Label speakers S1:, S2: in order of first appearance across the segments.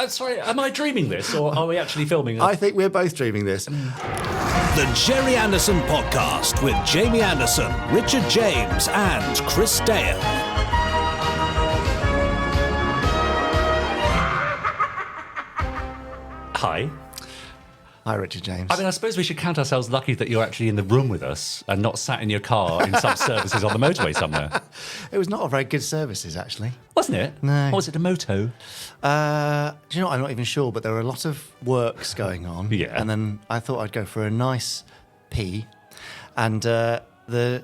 S1: Sorry, am I dreaming this, or are we actually filming it?
S2: I think we're both dreaming this.
S3: The Gerry Anderson Podcast with Jamie Anderson, Richard James and Chris Dale.
S1: Hi.
S2: Hi, Richard James.
S1: I mean, I suppose we should count ourselves lucky that you're actually in the room with us and not sat in your car in some services on the motorway somewhere.
S2: It was not a very good services, actually.
S1: Wasn't it?
S2: No.
S1: Or was it a moto?
S2: Do you know what? I'm not even sure, but there were a lot of works going on.
S1: Yeah.
S2: And then I thought I'd go for a nice pee. And the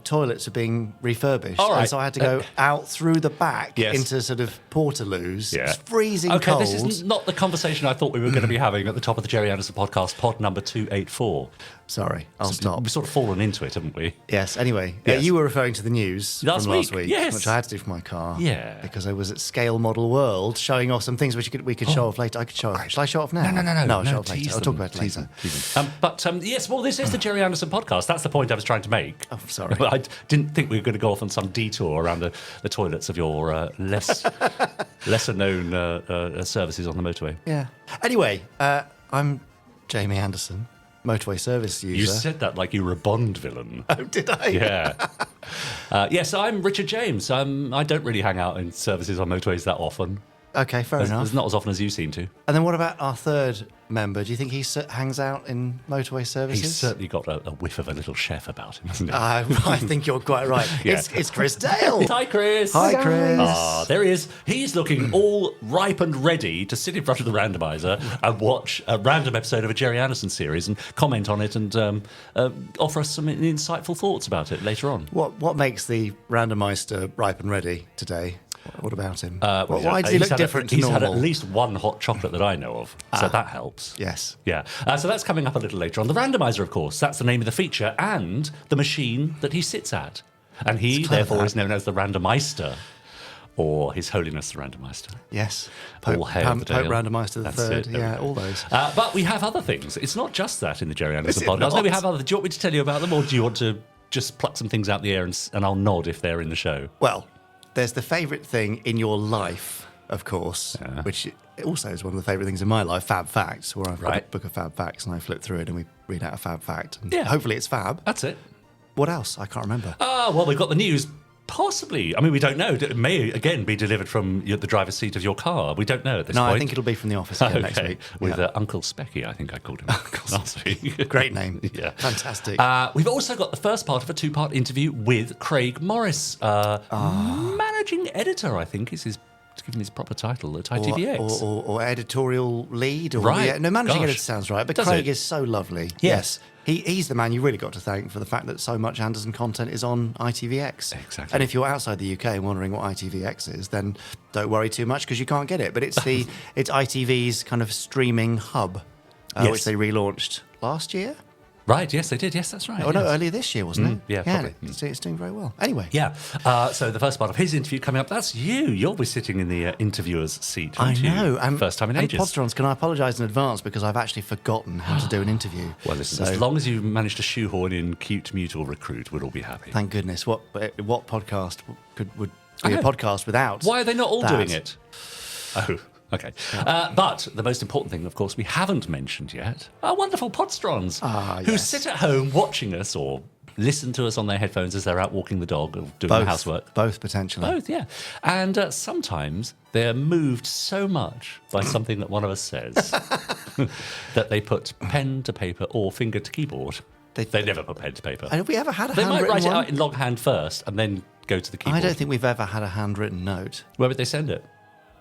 S2: toilets are being refurbished.
S1: All right.
S2: And so I had to go out through the back
S1: Yes.
S2: into sort of Portaloos.
S1: Yeah.
S2: It's freezing
S1: Okay,
S2: cold.
S1: this is not the conversation I thought we were going to be having at the top of the Gerry Anderson Podcast, pod number 284.
S2: Sorry, I'll stop.
S1: We've sort of fallen into it, haven't we?
S2: Yes, anyway,
S1: Yes.
S2: You were referring to the news
S1: Last
S2: from last
S1: week,
S2: week,
S1: yes.
S2: which I had to do for my car.
S1: Yeah.
S2: Because I was at Scale Model World showing off some things which we could show off later. I could show off. Shall I show off now? No, I'll show off later. I'll talk about it later.
S1: Yes, well, this is the Gerry Anderson Podcast. That's the point I was trying to make.
S2: Oh, sorry.
S1: I didn't think we were going to go off on some detour around the toilets of your lesser-known services on the motorway.
S2: Yeah. Anyway, I'm Jamie Anderson, motorway service user.
S1: You said that like you were a Bond villain.
S2: Oh, did I?
S1: Yeah. Yes, I'm Richard James. I don't really hang out in services on motorways that often.
S2: Okay, fair enough.
S1: Not as often as you seem to.
S2: And then what about our third member? Do you think he hangs out in motorway services?
S1: He's certainly got a whiff of a little chef about him, hasn't he?
S2: I think you're quite right.
S1: Yeah.
S2: It's Chris Dale.
S1: Hi, Chris.
S2: Hi, Chris.
S1: There he is. He's looking all ripe and ready to sit in front of the randomiser and watch a random episode of a Gerry Anderson series and comment on it and offer us some insightful thoughts about it later on.
S2: What makes the randomiser ripe and ready today? What about him?
S1: Why
S2: does he look different to
S1: He's
S2: normal?
S1: had at least one hot chocolate that I know of, so that helps.
S2: Yes.
S1: Yeah. So that's coming up a little later on. The randomiser, of course, that's the name of the feature and the machine that he sits at. And he, therefore, is known as the Randomeister, or His Holiness the Randomeister.
S2: Yes.
S1: All hail the
S2: Pope
S1: Dale.
S2: Randomiser the
S1: That's
S2: Third.
S1: it, there
S2: Yeah,
S1: we go.
S2: all those.
S1: But we have other things. It's not just that in the Gerry Anderson
S2: Is it
S1: podcast. No,
S2: not?
S1: we have other. Do you want me to tell you about them, or do you want to just pluck some things out the air and I'll nod if they're in the show?
S2: Well, there's the favourite thing in your life, of course, which also is one of the favourite things in my life, Fab Facts, where I've got a book of Fab Facts and I flip through it and we read out a Fab Fact. And hopefully it's fab.
S1: That's it.
S2: What else? I can't remember.
S1: Well, we've got the news. Possibly. I mean, we don't know. It may, again, be delivered from the driver's seat of your car. We don't know at this point.
S2: No, I think it'll be from the office again next week.
S1: With Uncle Specky, I think I called him last week.
S2: Great name.
S1: Yeah.
S2: Fantastic.
S1: We've also got the first part of a two-part interview with Craig Morris, managing editor, I think, is his... To give him his proper title at ITVX.
S2: Or editorial lead. Or,
S1: Right.
S2: Yeah, no, managing
S1: Gosh.
S2: editor sounds right. But
S1: Does
S2: Craig
S1: it?
S2: is so lovely.
S1: Yes.
S2: He's the man you really got to thank for the fact that so much Anderson content is on ITVX.
S1: Exactly.
S2: And if you're outside the UK and wondering what ITVX is, then don't worry too much because you can't get it. But it's it's ITV's kind of streaming hub, which they relaunched last year.
S1: Right, yes, they did. Yes, that's right.
S2: Oh, no, earlier this year, wasn't it?
S1: Yeah, probably.
S2: It's doing very well. Anyway.
S1: Yeah. So the first part of his interview coming up, that's you. You'll be sitting in the interviewer's seat,
S2: I
S1: won't you?
S2: know.
S1: First time in ages.
S2: Podsterons, can I apologise in advance because I've actually forgotten how to do an interview.
S1: Well, listen, as long as you manage to shoehorn in cute mutual recruit, we'll all be happy.
S2: Thank goodness. What podcast would be a podcast without?
S1: Why are they not all
S2: that?
S1: doing it? Oh, okay. But the most important thing, of course, we haven't mentioned yet, our wonderful Podsterons, who
S2: yes.
S1: sit at home watching us or listen to us on their headphones as they're out walking the dog or doing
S2: Both,
S1: the housework.
S2: Both, potentially.
S1: Both, yeah. And sometimes they're moved so much by something that one of us says that they put pen to paper or finger to keyboard. They never put pen to paper.
S2: And have we ever had a
S1: They might
S2: handwritten
S1: write it
S2: one?
S1: out in longhand first and then go to the keyboard.
S2: I don't think we've ever had a handwritten note.
S1: Where would they send it?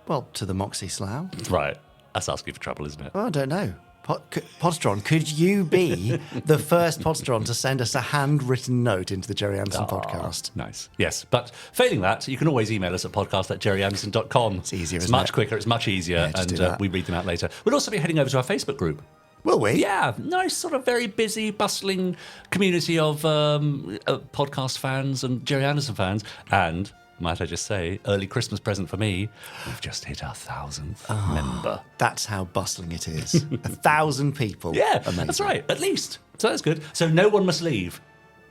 S2: Well, to the Moxie Slough.
S1: Right. That's asking for trouble, isn't it?
S2: Well, I don't know. Podsteron, could you be the first Podsteron to send us a handwritten note into the Gerry Anderson podcast?
S1: Nice. Yes. But failing that, you can always email us at podcast@gerryanderson.com.
S2: It's easier,
S1: It's
S2: isn't
S1: much
S2: it?
S1: quicker. It's much easier.
S2: Yeah, just do
S1: and
S2: that.
S1: we read them out later. We'll also be heading over to our Facebook group.
S2: Will we?
S1: Yeah, nice, sort of very busy, bustling community of podcast fans and Gerry Anderson fans. And, might I just say, early Christmas present for me, we've just hit our 1,000th member.
S2: That's how bustling it is. 1,000 people.
S1: Yeah,
S2: Amazing.
S1: that's right, at least. So that's good. So no one must leave.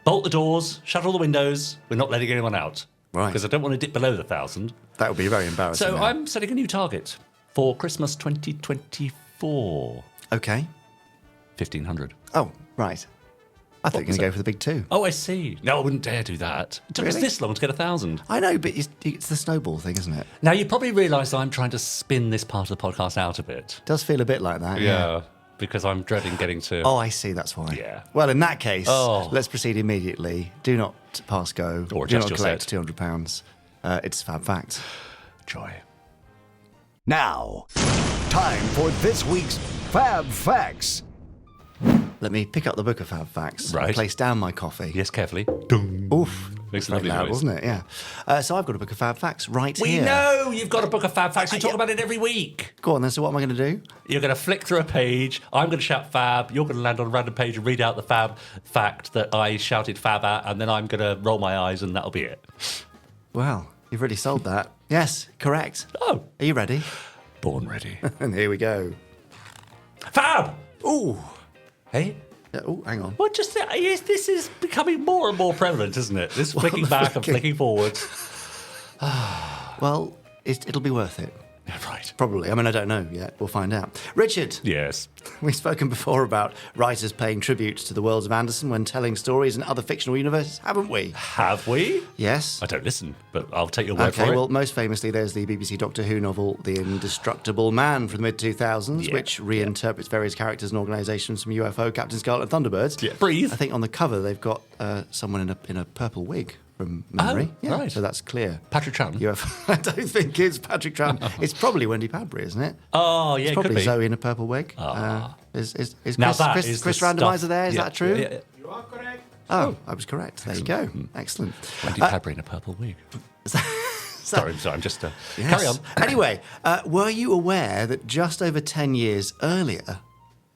S1: Bolt the doors, shut all the windows. We're not letting anyone out.
S2: Right.
S1: Because I don't want to dip below the 1,000.
S2: That would be very embarrassing.
S1: So
S2: now.
S1: I'm setting a new target. for Christmas 2024.
S2: Okay.
S1: 1,500.
S2: Oh, right. I thought you were going to go for the big 2.
S1: Oh, I see. No, I wouldn't dare do that. It took us this long to get 1,000.
S2: I know, but it's the snowball thing, isn't it?
S1: Now, you probably realise I'm trying to spin this part of the podcast out a bit.
S2: It does feel a bit like that.
S1: Yeah, because I'm dreading getting to...
S2: Oh, I see. That's why.
S1: Yeah.
S2: Well, in that case, let's proceed immediately. Do not pass go.
S1: Or
S2: do
S1: adjust
S2: not
S1: your
S2: collect
S1: set.
S2: £200. It's Fab Facts.
S1: Joy.
S3: Now, time for this week's Fab Facts.
S2: Let me pick up the book of Fab Facts.
S1: Right.
S2: And place down my coffee.
S1: Yes, carefully. Dung.
S2: Oof.
S1: Makes a
S2: Very
S1: lovely
S2: loud,
S1: noise.
S2: wasn't it? Yeah. So I've got a book of Fab Facts right
S1: We
S2: here.
S1: know you've got a book of Fab Facts. You talk about it every week.
S2: Go on then. So what am I going to do?
S1: You're going to flick through a page. I'm going to shout Fab. You're going to land on a random page and read out the Fab fact that I shouted Fab at, and then I'm going to roll my eyes, and that'll be it.
S2: Well, you've really sold that. Yes, correct.
S1: Oh.
S2: Are you ready?
S1: Born ready.
S2: And here we go.
S1: Fab!
S2: Ooh.
S1: Hey?
S2: Oh, hang on.
S1: Well, just this is becoming more and more prevalent, isn't it? This flicking back and flicking forwards.
S2: Well, it'll be worth it.
S1: Right.
S2: Probably. I mean, I don't know yet. We'll find out. Richard,
S1: Yes.
S2: we've spoken before about writers paying tribute to the worlds of Anderson when telling stories in other fictional universes, haven't we?
S1: Have we?
S2: Yes.
S1: I don't listen, but I'll take your word for
S2: Okay,
S1: it.
S2: well, most famously, there's the BBC Doctor Who novel The Indestructible Man from the mid-2000s,
S1: Yeah.
S2: which reinterprets various characters and organisations from UFO, Captain Scarlet and Thunderbirds.
S1: Yeah. Breathe.
S2: I think on the cover they've got someone in a purple wig from memory.
S1: Oh,
S2: yeah,
S1: right.
S2: So that's clear.
S1: Patrick Troughton?
S2: UFO. I don't think it's Patrick Troughton. It's probably Wendy Padbury, isn't it?
S1: Oh, yeah,
S2: It's
S1: it
S2: probably
S1: could be.
S2: Zoe in a purple wig. Is
S1: Now
S2: Chris,
S1: that
S2: Chris,
S1: is
S2: Chris
S1: the
S2: Randomiser
S1: stuff-
S2: there? Is
S1: Yeah,
S2: that true?
S1: yeah, yeah.
S4: You are correct.
S2: Oh, I was correct. There you go. Excellent.
S1: Wendy Padbury in a purple wig. Sorry, I'm just...
S2: Yes.
S1: Carry on.
S2: Anyway, were you aware that just over 10 years earlier,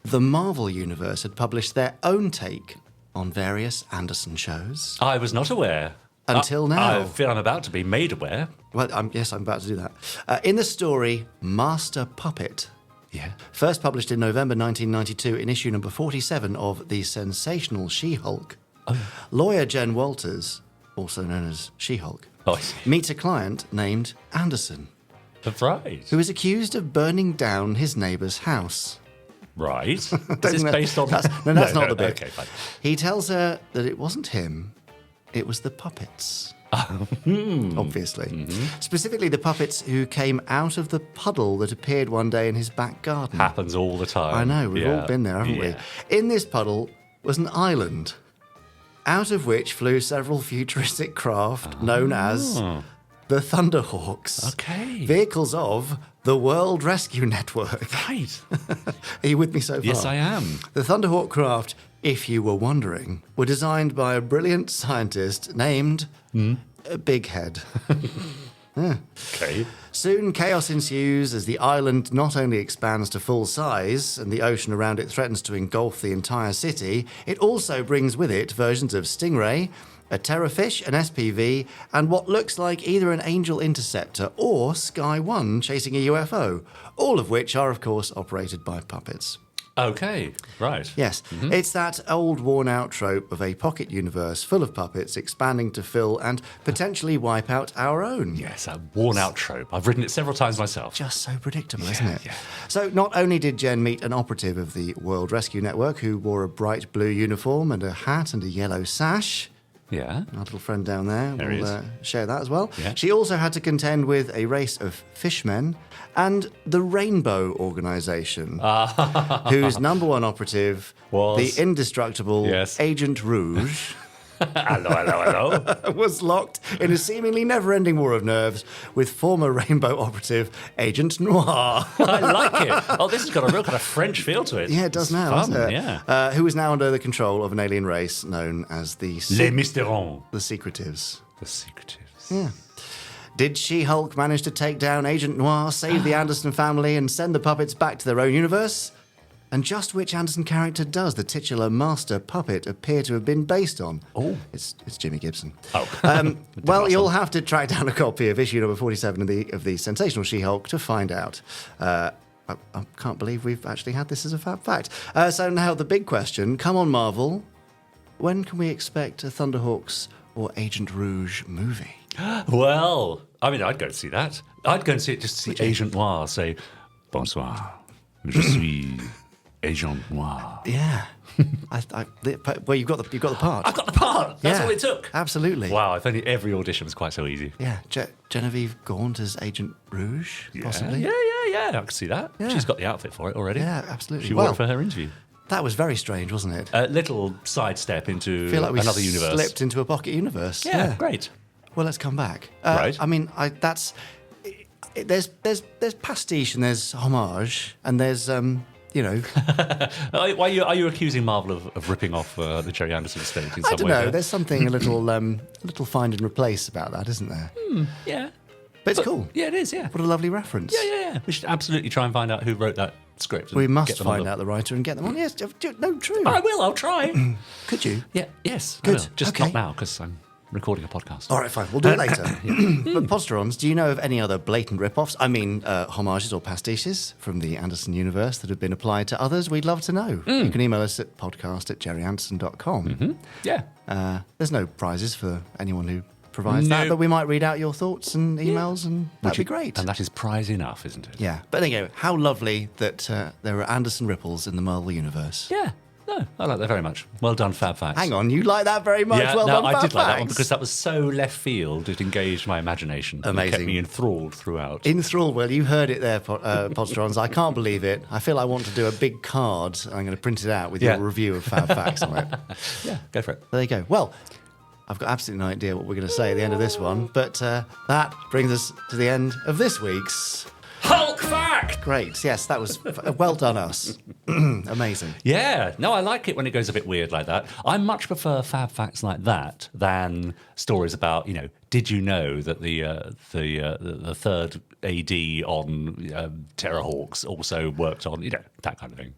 S2: the Marvel Universe had published their own take on various Anderson shows?
S1: I was not aware.
S2: Until now.
S1: I feel I'm about to be made aware.
S2: Well, yes, I'm about to do that. In the story Master Puppet,
S1: Yeah.
S2: first published in November 1992 in issue number 47 of The Sensational She-Hulk, lawyer Jen Walters, also known as She-Hulk,
S1: Oh, I see.
S2: meets a client named Anderson,
S1: That's right.
S2: who is accused of burning down his neighbour's house.
S1: Right. Is this based on...
S2: That's not the bit.
S1: Okay, fine.
S2: He tells her that it wasn't him, it was the puppets. Obviously.
S1: Mm-hmm.
S2: Specifically, the puppets who came out of the puddle that appeared one day in his back garden.
S1: Happens all the time.
S2: I know, we've
S1: Yeah.
S2: all been there, haven't
S1: Yeah.
S2: we? In this puddle was an island, out of which flew several futuristic craft known as the Thunderhawks.
S1: Okay.
S2: Vehicles of the World Rescue Network.
S1: Right.
S2: Are you with me so far?
S1: Yes, I am.
S2: The Thunderhawk craft, if you were wondering, were designed by a brilliant scientist named Big Head.
S1: Okay.
S2: Soon, chaos ensues as the island not only expands to full size and the ocean around it threatens to engulf the entire city, it also brings with it versions of Stingray, a Terrorfish, an SPV, and what looks like either an Angel Interceptor or Sky One chasing a UFO, all of which are, of course, operated by puppets.
S1: Okay. Right.
S2: Yes, it's that old worn-out trope of a pocket universe full of puppets expanding to fill and potentially wipe out our own.
S1: Yes, a worn-out trope. I've written it several times myself.
S2: Just so predictable, isn't it?
S1: yeah.
S2: So not only did Jen meet an operative of the World Rescue Network who wore a bright blue uniform and a hat and a yellow sash.
S1: Yeah.
S2: Our little friend down there
S1: There he
S2: will
S1: is.
S2: share that as well.
S1: Yeah.
S2: She also had to contend with a race of fishmen and the Rainbow Organisation, whose number one operative,
S1: Was?
S2: the indestructible
S1: Yes.
S2: Agent Rouge,
S1: Hello.
S2: was locked in a seemingly never-ending war of nerves with former Rainbow operative Agent Noir.
S1: I like it. Oh, this has got a real kind of French feel to it.
S2: Yeah, it does
S1: It's
S2: now,
S1: fun,
S2: doesn't it?
S1: Yeah.
S2: Who is now under the control of an alien race known as the
S1: Les Mysterons.
S2: the Secretives.
S1: The Secretives.
S2: Yeah. Did She-Hulk manage to take down Agent Noir, save the Anderson family, and send the puppets back to their own universe? And just which Anderson character does the titular master puppet appear to have been based on?
S1: Oh.
S2: It's Jimmy Gibson.
S1: Oh.
S2: Well, you'll have to track down a copy of issue number 47 of the Sensational She-Hulk to find out. I can't believe we've actually had this as a Fab Fact. So now the big question, come on Marvel, when can we expect a Thunderhawks or Agent Rouge movie?
S1: Well, I mean, I'd go and see that. I'd go and see it just to see Agent Noir say, Bonsoir. Je suis agent noir.
S2: Yeah. Well, you've got the part.
S1: I've got the part. That's
S2: Yeah,
S1: all it took.
S2: Absolutely.
S1: Wow, if only every audition was quite so easy.
S2: Yeah. Genevieve Gaunt as Agent Rouge, possibly.
S1: Yeah. I can see that.
S2: Yeah.
S1: She's got the outfit for it already.
S2: Yeah, absolutely.
S1: She wore it for her interview.
S2: That was very strange, wasn't it?
S1: A little sidestep into
S2: I feel like we
S1: another universe.
S2: slipped into a pocket universe.
S1: Yeah, great.
S2: Well, let's come back.
S1: Right.
S2: I mean, there's pastiche and there's homage and there's
S1: Are you accusing Marvel of ripping off the Gerry Anderson estate in some way?
S2: I don't know.
S1: there?
S2: There's something a little find and replace about that, isn't there?
S1: Yeah.
S2: But it's cool.
S1: Yeah, it is, yeah.
S2: What a lovely reference.
S1: Yeah. We should absolutely try and find out who wrote that script. and
S2: We
S1: get
S2: must
S1: them on
S2: find out the writer and get them on. Yes, no, true.
S1: I will, I'll try.
S2: Could you?
S1: Yeah, yes. I
S2: Good.
S1: will. Just
S2: Okay.
S1: not now, because I'm recording a podcast.
S2: All right, fine. We'll do it later. But Podsterons, do you know of any other blatant rip-offs? I mean, homages or pastiches from the Anderson universe that have been applied to others? We'd love to know. You can email us at podcast@gerryanderson.com.
S1: Yeah.
S2: There's no prizes for anyone who provides that, but we might read out your thoughts and emails, and that'd be great.
S1: And that is prize enough, isn't it?
S2: Yeah. But anyway, how lovely that there are Anderson ripples in the Marvel universe.
S1: Yeah. No, I like that very much. Well done, Fab Facts.
S2: Hang on, you like that very much?
S1: Yeah,
S2: Well done,
S1: I
S2: Fab
S1: did like that one
S2: Facts.
S1: because that was so left field. It engaged my imagination. It kept
S2: Amazing.
S1: me enthralled throughout.
S2: Enthralled. Well, you heard it there, Podsterons. I can't believe it. I feel I want to do a big card. I'm going to print it out with your review of Fab Facts on it.
S1: Yeah, go for it.
S2: There you go. Well, I've got absolutely no idea what we're going to say at the end of this one, but that brings us to the end of this week's
S1: Hulk Fact!
S2: Great. Yes, that was well done, us. Amazing.
S1: Yeah, no, I like it when it goes a bit weird like that. I much prefer Fab Facts like that than stories about, did you know that the third AD on Terrorhawks also worked on, that kind of thing.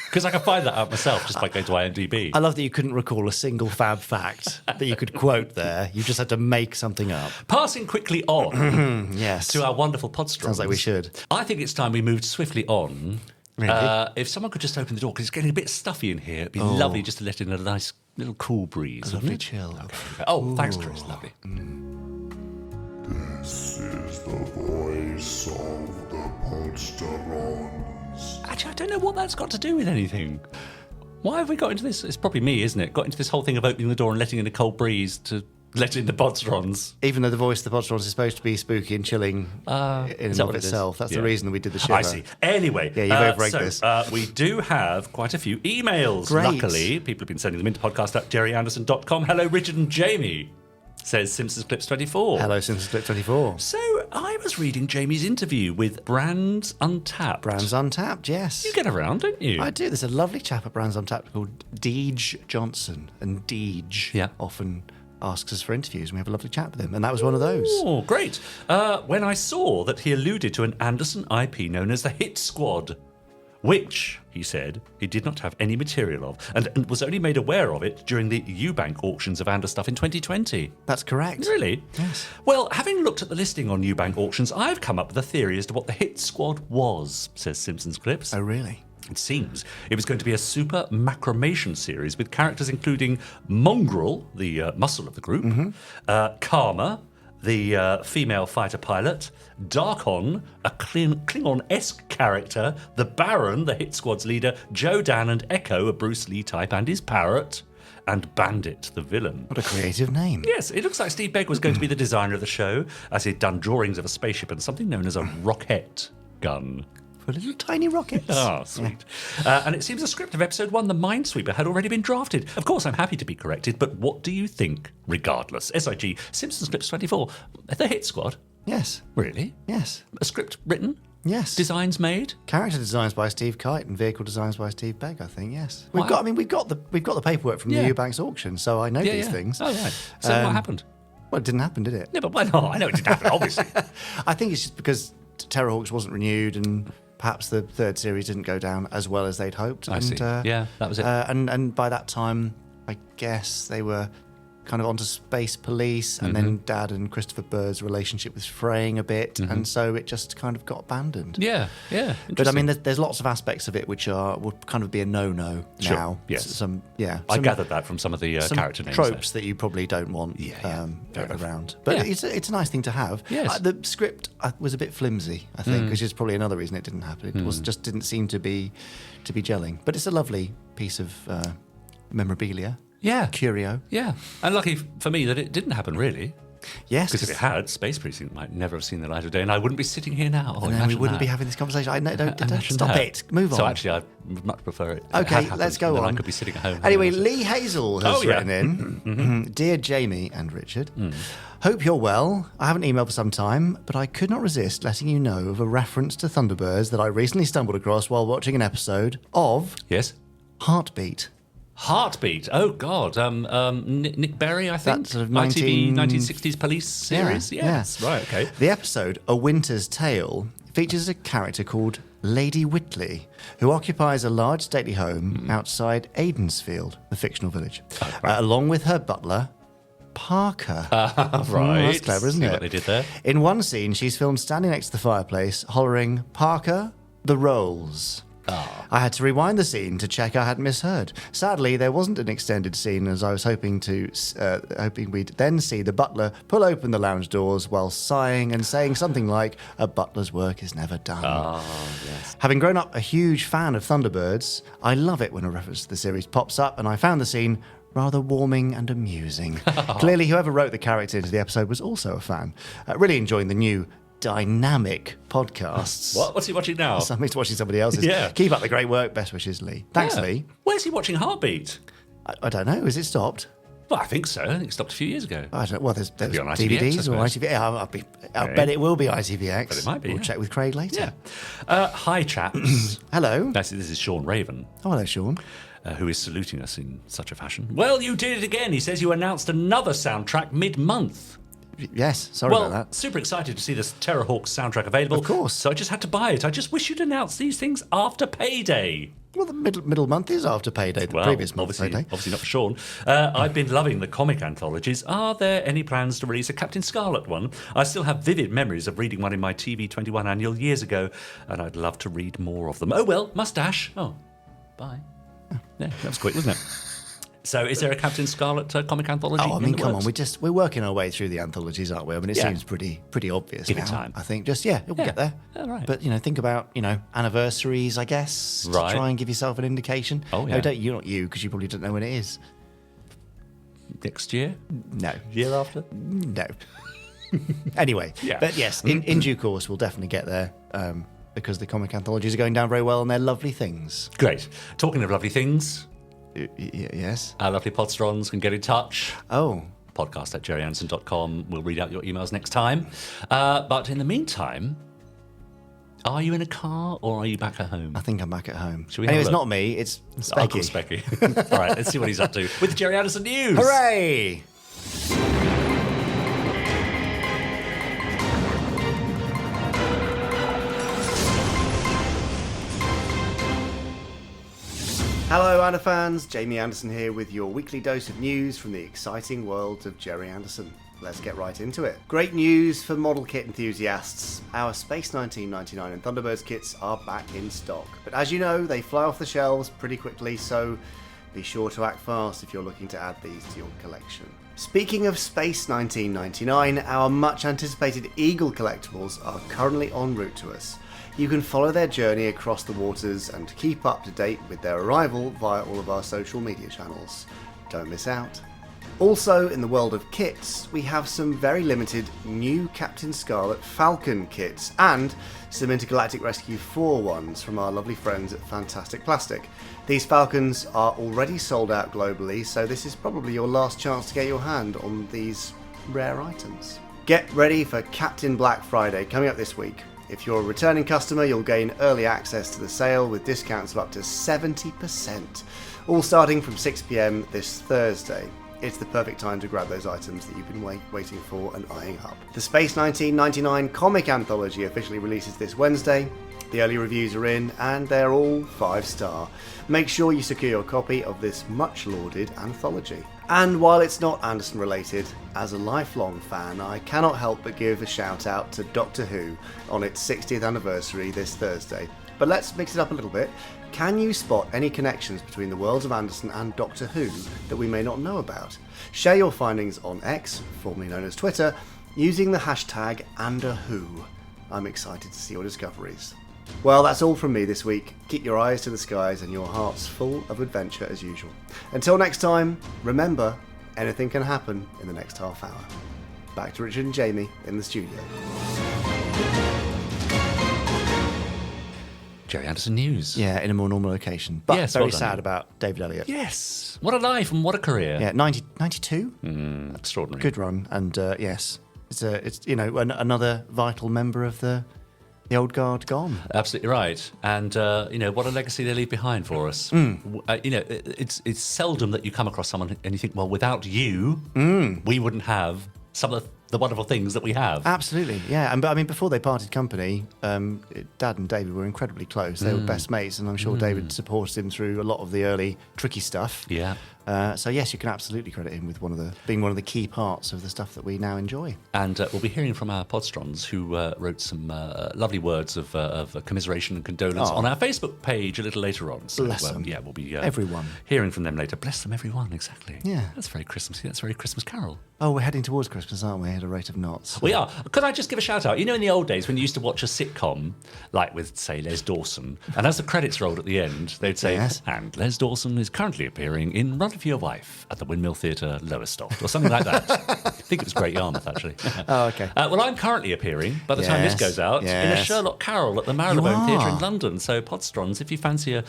S1: Because I can find that out myself just by going to IMDb.
S2: I love that you couldn't recall a single Fab Fact that you could quote there. You just had to make something up.
S1: Passing quickly on
S2: Yes.
S1: to our wonderful Podsterons.
S2: Sounds like we should.
S1: I think it's time we moved swiftly on.
S2: Really?
S1: If someone could just open the door, because it's getting a bit stuffy in here. It'd be lovely just to let in a nice little cool breeze.
S2: Lovely
S1: wouldn't it?
S2: chill.
S1: Okay. Oh, thanks, Chris. Lovely.
S4: This is the voice of the Podsterons.
S1: Actually, I don't know what that's got to do with anything. Why have we got into this? It's probably me, isn't it? Got into this whole thing of opening the door and letting in a cold breeze to let in the Podsterons.
S2: Even though the voice of the Podsterons is supposed to be spooky and chilling in and of itself. That's the reason that we did the shiver.
S1: I see. Anyway.
S2: Yeah, you've overegged this.
S1: We do have quite a few emails.
S2: Great.
S1: Luckily, people have been sending them into podcast@gerryanderson.com. Hello, Richard and Jamie, says Simpsons Clips 24.
S2: Hello, Simpsons Clip 24.
S1: So I was reading Jamie's interview with Brands Untapped.
S2: Brands Untapped, yes.
S1: You get around, don't you?
S2: I do. There's a lovely chap at Brands Untapped called Deej Johnson. And Deej often asks us for interviews, and we have a lovely chat with him. And that was one of those.
S1: Oh, great. When I saw that he alluded to an Anderson IP known as the Hit Squad, which, he said, he did not have any material of, and was only made aware of it during the Eubank auctions of Ander stuff in 2020.
S2: That's correct.
S1: Really?
S2: Yes.
S1: Well, having looked at the listing on Eubank auctions, I've come up with a theory as to what the Hit Squad was, says Simpsons Clips.
S2: Oh, really?
S1: It seems it was going to be a super macromation series with characters including Mongrel, the muscle of the group, Karma, the female fighter pilot, Darkon, a Klingon-esque character, the Baron, the Hit Squad's leader, Joe Dan and Echo, a Bruce Lee type and his parrot, and Bandit, the villain.
S2: What a creative name.
S1: Yes, it looks like Steve Begg was going to be the designer of the show, as he'd done drawings of a spaceship and something known as a rocket gun.
S2: For little tiny rockets.
S1: Ah, sweet. And it seems the script of episode 1, The Minesweeper, had already been drafted. Of course, I'm happy to be corrected, but what do you think? Regardless. SIG, Simpsons Clips 24. The Hit Squad?
S2: Yes.
S1: Really?
S2: Yes.
S1: A script written?
S2: Yes.
S1: Designs made?
S2: Character designs by Steve Kite and vehicle designs by Steve Begg, I think, yes.
S1: Wow.
S2: We've got the paperwork from the Eubanks auction, so I know these things.
S1: Oh, right. So what happened?
S2: Well, it didn't happen, did it?
S1: Yeah, but why not? I know it didn't happen, obviously.
S2: I think it's just because Terrorhawks wasn't renewed and perhaps the third series didn't go down as well as they'd hoped.
S1: I see. Yeah, that was it.
S2: And by that time, I guess they were kind of onto Space Police, and then Dad and Christopher Bird's relationship was fraying a bit, and so it just kind of got abandoned.
S1: Yeah.
S2: But I mean, there's lots of aspects of it which would kind of be a no-no
S1: Sure,
S2: now.
S1: yes.
S2: I
S1: gathered that from some of the character names.
S2: Tropes that you probably don't want around. But it's a nice thing to have.
S1: Yes.
S2: The script was a bit flimsy, I think, which is probably another reason it didn't happen. It just didn't seem to be gelling. But it's a lovely piece of memorabilia.
S1: Yeah.
S2: Curio.
S1: Yeah. And lucky for me that it didn't happen, really.
S2: Yes.
S1: Because if it had, Space Precinct might never have seen the light of day, and I wouldn't be sitting here now.
S2: And then we wouldn't be having this conversation. Don't stop
S1: that.
S2: it. Move on.
S1: So actually, I would much prefer it.
S2: Okay, let's go on.
S1: I could be sitting at home.
S2: Anyway, Lee Hazel has written in. Dear Jamie and Richard, hope you're well. I haven't emailed for some time, but I could not resist letting you know of a reference to Thunderbirds that I recently stumbled across while watching an episode of
S1: Yes?
S2: Heartbeat.
S1: Heartbeat. Oh, God. Nick Berry, I think.
S2: That sort of
S1: 1960s police series.
S2: Yeah,
S1: Yes. Right, okay.
S2: The episode, A Winter's Tale, features a character called Lady Whitley, who occupies a large stately home outside Aidensfield, the fictional village, along with her butler, Parker.
S1: Right.
S2: That's clever, isn't
S1: See
S2: it?
S1: what they did there.
S2: In one scene, she's filmed standing next to the fireplace, hollering, Parker, the rolls. I had to rewind the scene to check I hadn't misheard. Sadly, there wasn't an extended scene, as I was hoping we'd then see the butler pull open the lounge doors while sighing and saying something like, a butler's work is never done.
S1: Yes.
S2: Having grown up a huge fan of Thunderbirds, I love it when a reference to the series pops up, and I found the scene rather warming and amusing. Clearly, whoever wrote the character into the episode was also a fan. Really enjoying the new dynamic podcasts.
S1: What's he watching now?
S2: I'm watching somebody else's.
S1: Yeah.
S2: Keep up the great work. Best wishes, Lee. Thanks, Lee.
S1: Where's he watching Heartbeat?
S2: I don't know. Has it stopped?
S1: Well, I think so. I think it stopped a few years ago.
S2: I don't. Well, there's
S1: be on ITVX,
S2: DVDs or
S1: I
S2: ITVX. I bet it will be ITVX.
S1: But it might be.
S2: We'll check with Craig later.
S1: Yeah. Hi, chaps.
S2: Hello.
S1: This is Sean Raven.
S2: Oh, hello, Sean.
S1: Who is saluting us in such a fashion. Well, you did it again. He says you announced another soundtrack mid-month.
S2: Yes, sorry about that.
S1: Super excited to see this Terrorhawks soundtrack available.
S2: Of course.
S1: So I just had to buy it. I just wish you'd announce these things after payday.
S2: Well, the middle month is after payday, the previous month's payday.
S1: Obviously not for Sean. I've been loving the comic anthologies. Are there any plans to release a Captain Scarlet one? I still have vivid memories of reading one in my TV21 annual years ago, and I'd love to read more of them. Oh, well, mustache. Oh, bye. Yeah, that was quick, wasn't it? So, is there a Captain Scarlet comic anthology?
S2: Oh, I mean, come on, we're working our way through the anthologies, aren't we? I mean, it seems pretty obvious.
S1: Give
S2: now,
S1: it time.
S2: I think. We'll get there.
S1: Oh, right.
S2: But think about anniversaries, I guess,
S1: Right.
S2: to try and give yourself an indication.
S1: Oh, yeah.
S2: No, not you, because you probably don't know when it is.
S1: Next year?
S2: No,
S1: Year after?
S2: no. Anyway,
S1: Yeah.
S2: but yes, in due course, we'll definitely get there. Because the comic anthologies are going down very well and they're lovely things.
S1: Great. Talking of lovely things,
S2: Yes.
S1: our lovely Podsterons can get in touch.
S2: Oh.
S1: Podcast at gerryanderson.com. We'll read out your emails next time. But in the meantime, are you in a car or are you back at home?
S2: I think I'm back at home.
S1: Should we have
S2: Anyway,
S1: a
S2: it's
S1: look?
S2: not me, it's
S1: Uncle
S2: Specky.
S1: Specky. All right, let's see what he's up to with Gerry Anderson News.
S2: Hooray! Hello, Anna fans. Jamie Anderson here with your weekly dose of news from the exciting world of Gerry Anderson. Let's get right into it. Great news for model kit enthusiasts. Our Space 1999 and Thunderbirds kits are back in stock. But as you know, they fly off the shelves pretty quickly, so be sure to act fast if you're looking to add these to your collection. Speaking of Space 1999, our much anticipated Eagle collectibles are currently en route to us. You can follow their journey across the waters and keep up to date with their arrival via all of our social media channels. Don't miss out. Also, in the world of kits, we have some very limited new Captain Scarlet Falcon kits and some Intergalactic Rescue 4 ones from our lovely friends at Fantastic Plastic. These Falcons are already sold out globally, so this is probably your last chance to get your hand on these rare items. Get ready for Captain Black Friday coming up this week. If you're a returning customer, you'll gain early access to the sale with discounts of up to 70%, all starting from 6 PM this Thursday. It's the perfect time to grab those items that you've been waiting for and eyeing up. The Space 1999 comic anthology officially releases this Wednesday. The early reviews are in and they're all 5-star. Make sure you secure your copy of this much lauded anthology. And while it's not Anderson related, as a lifelong fan, I cannot help but give a shout out to Doctor Who on its 60th anniversary this Thursday. But let's mix it up a little bit. Can you spot any connections between the worlds of Anderson and Doctor Who that we may not know about? Share your findings on X, formerly known as Twitter, using the hashtag #AnderWho. I'm excited to see your discoveries. Well, that's all from me this week. Keep your eyes to the skies and your hearts full of adventure as usual. Until next time, remember, anything can happen in the next half hour. Back to Richard and Jamie in the studio.
S1: Gerry Anderson news.
S2: Yeah, in a more normal location. But
S1: Yes,
S2: very
S1: well done.
S2: sad about David Elliott.
S1: Yes. What a life and what a career.
S2: Yeah, 92?
S1: Extraordinary.
S2: Good run. And yes, it's another vital member of the old guard gone.
S1: Absolutely right. And, what a legacy they leave behind for us. It's seldom that you come across someone and you think, well, without you, we wouldn't have some of the wonderful things that we have.
S2: Absolutely, yeah. But I mean, before they parted company, Dad and David were incredibly close. They were best mates, and I'm sure David supported him through a lot of the early tricky stuff.
S1: Yeah.
S2: So yes, you can absolutely credit him with being one of the key parts of the stuff that we now enjoy.
S1: And we'll be hearing from our Podsterons, who wrote some lovely words of commiseration and condolence on our Facebook page a little later on. So,
S2: Bless them.
S1: Yeah, we'll be
S2: Everyone.
S1: hearing from them later. Bless them, everyone, exactly.
S2: Yeah.
S1: That's very Christmassy. That's very Christmas carol.
S2: Oh, we're heading towards Christmas, aren't we? At a rate of knots.
S1: We are. Could I just give a shout out? You know, in the old days when you used to watch a sitcom, like with, say, Les Dawson, and as the credits rolled at the end, they'd say,
S2: Yes.
S1: and Les Dawson is currently appearing in Run for Your Wife at the Windmill Theatre, Lowestoft, or something like that. I think it was Great Yarmouth, actually.
S2: Oh, okay.
S1: Well, I'm currently appearing, by the time this
S2: Yes,
S1: goes out, in a
S2: yes.
S1: Sherlock Carol at the Marylebone
S2: You
S1: Theatre
S2: are.
S1: in London. So, Podsterons, if you fancy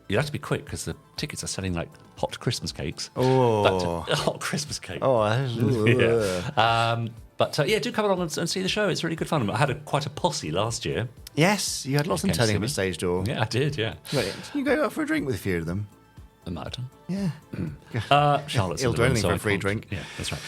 S1: you'll have to be quick because the tickets are selling like hot Christmas cakes.
S2: Oh.
S1: Hot Christmas cake.
S2: Oh,
S1: Yeah, do come along and see the show. It's really good fun. I had quite a posse last year.
S2: yes, you had lots of them
S1: Came to
S2: turning
S1: see
S2: up
S1: me.
S2: at stage door.
S1: Yeah, I did, yeah.
S2: Wait, you go out for a drink with a few of them.
S1: I might have done.
S2: Yeah.
S1: Charlotte's
S2: He'll
S1: in the
S2: do
S1: room,
S2: anything
S1: so
S2: for
S1: I
S2: a free
S1: can't-
S2: drink.
S1: Yeah, that's right.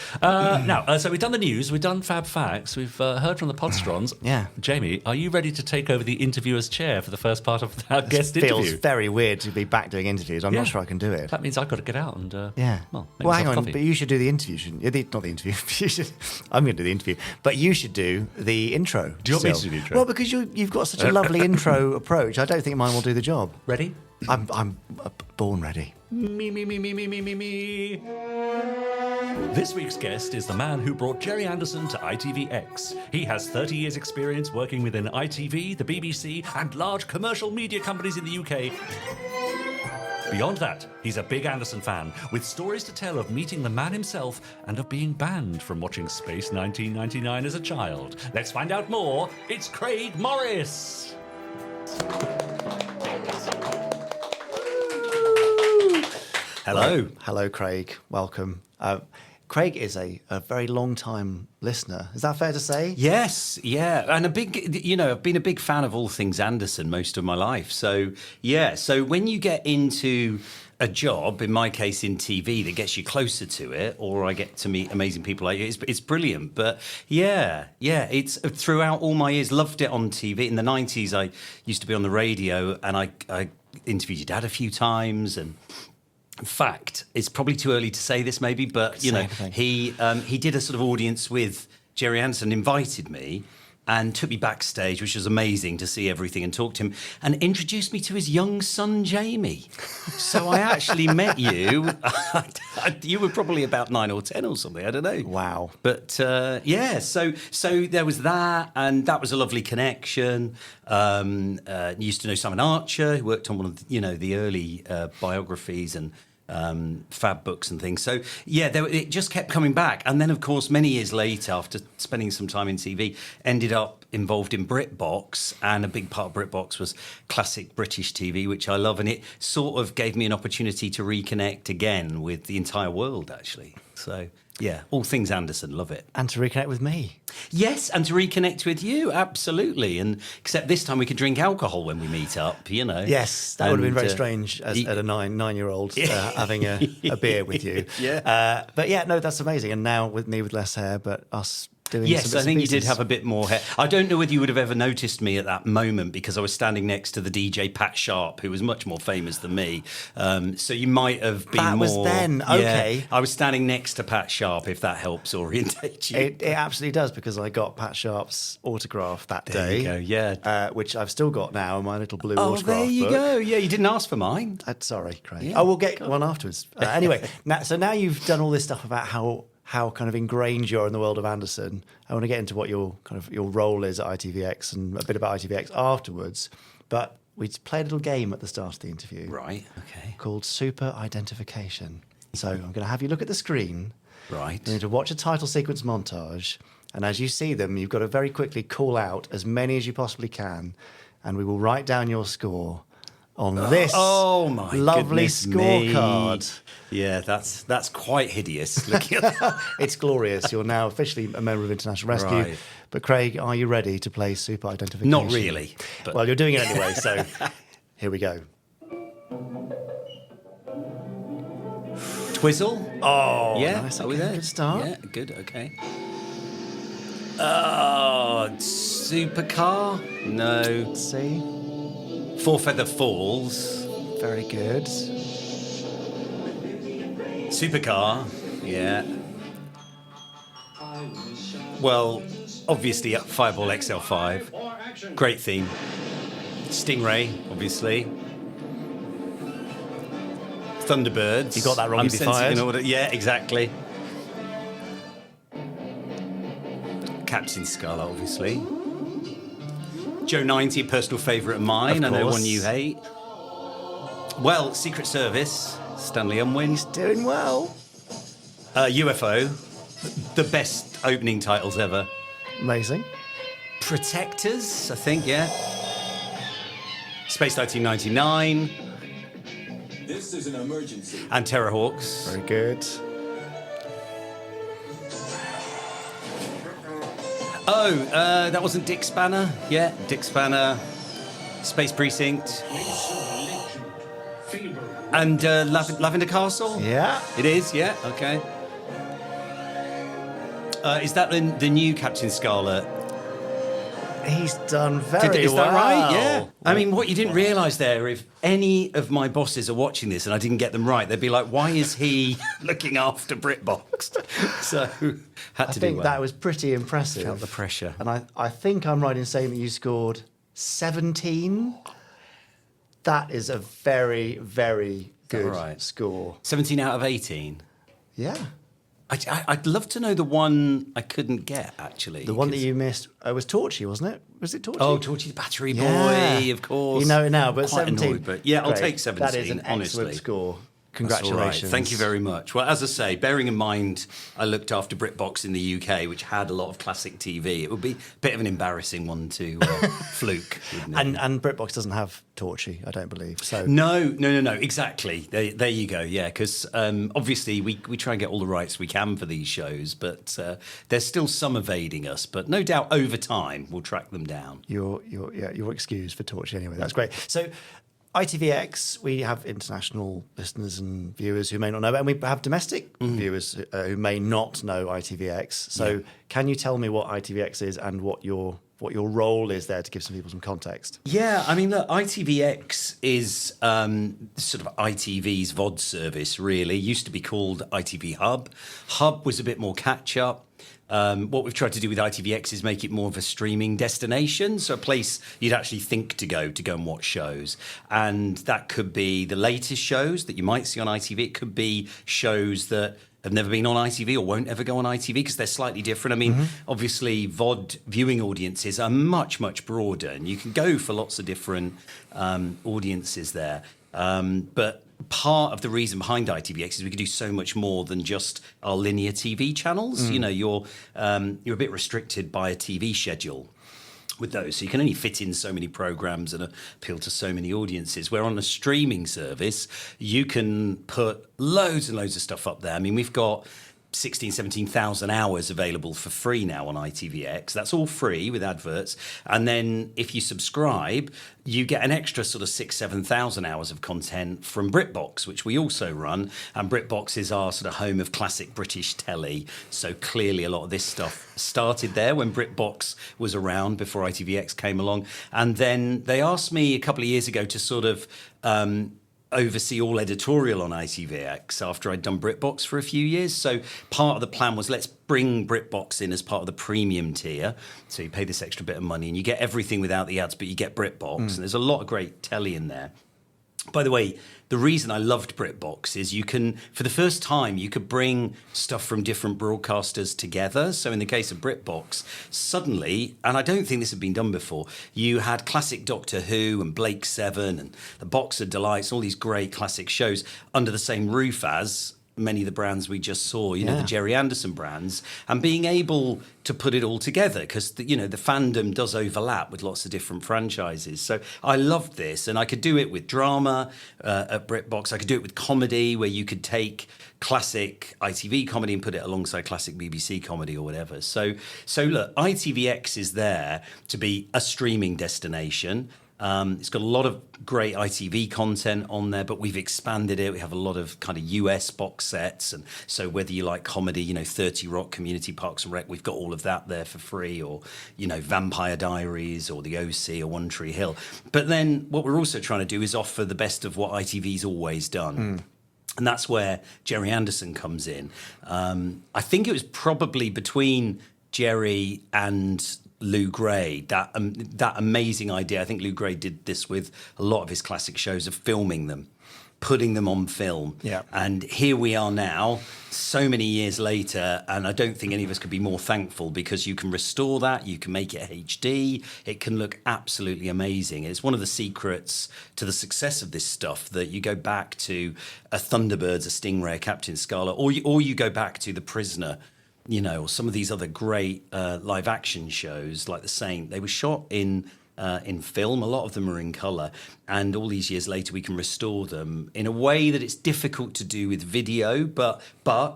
S1: Now, so we've done the news, we've done Fab Facts, we've heard from the Podsterons.
S2: Yeah.
S1: Jamie, are you ready to take over the interviewer's chair for the first part of our guest
S2: Feels
S1: interview?
S2: very weird to be back doing interviews. I'm
S1: Yeah.
S2: not sure I can do it.
S1: That means I've got to get out and
S2: Yeah.
S1: well,
S2: Well, hang
S1: have
S2: on,
S1: coffee.
S2: but you should do the interview, shouldn't you? Not the interview. I'm going to do the interview, but you should do the intro.
S1: Do you want me to
S2: still.
S1: do the intro?
S2: Well, because you've got such a lovely intro approach. I don't think mine will do the job.
S1: Ready?
S2: I'm born ready.
S1: Me. This week's guest is the man who brought Gerry Anderson to ITVX. He has 30 years' experience working within ITV, the BBC, and large commercial media companies in the UK. Beyond that, he's a big Anderson fan, with stories to tell of meeting the man himself and of being banned from watching Space 1999 as a child. Let's find out more. It's Craig Morris.
S2: Hello, Craig. Welcome. Craig is a very long time listener. Is that fair to say?
S5: Yes, yeah, and I've been a big fan of all things Anderson most of my life. So yeah, so when you get into a job, in my case in TV, that gets you closer to it, or I get to meet amazing people like you, it's brilliant. But yeah, it's throughout all my years, loved it on TV. In the 90s, I used to be on the radio, and I interviewed your dad a few times, and in fact, it's probably too early to say this maybe, but you know, he did a sort of audience with Gerry Anderson, invited me and took me backstage, which was amazing to see everything and talk to him, and introduced me to his young son, Jamie. So I actually met you. You were probably about 9 or 10 or something, I don't know.
S2: Wow.
S5: But yeah, so there was that, and that was a lovely connection. Used to know Simon Archer, who worked on one of the early biographies and Fab books and things. So yeah, it just kept coming back. And then, of course, many years later, after spending some time in TV, ended up involved in BritBox, and a big part of BritBox was classic British TV, which I love, and it sort of gave me an opportunity to reconnect again with the entire world, actually. So yeah, all things Anderson, love it.
S2: And to reconnect with me.
S5: Yes, and to reconnect with you, absolutely. And except this time we could drink alcohol when we meet up, you know.
S2: Yes, that would have been very
S5: And,
S2: strange at a nine-year-old having a beer with you.
S5: Yeah.
S2: But yeah, no, that's amazing. And now with me with less hair, but us doing
S5: Yes,
S2: some bits
S5: I think
S2: and
S5: you did
S2: pieces.
S5: have a bit more hair. I don't know whether you would have ever noticed me at that moment because I was standing next to the DJ Pat Sharp, who was much more famous than me. So you might have been
S2: That
S5: more...
S2: was then, okay.
S5: Yeah, I was standing next to Pat Sharp, if that helps orientate you.
S2: It absolutely does, because I got Pat Sharp's autograph that
S5: There
S2: day.
S5: you go, yeah.
S2: Which I've still got now in my little blue
S5: Oh,
S2: autograph
S5: there you
S2: book.
S5: go. Yeah, you didn't ask for mine.
S2: Sorry, Craig.
S5: Yeah,
S2: We'll get one afterwards. Anyway, now you've done all this stuff about how kind of ingrained you are in the world of Anderson. I want to get into what your role is at ITVX and a bit about ITVX afterwards. But we played a little game at the start of the interview.
S5: Right, okay.
S2: Called Super Identification. So I'm going to have you look at the screen.
S5: Right.
S2: You need to watch a title sequence montage. And as you see them, you've got to very quickly call out as many as you possibly can. And we will write down your score on this
S5: my
S2: lovely
S5: goodness me.
S2: scorecard.
S5: Yeah, that's quite hideous. Looking at
S2: It's glorious. You're now officially a member of International Rescue.
S5: Right.
S2: But Craig, are you ready to play Super Identification?
S5: Not really. But
S2: Well, you're doing it anyway, so here we go.
S5: Twizzle?
S2: Oh,
S5: Yeah,
S2: nice.
S5: are we
S2: Okay,
S5: there?
S2: Good start.
S5: Yeah, good, okay. Supercar? No.
S2: Let's see.
S5: Four Feather Falls?
S2: Very good.
S5: Supercar? Yeah. Well, obviously Fireball XL5. Great theme. Stingray, obviously. Thunderbirds.
S2: You got that wrong,
S5: I'm
S2: you'd be
S5: sensing
S2: fired.
S5: an order. Yeah, exactly. Captain Scarlet, obviously. Joe 90, personal favourite of mine.
S2: Of
S5: I know
S2: course.
S5: one you hate. Well, Secret Service, Stanley Unwin.
S2: Doing well.
S5: UFO, the best opening titles ever.
S2: Amazing.
S5: Protectors, I think, yeah. Space 1999.
S6: This is an emergency.
S5: And Terrorhawks.
S2: Very good.
S5: Oh, that wasn't Dick Spanner? Yeah, Dick Spanner. Space Precinct. And Lavender Castle?
S2: Yeah.
S5: It is, yeah, okay. Is that the new Captain Scarlet?
S2: He's done very
S5: Is
S2: well.
S5: that right? Yeah. I mean, what you didn't realise there, if any of my bosses are watching this and I didn't get them right, they'd be like, why is he looking after BritBox? So, had
S2: I
S5: to do
S2: think
S5: well.
S2: that was pretty impressive.
S5: Felt the pressure.
S2: And I think I'm right in saying that you scored 17. That is a very, very good
S5: right?
S2: score.
S5: 17 out of 18.
S2: Yeah.
S5: I'd love to know the one I couldn't get, actually.
S2: The one that you missed was Torchy, wasn't it? Was it Torchy?
S5: Oh, Torchy the Battery Boy,
S2: Yeah.
S5: of course.
S2: You know it now, but
S5: Quite
S2: 17.
S5: annoyed, but yeah, I'll
S2: Great.
S5: take 17,
S2: That is an
S5: honestly.
S2: excellent score.
S5: That's all right.
S2: Congratulations.
S5: Thank you very much. Well, as I say, bearing in mind I looked after BritBox in the UK, which had a lot of classic TV, it would be a bit of an embarrassing one to fluke. Wouldn't it?
S2: And BritBox doesn't have Torchy, I don't believe. So
S5: No, exactly. There you go, yeah, because obviously we try and get all the rights we can for these shows, but there's still some evading us, but no doubt over time we'll track them down.
S2: you're excused for Torchy anyway. That's great. So ITVX, we have international listeners and viewers who may not know, and we have domestic viewers who may not know ITVX. So can you tell me what ITVX is and what your role is there to give some people some context?
S5: Yeah, I mean, look, ITVX is sort of ITV's VOD service, really. It used to be called ITV Hub. Hub was a bit more catch-up. What we've tried to do with ITVX is make it more of a streaming destination, so a place you'd actually think to go and watch shows. And that could be the latest shows that you might see on ITV. It could be shows that have never been on ITV or won't ever go on ITV because they're slightly different. I mean, obviously, VOD viewing audiences are much, much broader, and you can go for lots of different audiences there. But part of the reason behind ITVX is we can do so much more than just our linear TV channels. You know, you're a bit restricted by a TV schedule with those, so you can only fit in so many programs and appeal to so many audiences, where on a streaming service you can put loads and loads of stuff up there. I mean, we've got 17,000 hours available for free now on ITVX. That's all free with adverts. And then if you subscribe, you get an extra sort of 7,000 hours of content from BritBox, which we also run. And BritBox is our sort of home of classic British telly. So clearly a lot of this stuff started there when BritBox was around before ITVX came along. And then they asked me a couple of years ago to sort of oversee all editorial on ITVX after I'd done BritBox for a few years. So part of the plan was, let's bring BritBox in as part of the premium tier. So you pay this extra bit of money and you get everything without the ads, but you get BritBox. And there's a lot of great telly in there. By the way, the reason I loved BritBox is you can, for the first time, you could bring stuff from different broadcasters together. So in the case of BritBox, suddenly, and I don't think this had been done before, you had classic Doctor Who and Blake Seven and the Box of Delights, all these great classic shows under the same roof as many of the brands we just saw, you know, the Gerry Anderson brands, and being able to put it all together because, you know, the fandom does overlap with lots of different franchises. So I loved this, and I could do it with drama at BritBox. I could do it with comedy, where you could take classic ITV comedy and put it alongside classic BBC comedy or whatever. So look, ITVX is there to be a streaming destination. It's got a lot of great ITV content on there, but we've expanded it. We have a lot of kind of US box sets. And so whether you like comedy, you know, 30 Rock, Community, Parks and Rec, we've got all of that there for free, or, you know, Vampire Diaries or The OC or One Tree Hill. But then what we're also trying to do is offer the best of what ITV's always done. And that's where Gerry Anderson comes in. I think it was probably between Gerry and Lou Gray, that amazing idea. I think Lou Gray did this with a lot of his classic shows, of filming them, putting them on film. Yeah. And here we are now, so many years later, and I don't think any of us could be more thankful, because you can restore that, you can make it HD, it can look absolutely amazing. It's one of the secrets to the success of this stuff, that you go back to a Thunderbirds, a Stingray, a Captain Scarlet, or you go back to The Prisoner, you know, or some of these other great live action shows like The Saint. They were shot in film. A lot of them are in colour, and all these years later we can restore them in a way that it's difficult to do with video, but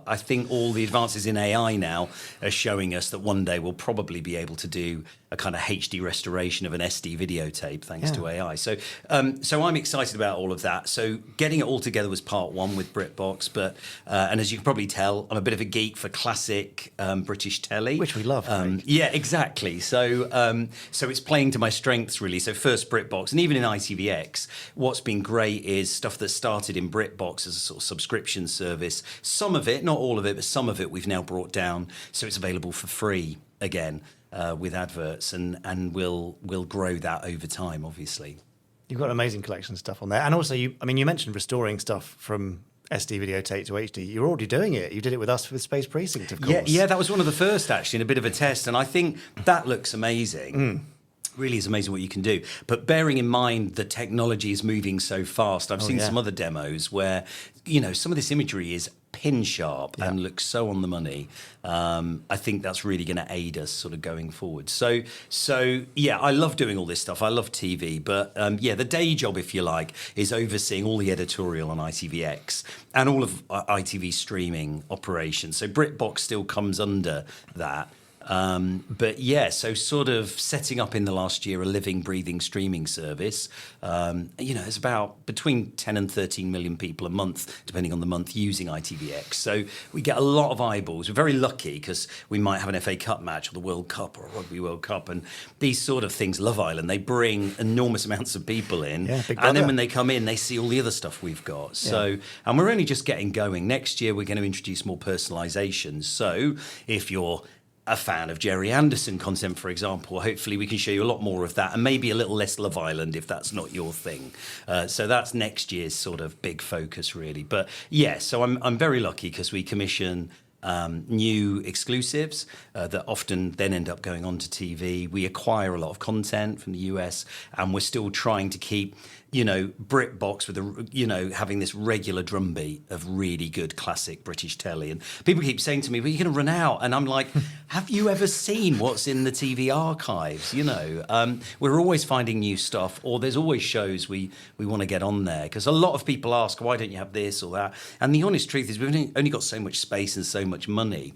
S5: I think all the advances in AI now are showing us that one day we'll probably be able to do a kind of HD restoration of an SD videotape thanks to AI. So I'm excited about all of that. So getting it all together was part one with BritBox, but and as you can probably tell, I'm a bit of a geek for classic British telly,
S2: which we love.
S5: Yeah, exactly. So it's playing to my strengths really. So first BritBox, and even in ITVX, what's been great is stuff that started in BritBox as a sort of subscription service. Some of it, not all of it, but some of it we've now brought down, so it's available for free again. With adverts, and we'll grow that over time, obviously.
S2: You've got an amazing collection of stuff on there. And also, you mentioned restoring stuff from SD videotape to HD. You're already doing it. You did it with us with Space Precinct, of course.
S5: Yeah, that was one of the first, actually, in a bit of a test. And I think that looks amazing. Really is amazing what you can do. But bearing in mind the technology is moving so fast, I've seen some other demos where, you know, some of this imagery is pin sharp and looks so on the money. I think that's really going to aid us sort of going forward. So yeah, I love doing all this stuff. I love TV, but the day job, if you like, is overseeing all the editorial on ITVX and all of ITV streaming operations. So BritBox still comes under that. But yeah, so sort of setting up in the last year a living, breathing streaming service. You know, there's about between 10 and 13 million people a month, depending on the month, using ITVX. So we get a lot of eyeballs. We're very lucky because we might have an FA Cup match or the World Cup or a Rugby World Cup. And these sort of things, Love Island, they bring enormous amounts of people in. Yeah, and then when they come in, they see all the other stuff we've got. So, and we're only just getting going. Next year, we're going to introduce more personalisations. So if you're a fan of Gerry Anderson content, for example, hopefully we can show you a lot more of that, and maybe a little less Love Island if that's not your thing. So that's next year's sort of big focus, really. But yeah, so I'm very lucky because we commission new exclusives that often then end up going on to TV. We acquire a lot of content from the US, and we're still trying to keep BritBox with having this regular drumbeat of really good classic British telly. And people keep saying to me, "But you're going to run out." And I'm like, "Have you ever seen what's in the TV archives?" We're always finding new stuff, or there's always shows we want to get on there, because a lot of people ask, "Why don't you have this or that?" And the honest truth is, we've only got so much space and so much money.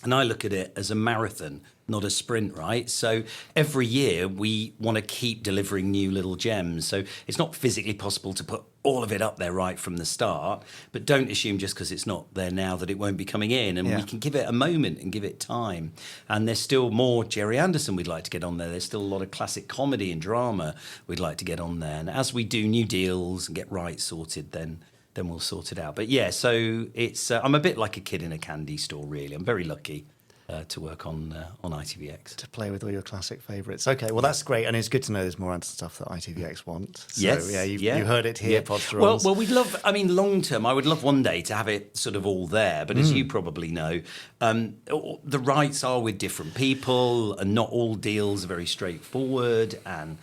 S5: And I look at it as a marathon, not a sprint, right? So every year we want to keep delivering new little gems. So it's not physically possible to put all of it up there right from the start, but don't assume just because it's not there now that it won't be coming in. And we can give it a moment and give it time. And there's still more Gerry Anderson we'd like to get on there. There's still a lot of classic comedy and drama we'd like to get on there. And as we do new deals and get rights sorted, then we'll sort it out. But yeah, so it's I'm a bit like a kid in a candy store, really. I'm very lucky to work on ITVX.
S2: To play with all your classic favourites. Okay, well, that's great. And it's good to know there's more Anderson stuff that ITVX want. So,
S5: yes.
S2: You heard it here, Podsterons.
S5: Well, we'd love, long term, I would love one day to have it sort of all there. But as you probably know, the rights are with different people, and not all deals are very straightforward. And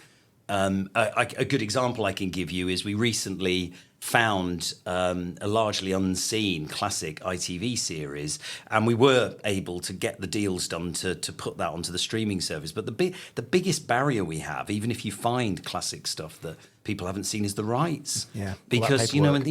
S5: a good example I can give you is we recently found a largely unseen classic ITV series, and we were able to get the deals done to put that onto the streaming service. But the biggest barrier we have, even if you find classic stuff that people haven't seen, is the rights.
S2: Yeah,
S5: because when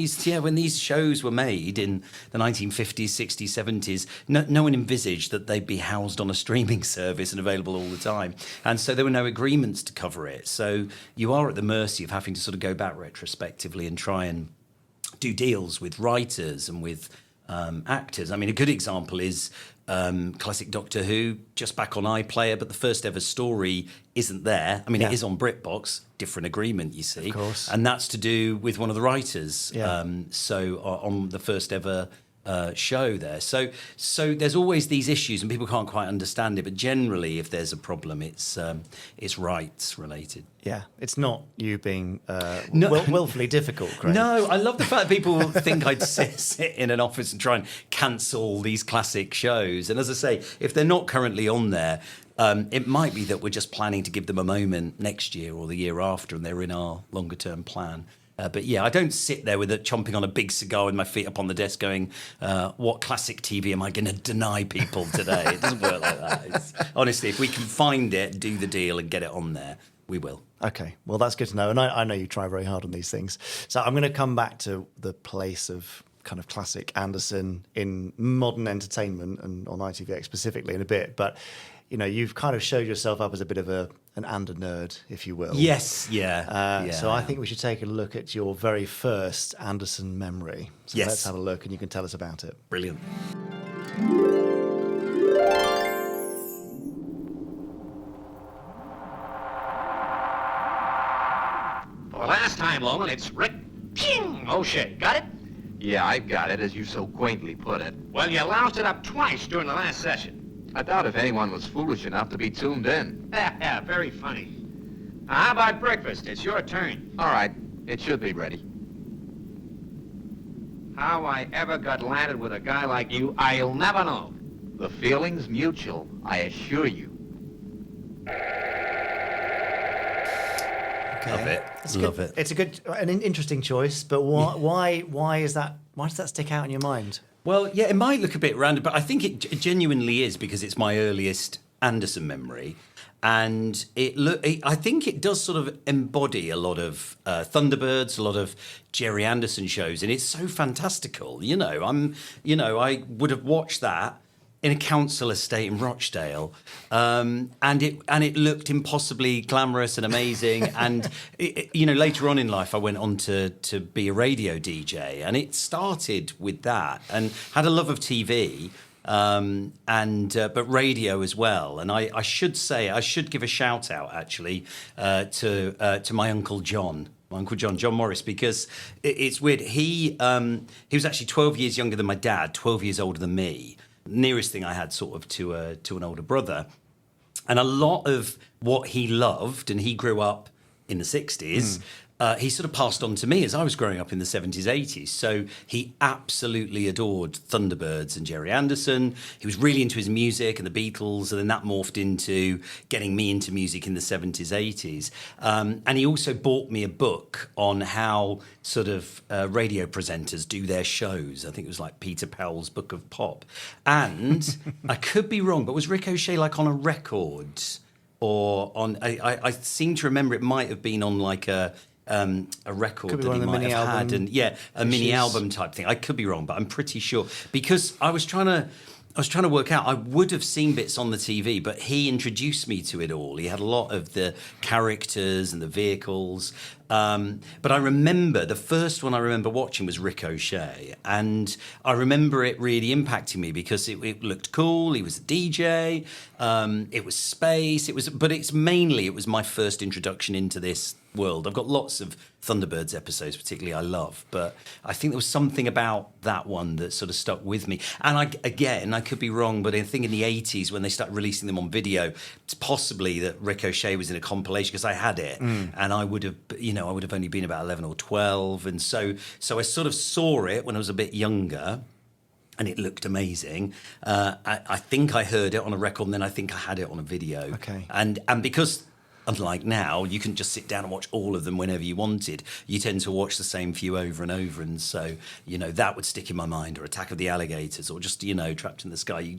S5: these shows were made in the 1950s, 60s, 70s, no one envisaged that they'd be housed on a streaming service and available all the time, and so there were no agreements to cover it. So you are at the mercy of having to sort of go back retrospectively and try and do deals with writers and with actors. I mean, a good example is classic Doctor Who, just back on iPlayer, but the first ever story isn't there. I mean, it is on BritBox, different agreement, you see.
S2: Of course.
S5: And that's to do with one of the writers.
S2: Yeah.
S5: So on the first ever show there. So there's always these issues, and people can't quite understand it. But generally, if there's a problem, it's rights related.
S2: Yeah, it's not you being willfully difficult, Craig.
S5: No, I love the fact that people think I'd sit in an office and try and cancel these classic shows. And as I say, if they're not currently on there, it might be that we're just planning to give them a moment next year or the year after, and they're in our longer term plan. But yeah, I don't sit there chomping on a big cigar with my feet up on the desk going, what classic TV am I going to deny people today? It doesn't work like that. Honestly, if we can find it, do the deal and get it on there, we will.
S2: Okay, well, that's good to know. And I know you try very hard on these things. So I'm going to come back to the place of kind of classic Anderson in modern entertainment and on ITVX specifically in a bit. But, you've kind of showed yourself up as a bit of an Ander nerd, if you will.
S5: Yes, yeah.
S2: So I think we should take a look at your very first Anderson memory. So
S5: yes.
S2: Let's have a look and you can tell us about it.
S5: Brilliant.
S7: For last time, Loman, it's Rick. Ping! Oh, shit. Got it?
S8: Yeah, I've got it, as you so quaintly put it.
S7: Well, you loused it up twice during the last session.
S8: I doubt if anyone was foolish enough to be tuned in.
S7: Yeah, very funny. Now, how about breakfast? It's your turn.
S8: All right, it should be ready.
S7: How I ever got landed with a guy like you, I'll never know.
S8: The feeling's mutual, I assure you.
S5: Love it. Love it.
S2: It's an interesting choice, but why is that? Why does that stick out in your mind?
S5: Well, yeah, it might look a bit random, but I think it genuinely is, because it's my earliest Anderson memory. And I think it does sort of embody a lot of Thunderbirds, a lot of Gerry Anderson shows, and it's so fantastical. I would have watched that in a council estate in Rochdale, and it looked impossibly glamorous and amazing. And later on in life, I went on to be a radio DJ, and it started with that, and had a love of TV. But radio as well. And I should give a shout out actually to my Uncle John. My Uncle John Morris, because it's weird. He was actually 12 years younger than my dad, 12 years older than me. Nearest thing I had sort of to an older brother. And a lot of what he loved, and he grew up in the 60s, he sort of passed on to me as I was growing up in the 70s, 80s. So he absolutely adored Thunderbirds and Gerry Anderson. He was really into his music and the Beatles, and then that morphed into getting me into music in the 70s, 80s. And he also bought me a book on how sort of radio presenters do their shows. I think it was like Peter Powell's Book of Pop. And I could be wrong, but was Ricochet like on a record? Or on, I seem to remember it might have been on like a record that he might have had, and a mini album type thing. I could be wrong, but I'm pretty sure, because I was trying to work out. I would have seen bits on the TV, but he introduced me to it all. He had a lot of the characters and the vehicles. But I remember the first one I remember watching was Ricochet, and I remember it really impacting me because it looked cool. He was a DJ. It was space. It was my first introduction into this world. I've got lots of Thunderbirds episodes, particularly I love, but I think there was something about that one that sort of stuck with me. And I could be wrong, but I think in the 80s when they started releasing them on video, it's possibly that Ricochet was in a compilation because I had it, and I would have only been about 11 or 12, and so I sort of saw it when I was a bit younger. And it looked amazing. I think I heard it on a record, and then I think I had it on a video.
S2: Okay.
S5: And because unlike now, you can just sit down and watch all of them whenever you wanted. You tend to watch the same few over and over, and so that would stick in my mind. Or Attack of the Alligators, or just Trapped in the Sky.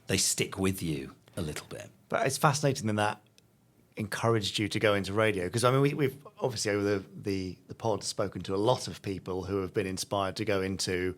S5: They stick with you a little bit.
S2: But it's fascinating that encouraged you to go into radio, because I mean we've obviously over the pod spoken to a lot of people who have been inspired to go into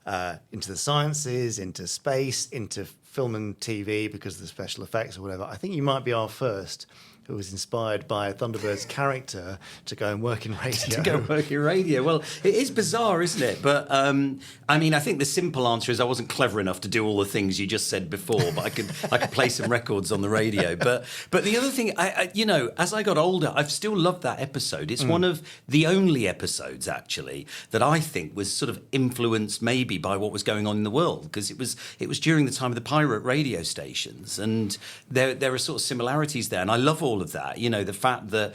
S2: the sciences, into space, into film and TV because of the special effects or whatever. I think you might be our first who was inspired by a Thunderbird's character to go and work in radio.
S5: Well, it is bizarre, isn't it? But I mean, I think the simple answer is I wasn't clever enough to do all the things you just said before, but I could play some records on the radio. But the other thing, I as I got older, I've still loved that episode. It's one of the only episodes actually that I think was sort of influenced maybe by what was going on in the world, because it was during the time of the pirate radio stations, and there are sort of similarities there, and I love all of that. The fact that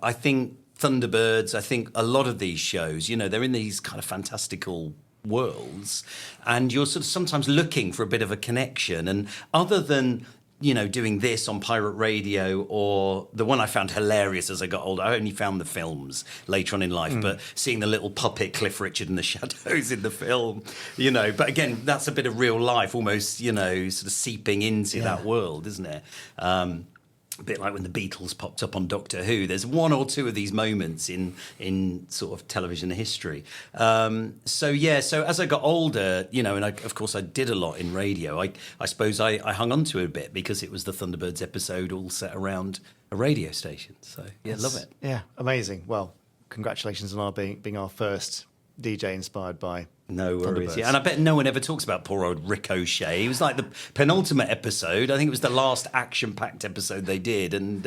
S5: I think Thunderbirds, I think a lot of these shows, they're in these kind of fantastical worlds, and you're sort of sometimes looking for a bit of a connection. And other than doing this on pirate radio, or the one I found hilarious as I got older, I only found the films later on in life, but seeing the little puppet Cliff Richard and the Shadows in the film, but again, that's a bit of real life, almost, sort of seeping into that world, isn't it? A bit like when the Beatles popped up on Doctor Who. There's one or two of these moments in sort of television history. So as I got older, and of course I did a lot in radio. I suppose I hung on to it a bit because it was the Thunderbirds episode all set around a radio station. So love it.
S2: Yeah, amazing. Well, congratulations on our being our first DJ inspired by
S5: No worries. Yeah, and I bet no one ever talks about poor old Ricochet. It was like the penultimate episode. I think it was the last action-packed episode they did, and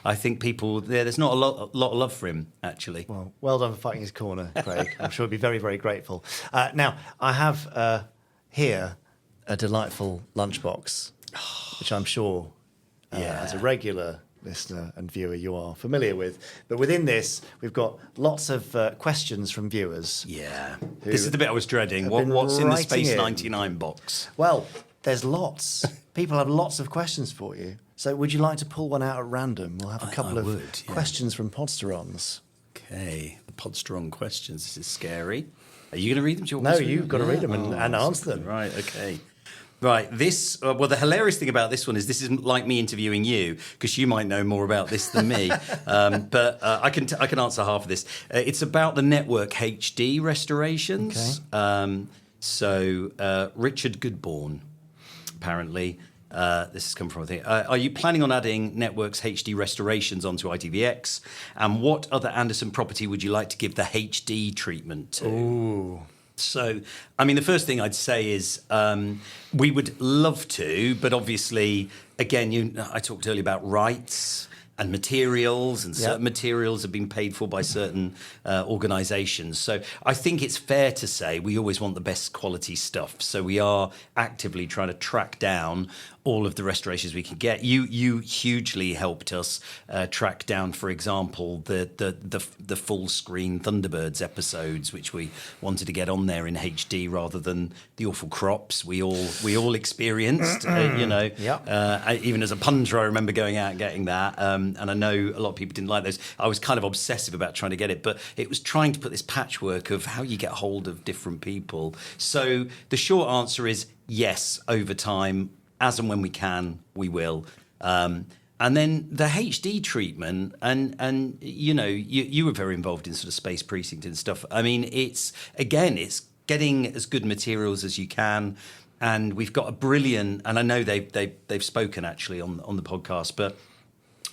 S5: I think people there's not a lot of love for him actually.
S2: Well done for fighting his corner, Craig. I'm sure he'll be very, very grateful. Now I have here a delightful lunchbox, which I'm sure as a regular listener and viewer you are familiar with. But within this, we've got lots of questions from viewers.
S5: Yeah. This is the bit I was dreading. What's in the Space 99 box?
S2: Well, there's lots. People have lots of questions for you. So would you like to pull one out at random? We'll have a couple of questions from Podsterons.
S5: Okay. The Podsteron questions. This is scary. Are you going to read them?
S2: No, you've got to read them and answer them.
S5: Right, okay. Right, this, the hilarious thing about this one is this isn't like me interviewing you, because you might know more about this than me. But I can answer half of this. It's about the network HD restorations.
S2: Okay.
S5: Richard Goodborn, apparently, this has come from, I think. Are you planning on adding Network's HD restorations onto ITVX? And what other Anderson property would you like to give the HD treatment to?
S2: Ooh.
S5: So, I mean, the first thing I'd say is we would love to, but obviously, again, I talked earlier about rights and materials, and certain materials have been paid for by certain organisations. So I think it's fair to say we always want the best quality stuff. So we are actively trying to track down all of the restorations we could get. You hugely helped us track down, for example, the full screen Thunderbirds episodes, which we wanted to get on there in HD rather than the awful crops we all experienced. Even as a punter, I remember going out and getting that, and I know a lot of people didn't like those. I was kind of obsessive about trying to get it, but it was trying to put this patchwork of how you get hold of different people. So the short answer is yes, over time. As and when we can, we will. And then the HD treatment, and you were very involved in sort of Space Precinct and stuff. I mean, it's getting as good materials as you can, and we've got a brilliant. And I know they've spoken actually on the podcast, but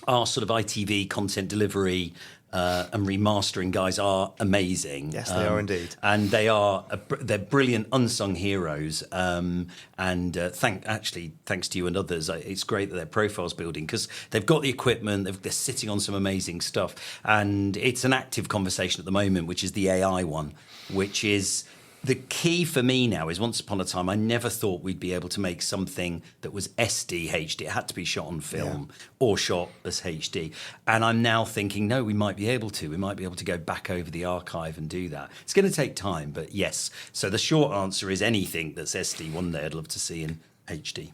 S5: our sort of ITV content delivery and remastering guys are amazing.
S2: Yes, they are indeed,
S5: and they're brilliant unsung heroes. Thanks to you and others, it's great that their profile's building because they've got the equipment. They're sitting on some amazing stuff, and it's an active conversation at the moment, which is the AI one, which is. The key for me now is once upon a time, I never thought we'd be able to make something that was SD HD. It had to be shot on film or shot as HD. And I'm now thinking, no, we might be able to. We might be able to go back over the archive and do that. It's going to take time, but yes. So the short answer is anything that's SD one day I'd love to see in HD.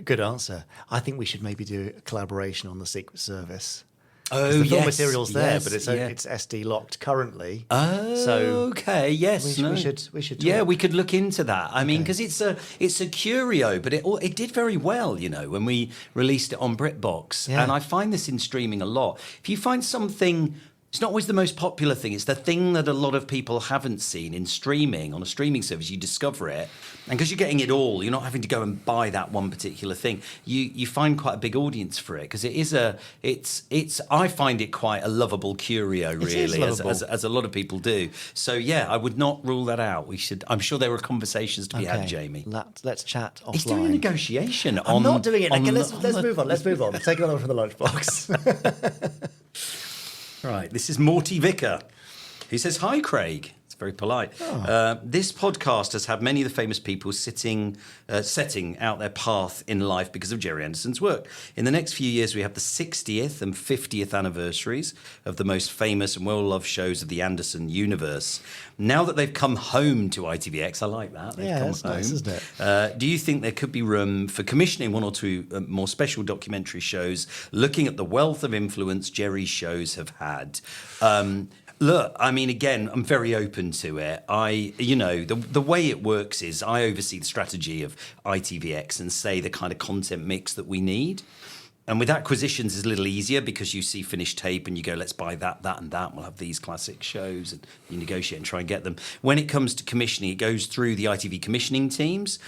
S2: Good answer. I think we should maybe do a collaboration on the Secret Service.
S5: Oh,
S2: the film
S5: yes,
S2: material's there,
S5: yes,
S2: but it's SD locked currently.
S5: Oh,
S2: so
S5: okay, yes,
S2: we should.
S5: Yeah,
S2: talk.
S5: we could look into that. I mean, because it's a curio, but it did very well, when we released it on BritBox.
S2: Yeah.
S5: And I find this in streaming a lot. If you find something. It's not always the most popular thing. It's the thing that a lot of people haven't seen in streaming. On a streaming service, you discover it. And because you're getting it all, you're not having to go and buy that one particular thing. You find quite a big audience for it because I find it quite a lovable curio, really, as a lot of people do. So, yeah, I would not rule that out. I'm sure there were conversations to be had, Jamie.
S2: Let's chat offline.
S5: He's doing a negotiation.
S2: I'm not doing it. Okay, let's move on. Let's move on. Take another from the lunchbox.
S5: Right, this is Morty Vicker. He says, "Hi, Craig." It's very polite. This podcast has had many of the famous people setting out their path in life because of Gerry Anderson's work. In the next few years, we have the 60th and 50th anniversaries of the most famous and well-loved shows of the Anderson universe. Now that they've come home to ITVX, I like that. They've come
S2: that's
S5: home.
S2: nice, isn't it?
S5: Do you think there could be room for commissioning one or two more special documentary shows looking at the wealth of influence Gerry's shows have had? Look, I mean, again, I'm very open to it. The way it works is I oversee the strategy of ITVX and say the kind of content mix that we need. And with acquisitions, it's a little easier because you see finished tape and you go, let's buy that, and that. We'll have these classic shows, and you negotiate and try and get them. When it comes to commissioning, it goes through the ITV commissioning teams.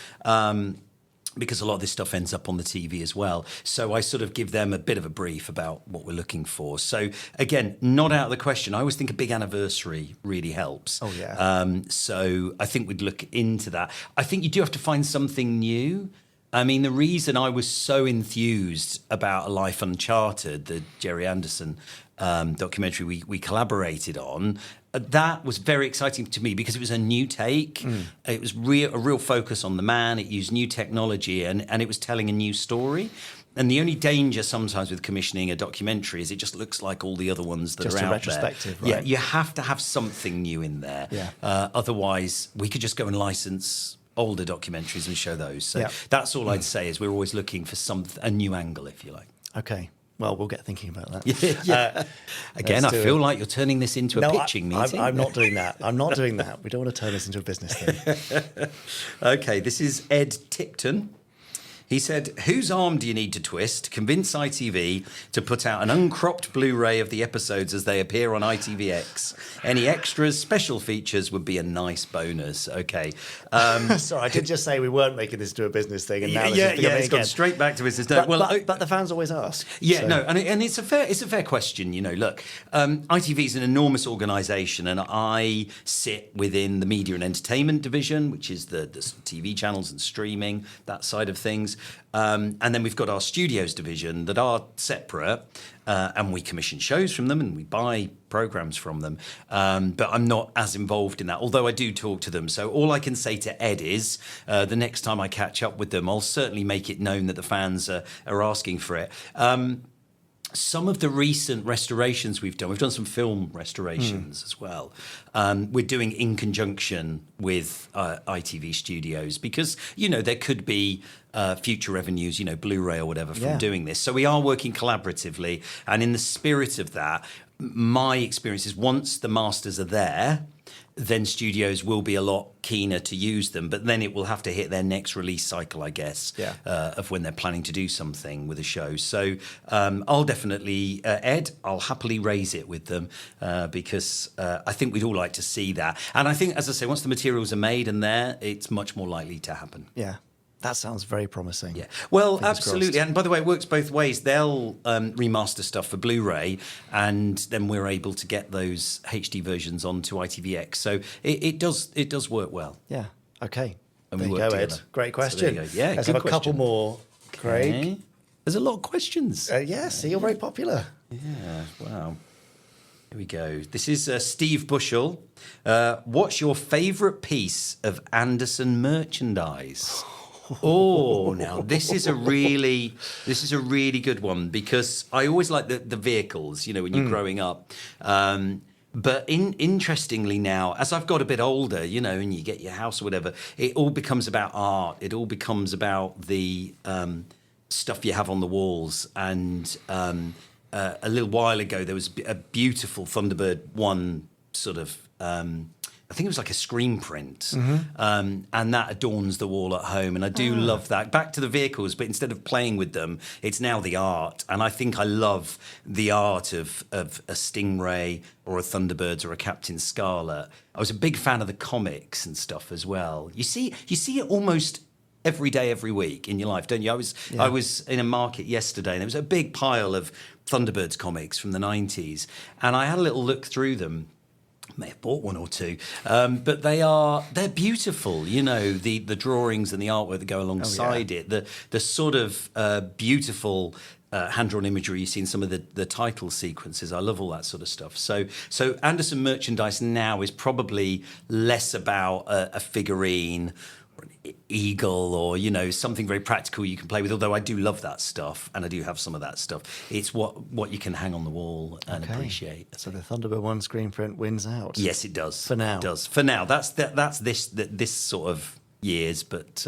S5: Because a lot of this stuff ends up on the TV as well. So I sort of give them a bit of a brief about what we're looking for. So again, not out of the question. I always think a big anniversary really helps.
S2: Oh, yeah.
S5: So I think we'd look into that. I think you do have to find something new. I mean, the reason I was so enthused about A Life Uncharted, the Gerry Anderson documentary we collaborated on, that was very exciting to me because it was a new take. It was a real focus on the man. It used new technology and it was telling a new story. And the only danger sometimes with commissioning a documentary is it just looks like all the other ones that
S2: just
S5: are out there.
S2: Just a retrospective, right?
S5: Yeah, you have to have something new in there.
S2: Yeah.
S5: Otherwise, we could just go and license older documentaries and show those. So that's all I'd say is we're always looking for a new angle, if you like.
S2: Okay. Well, we'll get thinking about that.
S5: Again, I feel like you're turning this into a pitching meeting.
S2: I'm not doing that. I'm not doing that. We don't want to turn this into a business thing.
S5: Okay, this is Ed Tipton. He said, whose arm do you need to twist to convince ITV to put out an uncropped Blu-ray of the episodes as they appear on ITVX? Any extras, special features would be a nice bonus. Okay.
S2: Sorry, I did just say we weren't making this into a business thing. And now
S5: it's gone straight back to business.
S2: No, but the fans always ask.
S5: Yeah, so. No, and it's a fair question. Look, ITV is an enormous organisation, and I sit within the media and entertainment division, which is the TV channels and streaming, that side of things. and then we've got our studios division that are separate, and we commission shows from them and we buy programs from them. But I'm not as involved in that, although I do talk to them. So all I can say to Ed is the next time I catch up with them, I'll certainly make it known that the fans are asking for it. Some of the recent restorations we've done some film restorations as well. We're doing in conjunction with ITV Studios because, there could be future revenues, Blu-ray or whatever from doing this. So we are working collaboratively. And in the spirit of that, my experience is once the masters are there, then studios will be a lot keener to use them, but then it will have to hit their next release cycle, I guess, of when they're planning to do something with a show. So I'll definitely, Ed, I'll happily raise it with them because I think we'd all like to see that. And I think, as I say, once the materials are made and there, it's much more likely to happen.
S2: Yeah. That sounds very promising.
S5: Yeah, well,
S2: Fingers
S5: absolutely.
S2: crossed.
S5: And by the way, it works both ways. They'll remaster stuff for Blu-ray, and then we're able to get those HD versions onto ITVX. So it does work well.
S2: Yeah. Okay.
S5: And
S2: There
S5: we
S2: you
S5: work
S2: go,
S5: together.
S2: Ed. Great
S5: So
S2: question.
S5: there you go. Yeah,
S2: Let's
S5: good
S2: have a couple
S5: question.
S2: more, Craig.
S5: Okay. There's a lot of questions.
S2: Yeah, see, you're very popular.
S5: Yeah, wow. Here we go. This is Steve Bushell. What's your favourite piece of Anderson merchandise? Oh, now this is a really good one because I always like the vehicles, when you're growing up. But interestingly now, as I've got a bit older, and you get your house or whatever, it all becomes about art. It all becomes about the stuff you have on the walls. And a little while ago, there was a beautiful Thunderbird 1 sort of... I think it was like a screen print, and that adorns the wall at home. And I do love that. Back to the vehicles, but instead of playing with them, it's now the art. And I think I love the art of a Stingray or a Thunderbirds or a Captain Scarlet. I was a big fan of the comics and stuff as well. You see it almost every day, every week in your life, don't you? I was in a market yesterday, and there was a big pile of Thunderbirds comics from the 90s, and I had a little look through them. May have bought one or two, but they're beautiful. The drawings and the artwork that go alongside it, the sort of beautiful hand-drawn imagery you see in some of the title sequences. I love all that sort of stuff. So Anderson merchandise now is probably less about a figurine, or an eagle, or something very practical you can play with. Although I do love that stuff, and I do have some of that stuff. It's what you can hang on the wall and appreciate.
S2: So the Thunderbird 1 screen print wins out.
S5: Yes, it does.
S2: For now.
S5: It does. For now. That's this sort of years, but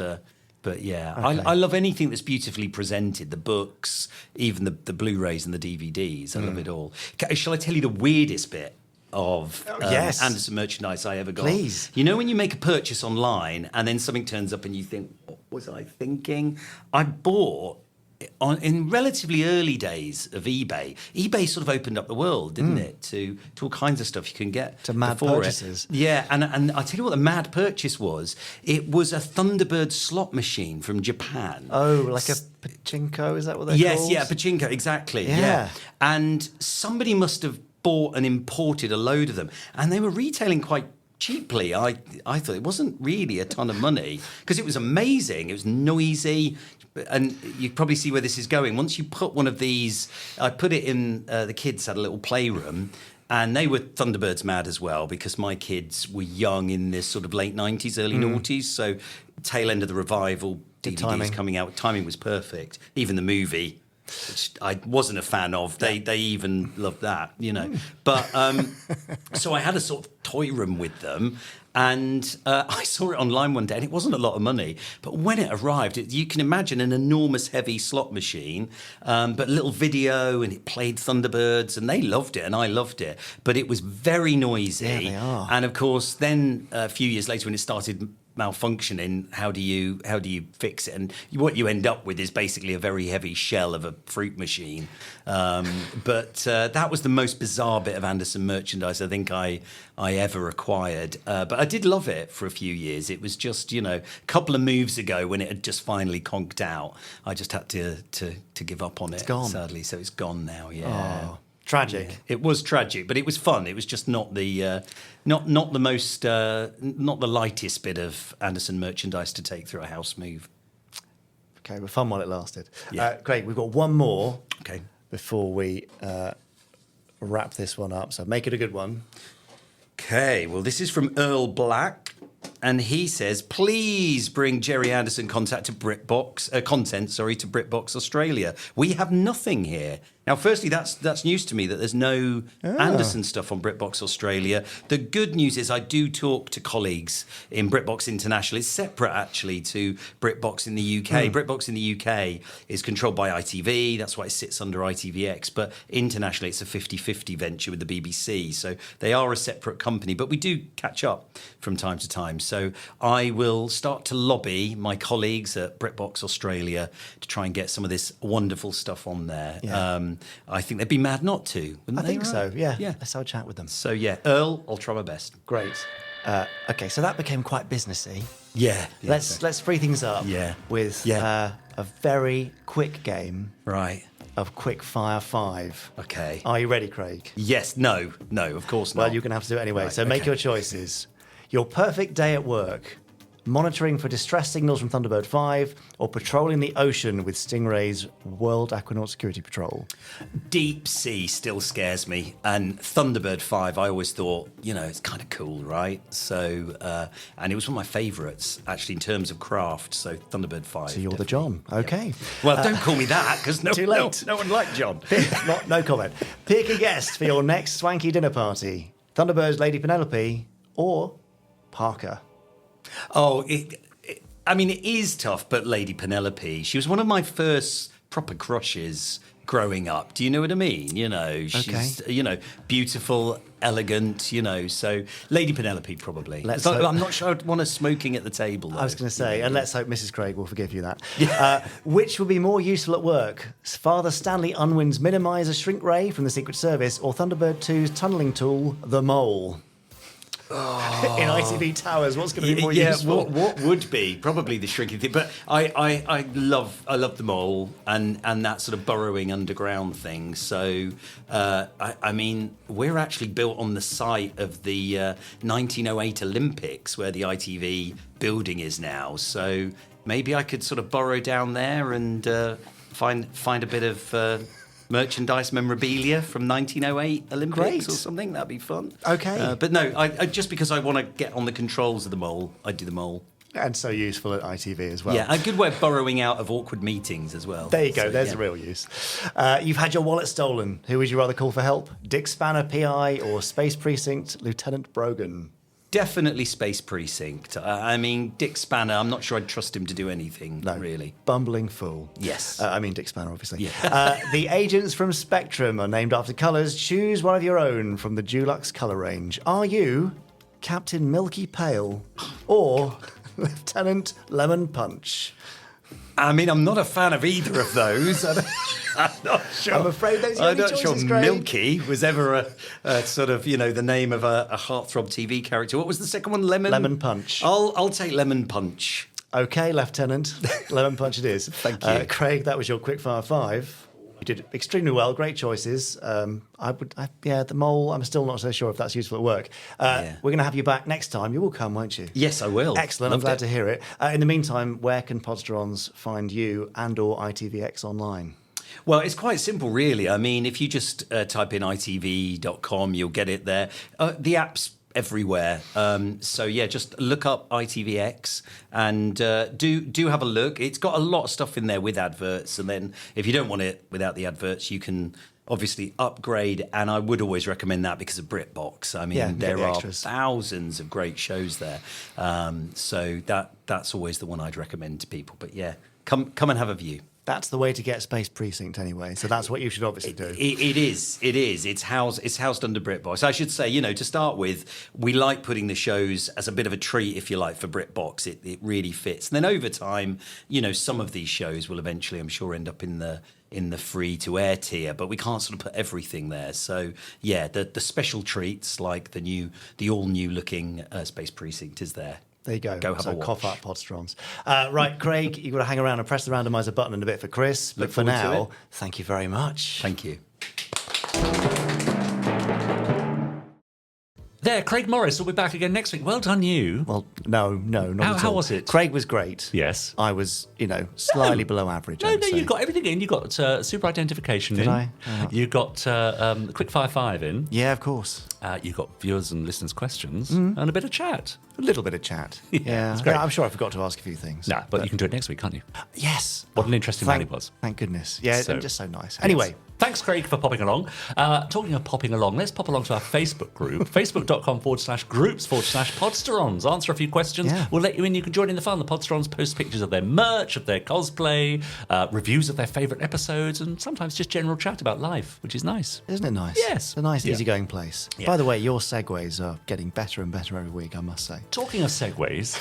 S5: yeah.
S2: Okay.
S5: I love anything that's beautifully presented, the books, even the Blu-rays and the DVDs. I love it all. Shall I tell you the weirdest bit of
S2: yes.
S5: Anderson merchandise I ever got?
S2: Please.
S5: When you make a purchase online and then something turns up and you think, what was I thinking? I bought... in relatively early days of eBay sort of opened up the world, didn't it, to all kinds of stuff you can get
S2: to mad
S5: before
S2: purchases.
S5: Yeah, and I tell you what the mad purchase was. It was a Thunderbird slot machine from Japan.
S2: Oh, like a pachinko, is that what they're called?
S5: Yes, pachinko, exactly.
S2: Yeah.
S5: And somebody must have bought and imported a load of them, and they were retailing quite cheaply. I thought it wasn't really a ton of money because it was amazing. It was noisy. And you probably see where this is going. Once you put one of these, I put it in, the kids had a little playroom, and they were Thunderbirds mad as well because my kids were young in this sort of late 90s, early noughties. So tail end of the revival, DVDs coming out. Timing was perfect. Even the movie, which I wasn't a fan of. They even loved that, But so I had a sort of toy room with them. And I saw it online one day, and it wasn't a lot of money. But when it arrived, you can imagine an enormous, heavy slot machine, but a little video, and it played Thunderbirds, and they loved it, and I loved it. But it was very noisy.
S2: Yeah, they are.
S5: And of course, then a few years later, when it started malfunctioning, how do you fix it? And what you end up with is basically a very heavy shell of a fruit machine. But that was the most bizarre bit of Anderson merchandise I think I ever acquired. But I did love it for a few years. It was just, a couple of moves ago when it had just finally conked out. I just had to give up on it.
S2: It's gone.
S5: Sadly. So it's gone now, yeah.
S2: Oh, tragic.
S5: Yeah. It was tragic, but it was fun. It was just not the not the most not the lightest bit of Anderson merchandise to take through a house move.
S2: Okay, but fun while it lasted.
S5: Yeah.
S2: Craig, we've got one more
S5: Okay.
S2: before we wrap this one up. So make it a good one.
S5: Okay, well, this is from Earl Black, and he says, "Please bring Gerry Anderson content to BritBox Australia. We have nothing here." Now, firstly, that's news to me that there's no Anderson stuff on BritBox Australia. The good news is I do talk to colleagues in BritBox International. It's separate, actually, to BritBox in the UK. BritBox in the UK is controlled by ITV. That's why it sits under ITVX. But internationally, it's a 50-50 venture with the BBC. So they are a separate company. But we do catch up from time to time. So I will start to lobby my colleagues at BritBox Australia to try and get some of this wonderful stuff on there.
S2: Yeah.
S5: I think they'd be mad not to.
S2: I think so, yeah.
S5: Yeah.
S2: Let's have a chat with them.
S5: So, yeah, Earl, I'll try my best.
S2: Great. Okay, so that became quite businessy.
S5: Yeah.
S2: Let's free things up with a very quick game
S5: Right.
S2: of Quick Fire 5.
S5: Okay.
S2: Are you ready, Craig?
S5: Yes. No, of course not.
S2: Well, you're going to have to do it anyway.
S5: Right,
S2: So make
S5: okay.
S2: your choices. Your perfect day at work. Monitoring for distress signals from Thunderbird 5 or patrolling the ocean with Stingray's World Aquanaut Security Patrol.
S5: Deep sea still scares me. And Thunderbird 5, I always thought, it's kind of cool, right? So, and it was one of my favourites, actually, in terms of craft. So Thunderbird 5.
S2: So you're the John. Okay.
S5: Well, don't call me that, because
S2: Too late.
S5: no one liked John.
S2: No comment. Pick a guest for your next swanky dinner party. Thunderbird's Lady Penelope or Parker.
S5: Oh, it is tough, but Lady Penelope, she was one of my first proper crushes growing up. Do you know what I mean? She's, beautiful, elegant, so Lady Penelope probably. I'm not sure I'd want her smoking at the table, though.
S2: I was going to say, and let's hope Mrs. Craig will forgive you that. Which would be more useful at work? Father Stanley Unwin's Minimizer Shrink Ray from the Secret Service or Thunderbird 2's tunnelling tool, the Mole? In ITV Towers, what's going to be more useful?
S5: What would be probably the shrinking thing? But I love the Mole and that sort of burrowing underground thing. So we're actually built on the site of the 1908 Olympics, where the ITV building is now. So maybe I could sort of burrow down there and find a bit of merchandise memorabilia from 1908 Olympics or something. That'd be fun.
S2: Okay.
S5: But no, I just because I want to get on the controls of the Mole, I do the Mole.
S2: And so useful at ITV as well.
S5: Yeah, a good way of burrowing out of awkward meetings as well.
S2: There you go. There's the real use. You've had your wallet stolen. Who would you rather call for help? Dick Spanner, PI, or Space Precinct, Lieutenant Brogan?
S5: Definitely Space Precinct. Dick Spanner, I'm not sure I'd trust him to do anything, really.
S2: Bumbling fool.
S5: Yes.
S2: Dick Spanner, obviously.
S5: Yeah.
S2: The agents from Spectrum are named after colours. Choose one of your own from the Dulux colour range. Are you Captain Milky Pale or Lieutenant Lemon Punch?
S5: I'm not a fan of either of those. I'm not sure.
S2: I'm afraid those are
S5: I'm
S2: the
S5: not
S2: only
S5: sure
S2: choices, Craig.
S5: Milky was ever a sort of, the name of a heartthrob TV character. What was the second one? Lemon
S2: Punch.
S5: I'll take Lemon Punch.
S2: Okay, Lieutenant. Lemon Punch it is.
S5: Thank you.
S2: Craig, that was your Quickfire 5. You did extremely well. Great choices. The Mole, I'm still not so sure if that's useful at work. We're going to have you back next time. You will come, won't you?
S5: Yes, I will.
S2: Excellent. I'm glad to hear it. In the meantime, where can Podsterons find you and or ITVX online?
S5: Well, it's quite simple, really. If you just type in itv.com, you'll get it there. The app's everywhere. Just look up ITVX and do have a look. It's got a lot of stuff in there with adverts, and then if you don't want it without the adverts, you can obviously upgrade, and I would always recommend that because of BritBox. There are thousands of great shows there. So that's always the one I'd recommend to people. But yeah, come and have a view.
S2: That's the way to get Space Precinct anyway. So that's what you should obviously do.
S5: It is. It's housed under BritBox. I should say, to start with, we like putting the shows as a bit of a treat, if you like, for BritBox. It really fits. And then over time, some of these shows will eventually, I'm sure, end up in the free to air tier, but we can't sort of put everything there. So yeah, the special treats like the all new looking Space Precinct is there.
S2: There you go.
S5: Have a watch.
S2: Cough up, Podsterons. Right, Craig, you've got to hang around and press the randomizer button in a bit for Chris. But for now, thank you very much.
S5: Thank you.
S1: There, Craig Morris will be back again next week. Well done, you.
S2: Well, no, not at all.
S1: How was it?
S2: Craig was great.
S1: Yes.
S2: I was, slightly below average.
S1: No,
S2: I'd say.
S1: you got everything in. You got super identification
S2: Did
S1: in.
S2: I? Oh.
S1: You got the quick fire 5 in.
S2: Yeah, of course.
S1: You got viewers and listeners' questions and a bit of chat.
S2: A little bit of chat. Yeah,
S1: it's great.
S2: I'm sure I forgot to ask a few things.
S1: No, but you can do it next week, can't you?
S2: Yes.
S1: What an interesting man he was.
S2: Thank goodness. Yeah,
S1: So-
S2: and just so nice. Anyway.
S1: Thanks, Craig, for popping along. Talking of popping along, let's pop along to our Facebook group, facebook.com/groups/Podsterons. Answer a few questions.
S2: Yeah.
S1: We'll let you in. You can join in the fun. The Podsterons post pictures of their merch, of their cosplay, reviews of their favourite episodes, and sometimes just general chat about life, which is nice.
S2: Isn't it nice?
S1: Yes.
S2: It's a nice,
S1: Yeah.
S2: easygoing place.
S1: Yeah.
S2: By the way, your segues are getting better and better every week, I must say.
S1: Talking of segues,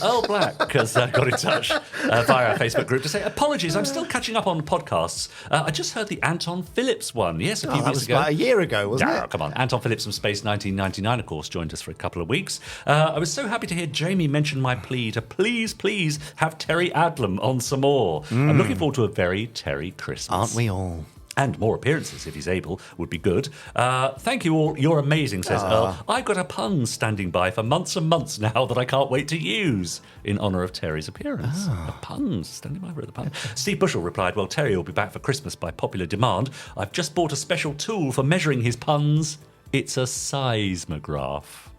S1: Earl Black has got in touch via our Facebook group to say, apologies, I'm still catching up on podcasts. I just heard the Anton Phillips one. Yes, a few
S2: That
S1: weeks
S2: was
S1: ago.
S2: about a year ago, wasn't
S1: No,
S2: it?
S1: come on. Anton Phillips from Space 1999, of course, joined us for a couple of weeks. I was so happy to hear Jamie mention my plea to please have Terry Adlam on some more. I'm looking forward to a very Terry Christmas.
S2: Aren't we all?
S1: And more appearances, if he's able, would be good. Thank you all. You're amazing, says Earl. I've got a pun standing by for months and months now that I can't wait to use in honour of Terry's appearance. A pun standing by for the pun. Steve Bushell replied, well, Terry will be back for Christmas by popular demand. I've just bought a special tool for measuring his puns. It's a seismograph.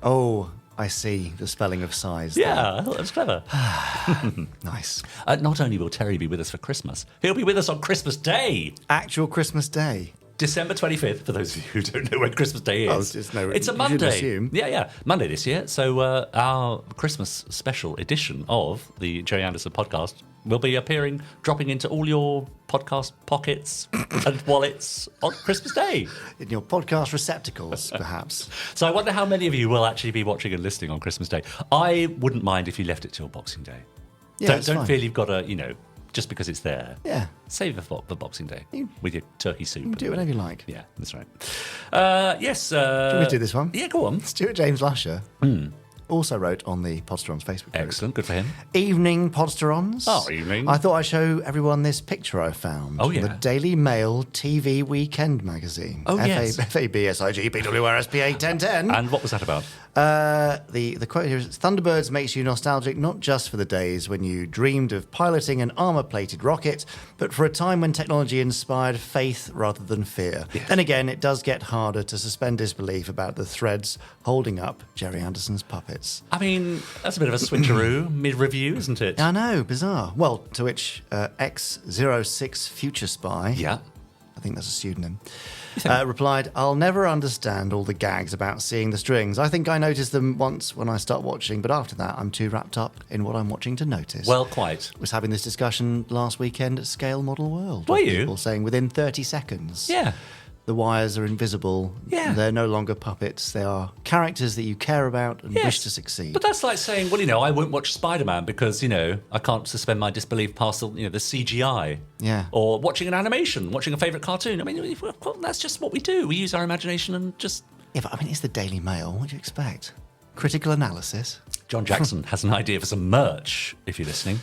S2: Oh, I see the spelling of size.
S1: Yeah, I thought that was clever.
S2: Nice.
S1: Not only will Terry be with us for Christmas, he'll be with us on Christmas Day.
S2: Actual Christmas Day.
S1: December 25th, for those of you who don't know when Christmas Day is.
S2: Oh, it's
S1: it's
S2: no-
S1: a
S2: you shouldn't
S1: Monday.
S2: assume.
S1: Yeah, Monday this year. So our Christmas special edition of the Gerry Anderson podcast will be appearing, dropping into all your podcast pockets and wallets on Christmas Day.
S2: In your podcast receptacles, perhaps.
S1: So I wonder how many of you will actually be watching and listening on Christmas Day. I wouldn't mind if you left it till Boxing Day.
S2: Yeah, it's
S1: don't
S2: fine.
S1: feel you've got to, just because it's there.
S2: Yeah.
S1: Save it for Boxing Day with your turkey soup.
S2: You can do whatever you like.
S1: Yeah, that's right. Yes.
S2: Do you want me to do this one?
S1: Yeah, go on.
S2: Stuart James Lusher also wrote on the Podsterons Facebook group.
S1: Excellent, good for him.
S2: Evening, Podsterons.
S1: Oh, evening.
S2: I thought I'd show everyone this picture I found.
S1: Oh,
S2: from
S1: yeah.
S2: The Daily Mail TV Weekend magazine.
S1: Oh, yes.
S2: FABSIG PWRSPA 1010.
S1: And what was that about?
S2: The quote here is, Thunderbirds makes you nostalgic not just for the days when you dreamed of piloting an armour-plated rocket, but for a time when technology inspired faith rather than fear.
S1: Yes.
S2: Then again, it does get harder to suspend disbelief about the threads holding up Gerry Anderson's puppets.
S1: I mean, that's a bit of a switcheroo mid-review, isn't it?
S2: I know, bizarre. Well, to which X06 Future Spy,
S1: Yeah.
S2: I think that's a pseudonym, replied, I'll never understand all the gags about seeing the strings. I think I noticed them once when I start watching, but after that, I'm too wrapped up in what I'm watching to notice.
S1: Well, quite.
S2: I was having this discussion last weekend at Scale Model World.
S1: Were
S2: with
S1: you?
S2: People saying within 30 seconds.
S1: Yeah.
S2: The wires are invisible.
S1: Yeah.
S2: They're no longer puppets. They are characters that you care about and
S1: Yes.
S2: wish to succeed.
S1: But that's like saying, well, I won't watch Spider-Man because, I can't suspend my disbelief past the CGI.
S2: Yeah.
S1: Or watching an animation, watching a favourite cartoon. I mean, that's just what we do. We use our imagination and just...
S2: Yeah, but it's the Daily Mail. What do you expect? Critical analysis?
S1: John Jackson has an idea for some merch, if you're listening.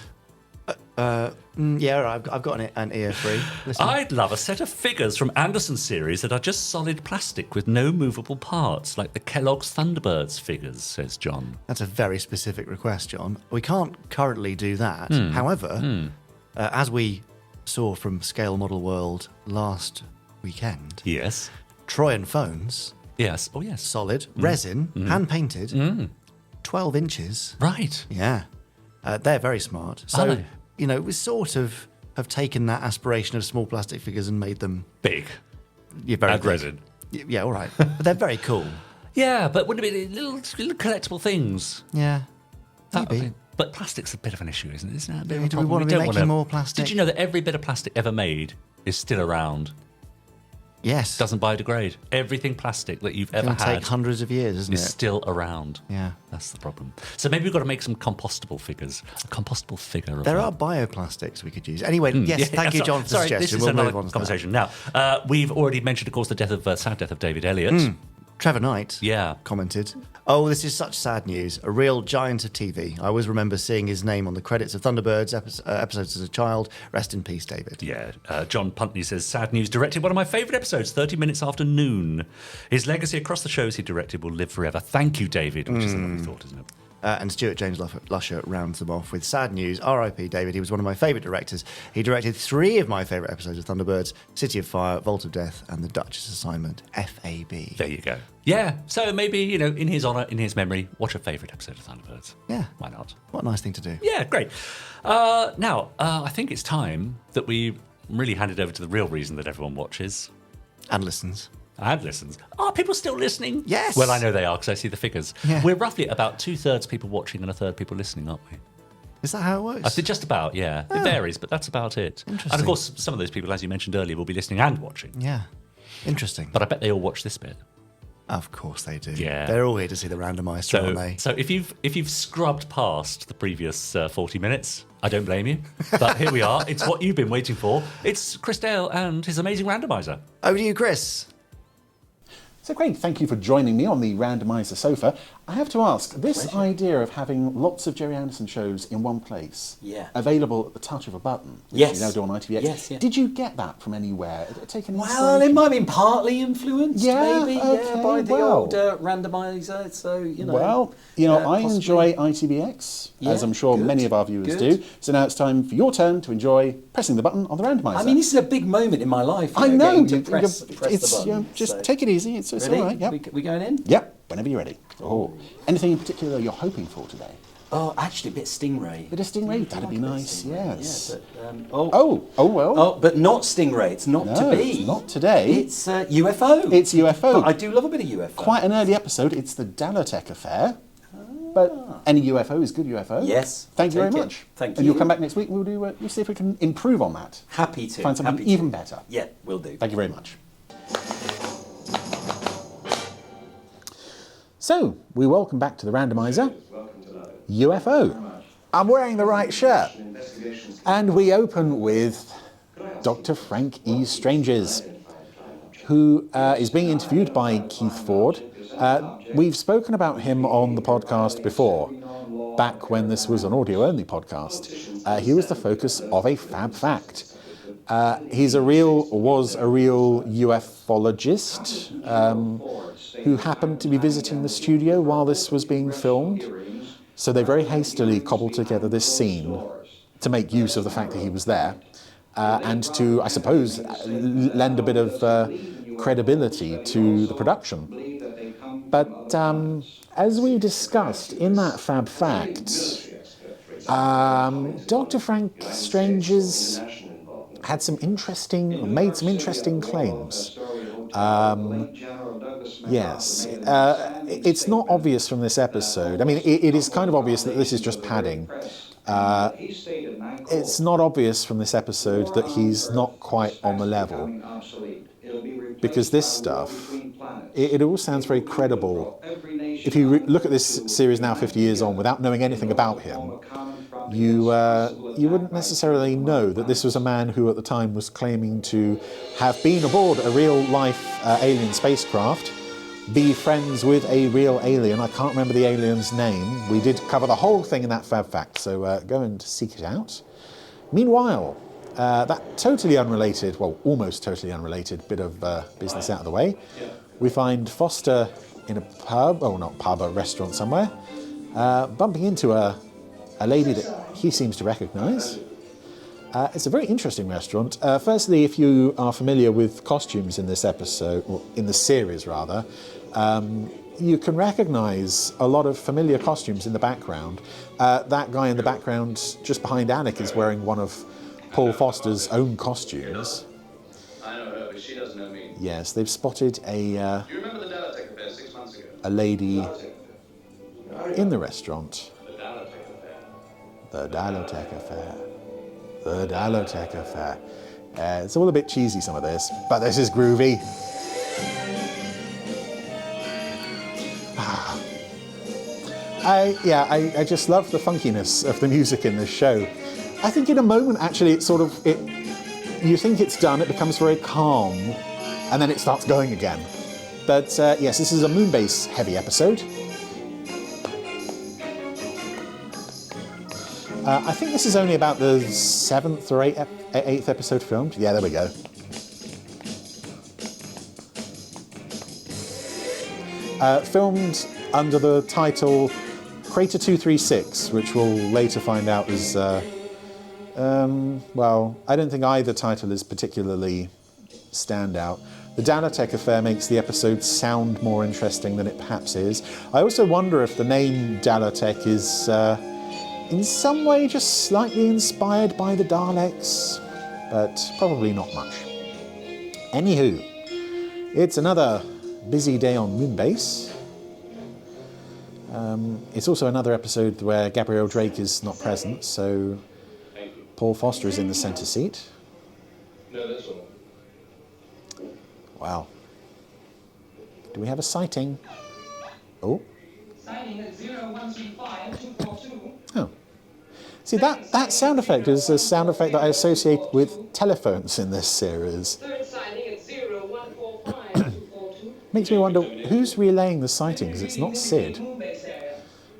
S2: Yeah, I've got an ear free. Listen.
S1: I'd love a set of figures from Anderson series that are just solid plastic with no movable parts, like the Kellogg's Thunderbirds figures, says John.
S2: That's a very specific request, John. We can't currently do that. However, as we saw from Scale Model World last weekend,
S1: Yes.
S2: Troy and Phones,
S1: Yes. Oh, yes.
S2: solid, resin, hand-painted, 12 inches.
S1: Right.
S2: Yeah. They're very smart.
S1: Are
S2: So,
S1: they?
S2: we sort of have taken that aspiration of small plastic figures and made them
S1: Big.
S2: very
S1: And
S2: big.
S1: resin.
S2: Yeah, all right. But they're very cool.
S1: Yeah, but wouldn't it be little collectible things?
S2: Yeah.
S1: That would
S2: Maybe.
S1: be- But plastic's a bit of an issue, isn't it? Isn't it a bit of a
S2: Do we
S1: problem?
S2: want to be
S1: don't
S2: making more plastic?
S1: Did you know that every bit of plastic ever made is still around?
S2: Yes.
S1: Doesn't biodegrade. Everything plastic that you've
S2: It's
S1: ever
S2: going to
S1: had
S2: take hundreds of years, isn't
S1: is
S2: it?
S1: still around.
S2: Yeah.
S1: That's the problem. So maybe we've got to make some compostable figures. A compostable figure.
S2: There are bioplastics we could use. Anyway, yes, thank you, John, for the
S1: Sorry,
S2: suggestion.
S1: this is
S2: We'll
S1: another
S2: move on to that.
S1: conversation. Now, we've already mentioned, of course, the sad death of David Elliott.
S2: Trevor Knight
S1: Yeah.
S2: commented, "Oh, this is such sad news. A real giant of TV. I always remember seeing his name on the credits of Thunderbirds episodes as a child. Rest in peace, David."
S1: Yeah, John Puntney says, sad news, directed one of my favourite episodes, 30 minutes after noon. His legacy across the shows he directed will live forever. Thank you, David, which is a lovely thought, isn't it?
S2: And Stuart James Lusher rounds them off with sad news. R.I.P. David. He was one of my favourite directors. He directed 3 of my favourite episodes of Thunderbirds: City of Fire, Vault of Death, and The Duchess Assignment. FAB.
S1: There you go. Yeah, so maybe, you know, in his honour, in his memory, watch a favourite episode of Thunderbirds.
S2: Yeah.
S1: Why not?
S2: What a nice thing to do.
S1: Yeah, great. Now, I think it's time that we really hand it over to the real reason that everyone watches.
S2: And listens.
S1: And listens. Are people still listening?
S2: Yes.
S1: Well, I know they are because I see the figures.
S2: Yeah.
S1: We're roughly about 2/3 people watching and 1/3 people listening, aren't we?
S2: Is that how it works?
S1: I think just about, yeah. It varies, but that's about it.
S2: Interesting.
S1: And of course, some of those people, as you mentioned earlier, will be listening and watching.
S2: Yeah. Interesting.
S1: But I bet they all watch this bit.
S2: Of course they do.
S1: Yeah.
S2: They're all here to see the randomizer, aren't they?
S1: So if you've scrubbed past the previous 40 minutes, I don't blame you. But here we are. It's what you've been waiting for. It's Chris Dale and his amazing randomizer.
S2: Over to you, Chris.
S9: So Craig, thank you for joining me on the Randomiser sofa. I have to ask, this idea of having lots of Gerry Anderson shows in one place, available at the touch of a button, which you now do on ITVX, did you get that from anywhere? Taken
S5: Well, it might have been partly influenced, maybe,
S9: okay,
S5: by the old Randomiser. So, you know.
S9: Well, you know, I enjoy ITVX, as I'm sure many of our viewers do. So now it's time for your turn to enjoy pressing the button on the Randomiser.
S5: I mean, this is a big moment in my life.
S9: I know.
S5: To press the button.
S9: You know, just
S5: So-
S9: take it easy. It's
S5: Ready?
S9: all right. Yep.
S5: We going in?
S9: Yep. Whenever you're ready. Oh. Anything in particular you're hoping for today?
S5: Oh, actually, a bit of Stingray.
S9: Bit of Stingray? That'd be nice,
S5: Stingray,
S9: yes.
S5: Yeah, but,
S9: well.
S5: Oh, but not Stingray. It's not
S9: No,
S5: to be.
S9: not today.
S5: It's UFO.
S9: It's UFO.
S5: But I do love a bit of UFO.
S9: Quite an early episode. It's the Dalotech affair. But any UFO is good UFO.
S5: Yes.
S9: Thank you very
S5: take it.
S9: much.
S5: Thank
S9: And
S5: you.
S9: you'll come back next week. We'll see if we can improve on that.
S5: Happy to.
S9: Find something
S5: happy
S9: even
S5: to.
S9: better.
S5: Yeah, will do.
S9: Thank you very much. So, we welcome back to the Randomiser UFO. I'm wearing the right shirt. And we open with Dr. Frank E. Stranges, who is being interviewed by Keith Ford. We've spoken about him on the podcast before, back when this was an audio-only podcast. He was the focus of a Fab Fact. Was a real ufologist who happened to be visiting the studio while this was being filmed. So they very hastily cobbled together this scene to make use of the fact that he was there and to, I suppose, lend a bit of credibility to the production. But as we discussed in that Fab Fact, Dr. Frank Stranges made some interesting claims. Yes, it's not obvious from this episode. I mean, it is kind of obvious that this is just padding. It's not obvious from this episode that he's not quite on the level. Because this stuff, it all sounds very credible. If you look at this series now 50 years on without knowing anything about him, you wouldn't necessarily know that this was a man who at the time was claiming to have been aboard a real-life alien spacecraft, be friends with a real alien. I can't remember the alien's name. We did cover the whole thing in that Fab Fact, so go and seek it out. Meanwhile, that totally unrelated, well, almost totally unrelated bit of business out of the way, we find Foster in a pub, a restaurant somewhere, bumping into a lady that he seems to recognise. It's a very interesting restaurant. Firstly, if you are familiar with costumes in this episode, or in the series rather, you can recognise a lot of familiar costumes in the background. That guy in the background just behind Alec is wearing one of Paul Foster's own costumes.
S10: I know her, but she doesn't know me.
S9: Yes, they've spotted
S10: Do you remember the Dalotech affair 6 months ago?
S9: a lady in the restaurant.
S10: The Dalotech affair.
S9: The Dalotech affair. It's all a bit cheesy, some of this, but this is groovy. I just love the funkiness of the music in this show. I think in a moment, actually, you think it's done, it becomes very calm, and then it starts going again. But yes, this is a Moonbase heavy episode. I think this is only about the 7th or 8th episode filmed. Yeah, there we go. Filmed under the title Crater 236, which we'll later find out is, well, I don't think either title is particularly standout. The Dalotech affair makes the episode sound more interesting than it perhaps is. I also wonder if the name Dalotech is in some way just slightly inspired by the Daleks, but probably not much. Anywho, it's another busy day on Moonbase. It's also another episode where Gabrielle Drake is not present, so Paul Foster is in the centre seat.
S10: No, that's all.
S9: Wow. Do we have a sighting? Oh.
S11: Signing at 0135242.
S9: Oh. See, that sound effect is a sound effect that I associate with telephones in this series.
S11: Third signing at 0145242.
S9: Makes me wonder, who's relaying the sightings? It's not Sid.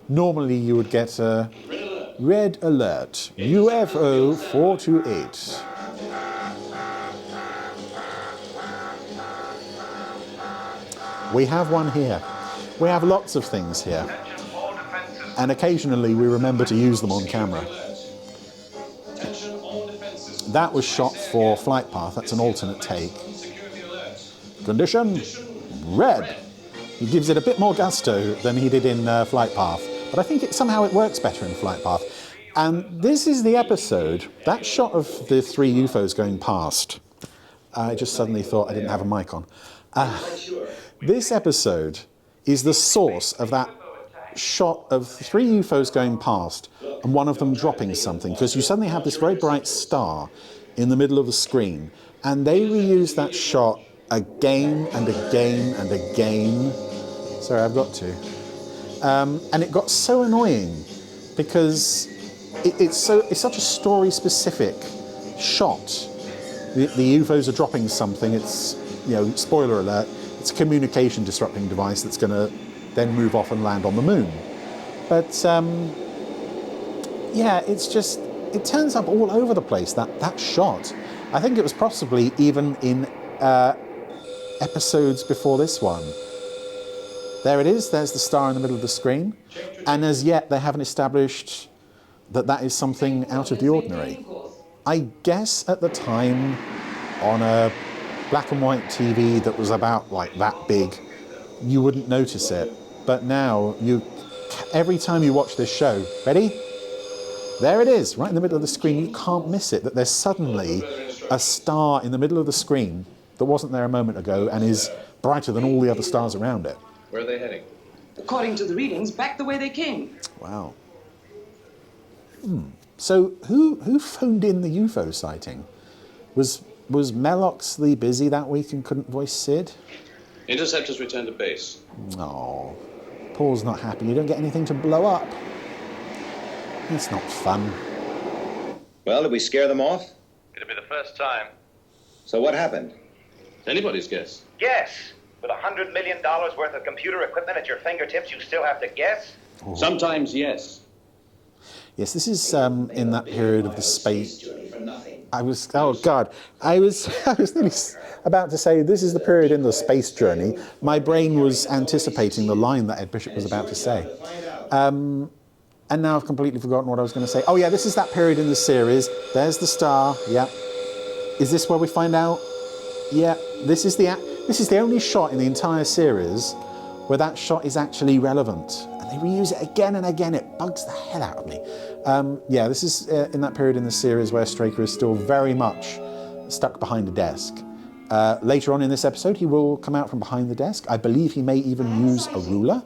S9: Normally you would get a red alert, UFO 428. We have one here. We have lots of things here. And occasionally we remember to use them on camera. That was shot for Flight Path. That's an alternate take. Condition red. He gives it a bit more gusto than he did in Flight Path. But I think somehow it works better in Flight Path. And this is the episode, that shot of the 3 UFOs going past. I just suddenly thought I didn't have a mic on. This episode is the source of that shot of 3 UFOs going past and one of them dropping something, because you suddenly have this very bright star in the middle of the screen, and they reuse that shot again and again and again. Sorry, I've got to. And it got so annoying because it's such a story-specific shot. The UFOs are dropping something. It's, spoiler alert, it's a communication disrupting device that's going to then move off and land on the moon. But yeah, it turns up all over the place, that shot. I think it was possibly even in episodes before this one. There it is, there's the star in the middle of the screen. And as yet, they haven't established that is something out of the ordinary. I guess at the time, on a black and white TV that was about like that big, you wouldn't notice it. But now, every time you watch this show, ready? There it is, right in the middle of the screen. You can't miss it, that there's suddenly a star in the middle of the screen that wasn't there a moment ago and is brighter than all the other stars around it.
S10: Where are they heading?
S11: According to the readings, back the way they came.
S9: Wow. So who phoned in the UFO sighting? Was Mel Oxley busy that week and couldn't voice Sid?
S10: Interceptors return to base.
S9: Oh, Paul's not happy. You don't get anything to blow up. It's not fun.
S12: Well, did we scare them off?
S7: It'll be the first time.
S12: So what happened?
S10: It's anybody's guess.
S7: Guess. With $100 million worth of computer equipment at your fingertips, you still have to guess?
S9: Oh.
S10: Sometimes, yes.
S9: Yes, this is in that period of the space. I was nearly about to say this is the period in the space journey. My brain was anticipating the line that Ed Bishop was about to say. And now I've completely forgotten what I was going to say. Oh yeah, this is that period in the series. There's the star, yeah. Is this where we find out? Yeah, this is the only shot in the entire series where that shot is actually relevant. And they reuse it again and again. It bugs the hell out of me. Yeah, this is in that period in the series where Straker is still very much stuck behind a desk. Later on in this episode, he will come out from behind the desk. I believe he may even use a ruler,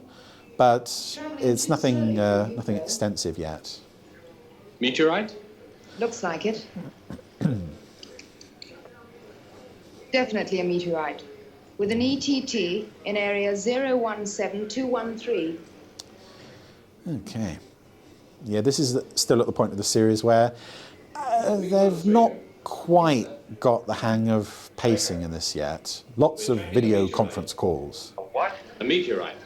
S9: but it's nothing extensive yet.
S10: Meteorite?
S13: Looks like it. Definitely a meteorite, with an ETT in area 017213.
S9: Okay. Yeah, this is still at the point of the series where they've not quite got the hang of pacing in this yet. Lots of video conference calls.
S10: What? A meteorite.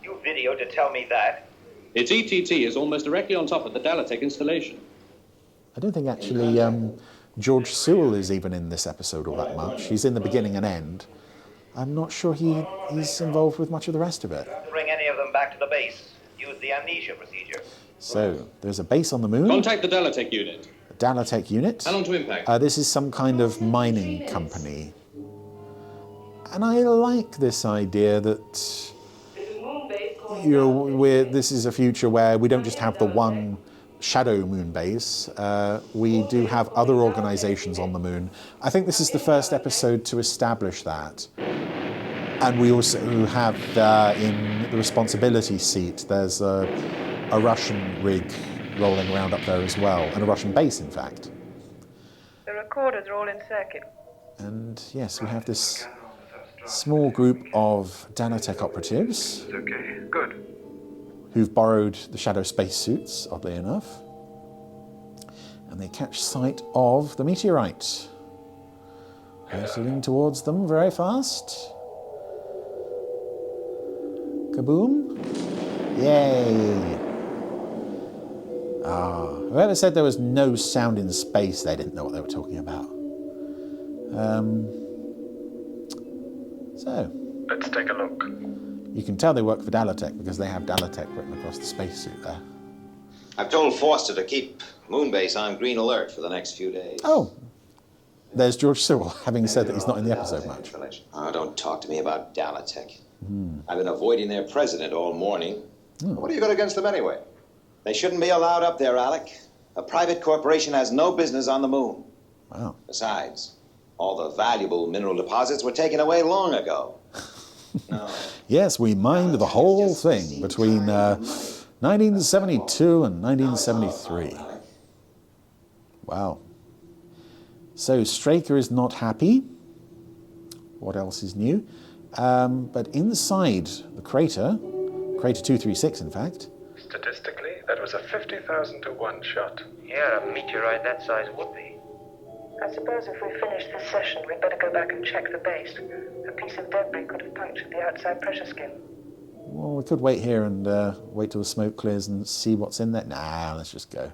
S14: You video to tell me that?
S10: Its ETT is almost directly on top of the Dalatech installation.
S9: I don't think actually George Sewell is even in this episode all that much. He's in the beginning and end. I'm not sure he's involved with much of the rest of it.
S14: Bring any of them back to the base. Use the amnesia procedure.
S9: So, there's a base on the moon.
S10: Contact the Dalatech unit.
S9: A Dalatech unit.
S10: How long to impact?
S9: This is some kind of mining company. And I like this idea that this is a future where we don't just have the one shadow moon base. We do have other organizations on the moon. I think this is the first episode to establish that. And we also have in the responsibility seat, there's a Russian rig rolling around up there as well, and a Russian base, in fact.
S15: The recorders are all in circuit.
S9: And yes, we have this small group of Dalatech operatives.
S14: Okay, good.
S9: Who've borrowed the shadow spacesuits, oddly enough. And they catch sight of the meteorite. Hurtling towards them very fast. Kaboom. Yay. Whoever said there was no sound in space, they didn't know what they were talking about. So.
S14: Let's take a look.
S9: You can tell they work for Dalatech because they have Dalatech written across the spacesuit there.
S16: I've told Forster to keep Moonbase on green alert for the next few days.
S9: Oh. There's George Sewell, having said that he's not in the episode much.
S16: Oh, don't talk to me about Dalatech. I've been avoiding their president all morning. What have you got against them anyway? They shouldn't be allowed up there, Alec. A private corporation has no business on the moon.
S9: Wow.
S16: Besides, all the valuable mineral deposits were taken away long ago. No.
S9: Yes, we mined the whole thing between 1972 and 1973. Wow. So Straker is not happy. What else is new? But inside the crater 236 in fact.
S14: Statistically, that was a 50,000 to 1 shot. Yeah, a meteorite that size would be.
S15: I suppose if we finish this session, we'd better go back and check the base. A piece of debris could have punctured the outside pressure skin.
S9: Well, we could wait here and wait till the smoke clears and see what's in there. Nah, let's just go.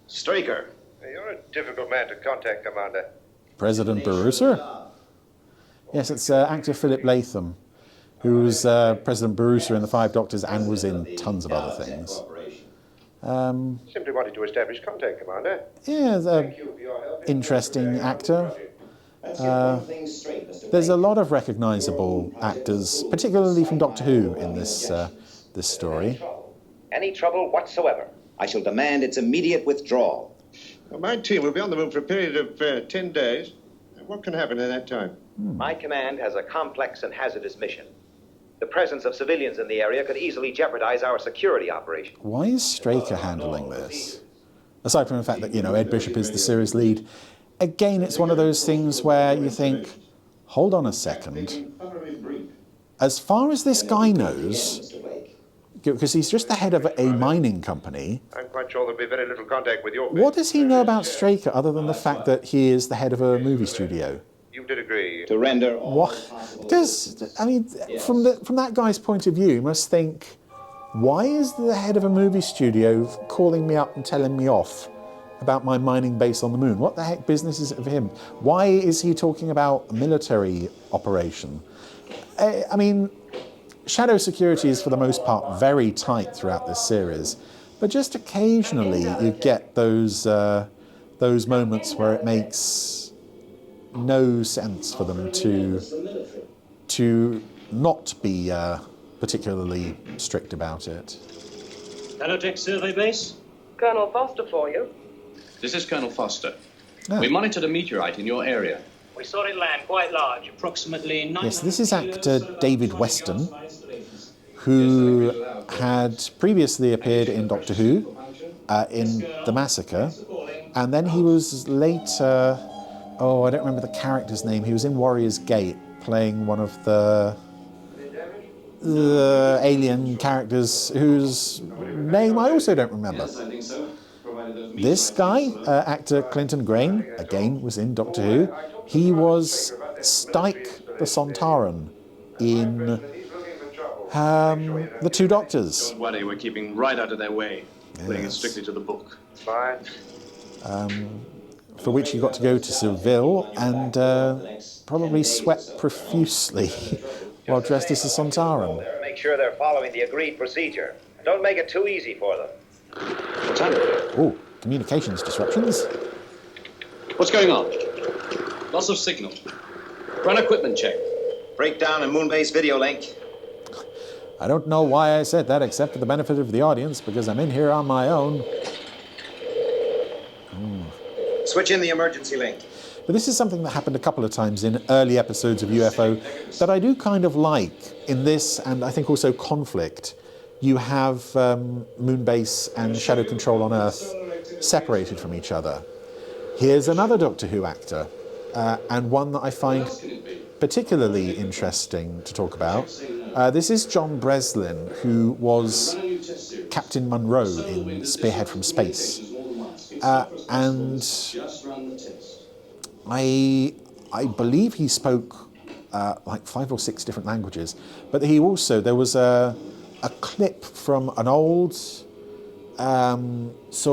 S16: Straker.
S14: You're a difficult man to contact, Commander.
S9: President Barusa? Yes, it's actor Philip Latham, who's President Barusa in The Five Doctors and was in tons of other things.
S14: Simply wanted to establish contact, Commander.
S9: Yeah, interesting actor. There's a lot of recognisable actors, particularly from Doctor Who, in this story.
S14: Any trouble whatsoever.
S16: I shall demand its immediate withdrawal.
S17: Well, my team will be on the moon for a period of 10 days. What can happen in that time?
S14: My command has a complex and hazardous mission. The presence of civilians in the area could easily jeopardize our security operation.
S9: Why is Straker handling this? Aside from the fact that, Ed Bishop is the series lead. Again, it's one of those things where you think, hold on a second. As far as this guy knows, because he's just the head of a mining company,
S14: I'm quite sure there'll be very little contact with your...
S9: what does he know about Straker other than the fact that he is the head of a movie studio?
S14: You did agree.
S16: To render...
S9: What? Because, from that guy's point of view, you must think, why is the head of a movie studio calling me up and telling me off about my mining base on the moon? What the heck business is it of him? Why is he talking about a military operation? Shadow security is, for the most part, very tight throughout this series, but just occasionally you get those moments where it makes no sense for them to not be particularly strict about it.
S10: Dalatech survey base?
S11: Colonel Foster for you.
S10: This is Colonel Foster.
S9: Oh.
S10: We monitored a meteorite in your area.
S18: We saw it land quite large, approximately 900
S9: Yes, this is actor David Weston, who had previously appeared in Doctor Who, in The Massacre, and then he was later, I don't remember the character's name, he was in Warrior's Gate, playing one of the alien characters whose name I also don't remember.
S10: Yes, I think so. Provided those
S9: This guy, actor Clinton Grain, again was in Doctor Who. He was Stike the Sontaran in The Two Doctors.
S10: Don't worry, we're keeping right out of their way. Playing it strictly to the book.
S12: Fine.
S9: For which he got to go to Seville and probably sweat profusely while dressed as a Sontaran.
S14: Make sure they're following the agreed procedure. Don't make it too easy for them.
S10: What's happening?
S9: Oh, communications disruptions.
S10: What's going on? Loss of signal. Run equipment check.
S16: Breakdown in Moonbase video link.
S9: I don't know why I said that except for the benefit of the audience because I'm in here on my own.
S16: Switch in the emergency link.
S9: But this is something that happened a couple of times in early episodes of UFO that I do kind of like in this, and I think also Conflict. You have Moonbase and Shadow Control on Earth separated from each other. Here's another Doctor Who actor, and one that I find particularly interesting to talk about. This is John Breslin, who was Captain Monroe in Spearhead from Space. And I believe he spoke like 5 or 6 different languages, but he also, there was a clip from an old sort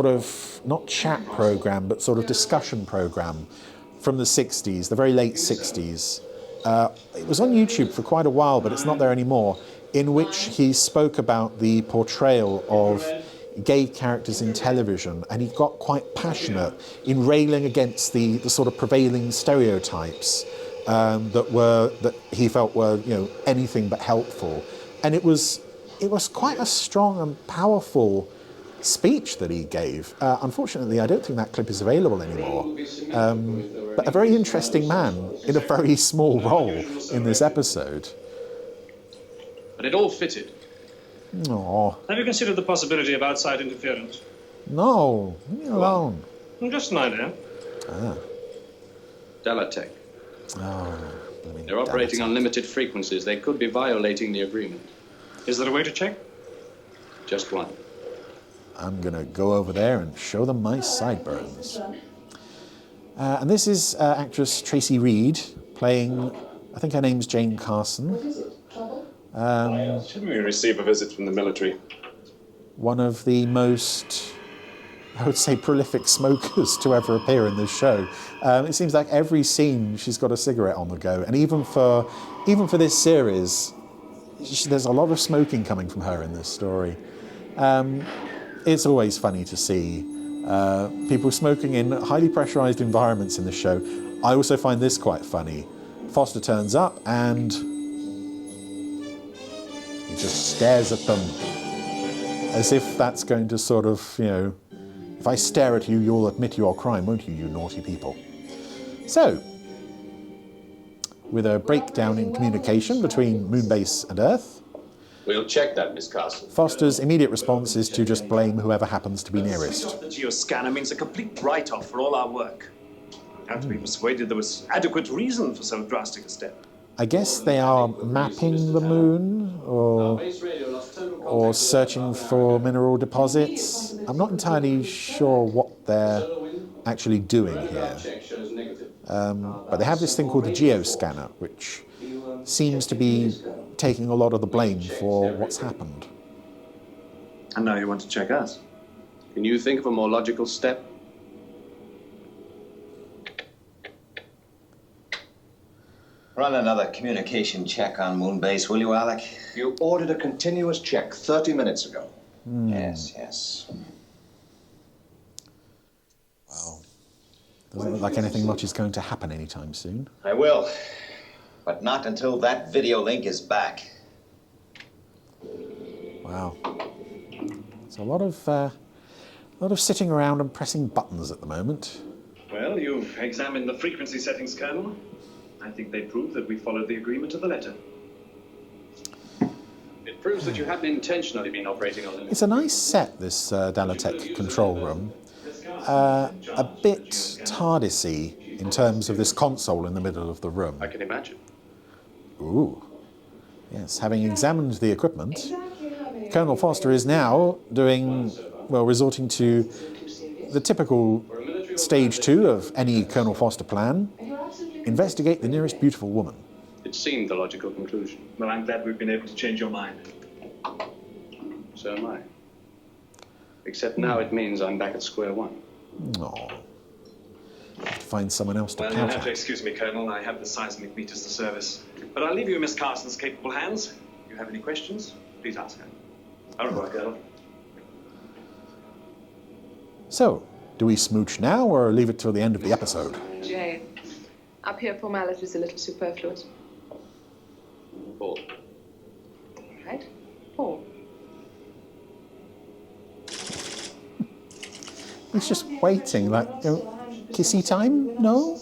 S9: of, not chat program, but sort of discussion program from the 60s, the very late 60s. It was on YouTube for quite a while, but it's not there anymore, in which he spoke about the portrayal of gay characters in television, and he got quite passionate in railing against the sort of prevailing stereotypes that he felt were, you know, anything but helpful. And it was quite a strong and powerful speech that he gave. Unfortunately, I don't think that clip is available anymore. But a very interesting man in a very small role in this episode.
S10: But it all fitted.
S9: Aww.
S18: Have you considered the possibility of outside interference?
S9: No, leave me alone.
S18: Just an idea.
S10: Dalatech.
S9: Oh,
S10: They're operating on limited frequencies. They could be violating the agreement.
S18: Is there a way to check?
S10: Just one.
S9: I'm going to go over there and show them my sideburns. And this is actress Tracy Reed playing, I think her name's Jane Carson.
S10: Shouldn't we receive a visit from the military?
S9: One of the most, I would say, prolific smokers to ever appear in this show. It seems like every scene she's got a cigarette on the go, and even for this series, there's a lot of smoking coming from her in this story. It's always funny to see people smoking in highly pressurized environments in the show. I also find this quite funny. Foster turns up and he just stares at them as if that's going to sort of, you know, if I stare at you, you'll admit your crime, won't you, you naughty people? So, with a breakdown in communication between Moonbase and Earth,
S10: We'll check that, Miss Carson.
S9: Foster's immediate response is to just blame whoever happens to be nearest.
S18: The geoscanner means a complete write-off for all our work. I have to be persuaded there was adequate reason for so drastic a step.
S9: I guess they are mapping the moon or searching for mineral deposits. I'm not entirely sure what they're actually doing here. But they have this thing called the geoscanner, which seems to be taking a lot of the blame for what's happened.
S10: And now you want to check us. Can you think of a more logical step?
S16: Run another communication check on Moonbase, will you, Alec?
S12: You ordered a continuous check 30 minutes ago.
S16: Yes.
S9: Wow. Doesn't look like anything much is going to happen anytime soon.
S16: I will. But not until that video link is back.
S9: Wow. It's a lot of sitting around and pressing buttons at the moment.
S18: Well, you've examined the frequency settings, Colonel. I think they prove that we followed the agreement to the letter. It proves that you hadn't intentionally been operating on the...
S9: It's a nice set, this Dalatech control room. A bit TARDIS-y in terms of this console in the middle of the room.
S18: I can imagine.
S9: Ooh. Yes, having examined the equipment, Colonel Foster is now doing, well, resorting to the typical stage 2 of any Colonel Foster plan, investigate the nearest beautiful woman.
S10: It seemed the logical conclusion.
S18: Well, I'm glad we've been able to change your mind.
S10: So am I. Except now it means I'm back at square one.
S9: Oh. Have to find someone else to
S18: Well,
S9: pout
S18: you'll have
S9: at.
S18: to excuse me, Colonel. I have the seismic meters to service. But I'll leave you in Miss Carson's capable hands. If you have any questions, please ask her. Au revoir, Colonel.
S9: So, do we smooch now or leave it till the end of the episode?
S11: Jane, up here formality's a little superfluous.
S10: Paul.
S11: Right? Paul.
S9: He's just waiting, like, kissy time? No?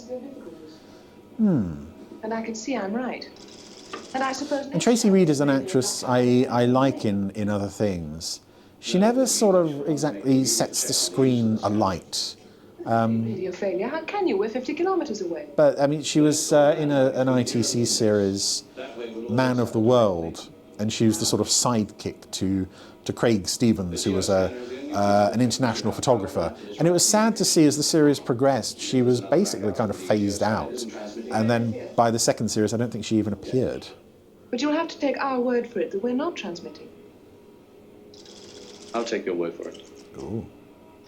S11: And I can see I'm right. And I suppose...
S9: And Tracy Reed is an actress I like in other things. She never sort of exactly sets the screen alight.
S11: Radio failure. How can you? We're 50 kilometres away.
S9: But, I mean, she was in an ITC series, Man of the World, and she was the sort of sidekick to Craig Stevens, who was an international photographer. And it was sad to see as the series progressed, she was basically kind of phased out. And then by the second series, I don't think she even appeared.
S11: But you'll have to take our word for it that we're not transmitting.
S10: I'll take your word for it.
S9: Ooh.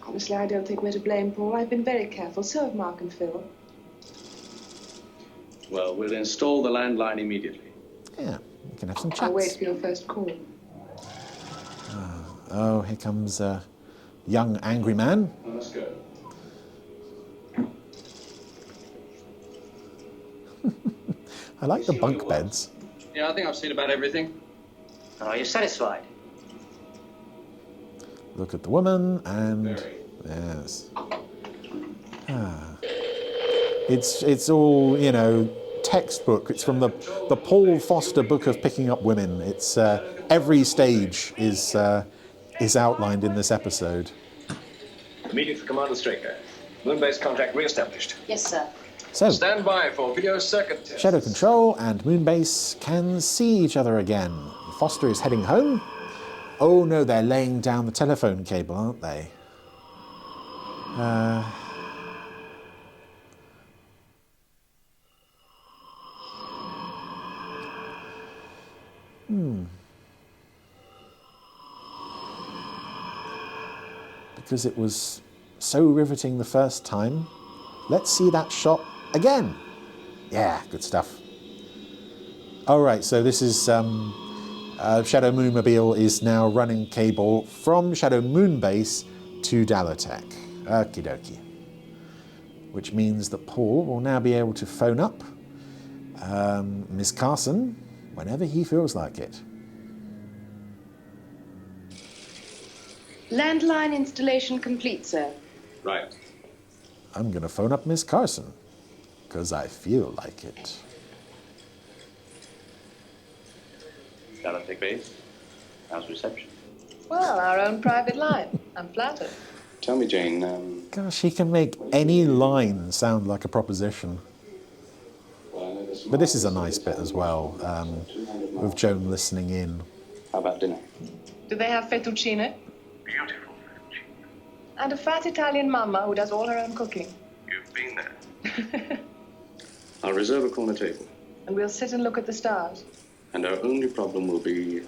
S11: Honestly, I don't think we're to blame, Paul. I've been very careful. So have Mark and Phil.
S10: Well, we'll install the landline immediately.
S9: Yeah, we can have some chats.
S11: I'll wait for your first call.
S9: Oh, here comes a young angry man.
S10: Well, let's go.
S9: I like the bunk beds.
S10: Yeah, I think I've seen about everything.
S19: Are you satisfied?
S9: Look at the woman and... Yes. It's all, you know, textbook. It's from the Paul Foster book of picking up women. It's every stage is outlined in this episode.
S18: Immediate for Commander Straker. Moon-based contact re-established.
S13: Yes, sir.
S9: So,
S18: Stand by for video circuit test.
S9: Shadow Control and Moonbase can see each other again. Foster is heading home. Oh no, they're laying down the telephone cable, aren't they? Because it was so riveting the first time, let's see that shot again. Yeah, good stuff. All right, so this is Shadow Moonmobile is now running cable from Shadow Moonbase to Dalatech. Okie dokie. Which means that Paul will now be able to phone up Miss Carson whenever he feels like it.
S11: Landline installation complete, sir.
S10: Right.
S9: I'm going to phone up Miss Carson, because I feel like it.
S10: Dalatech base. How's reception?
S11: Well, our own private line. I'm flattered.
S10: Tell me, Jane,
S9: Gosh, he can make any line sound like a proposition. But this is a nice bit as well, with Joan listening in.
S10: how about dinner?
S11: Do they have fettuccine?
S18: Beautiful.
S11: And a fat Italian mama who does all her own cooking.
S18: You've been there.
S10: I'll reserve a corner table.
S11: And we'll sit and look at the stars.
S10: And our only problem will be...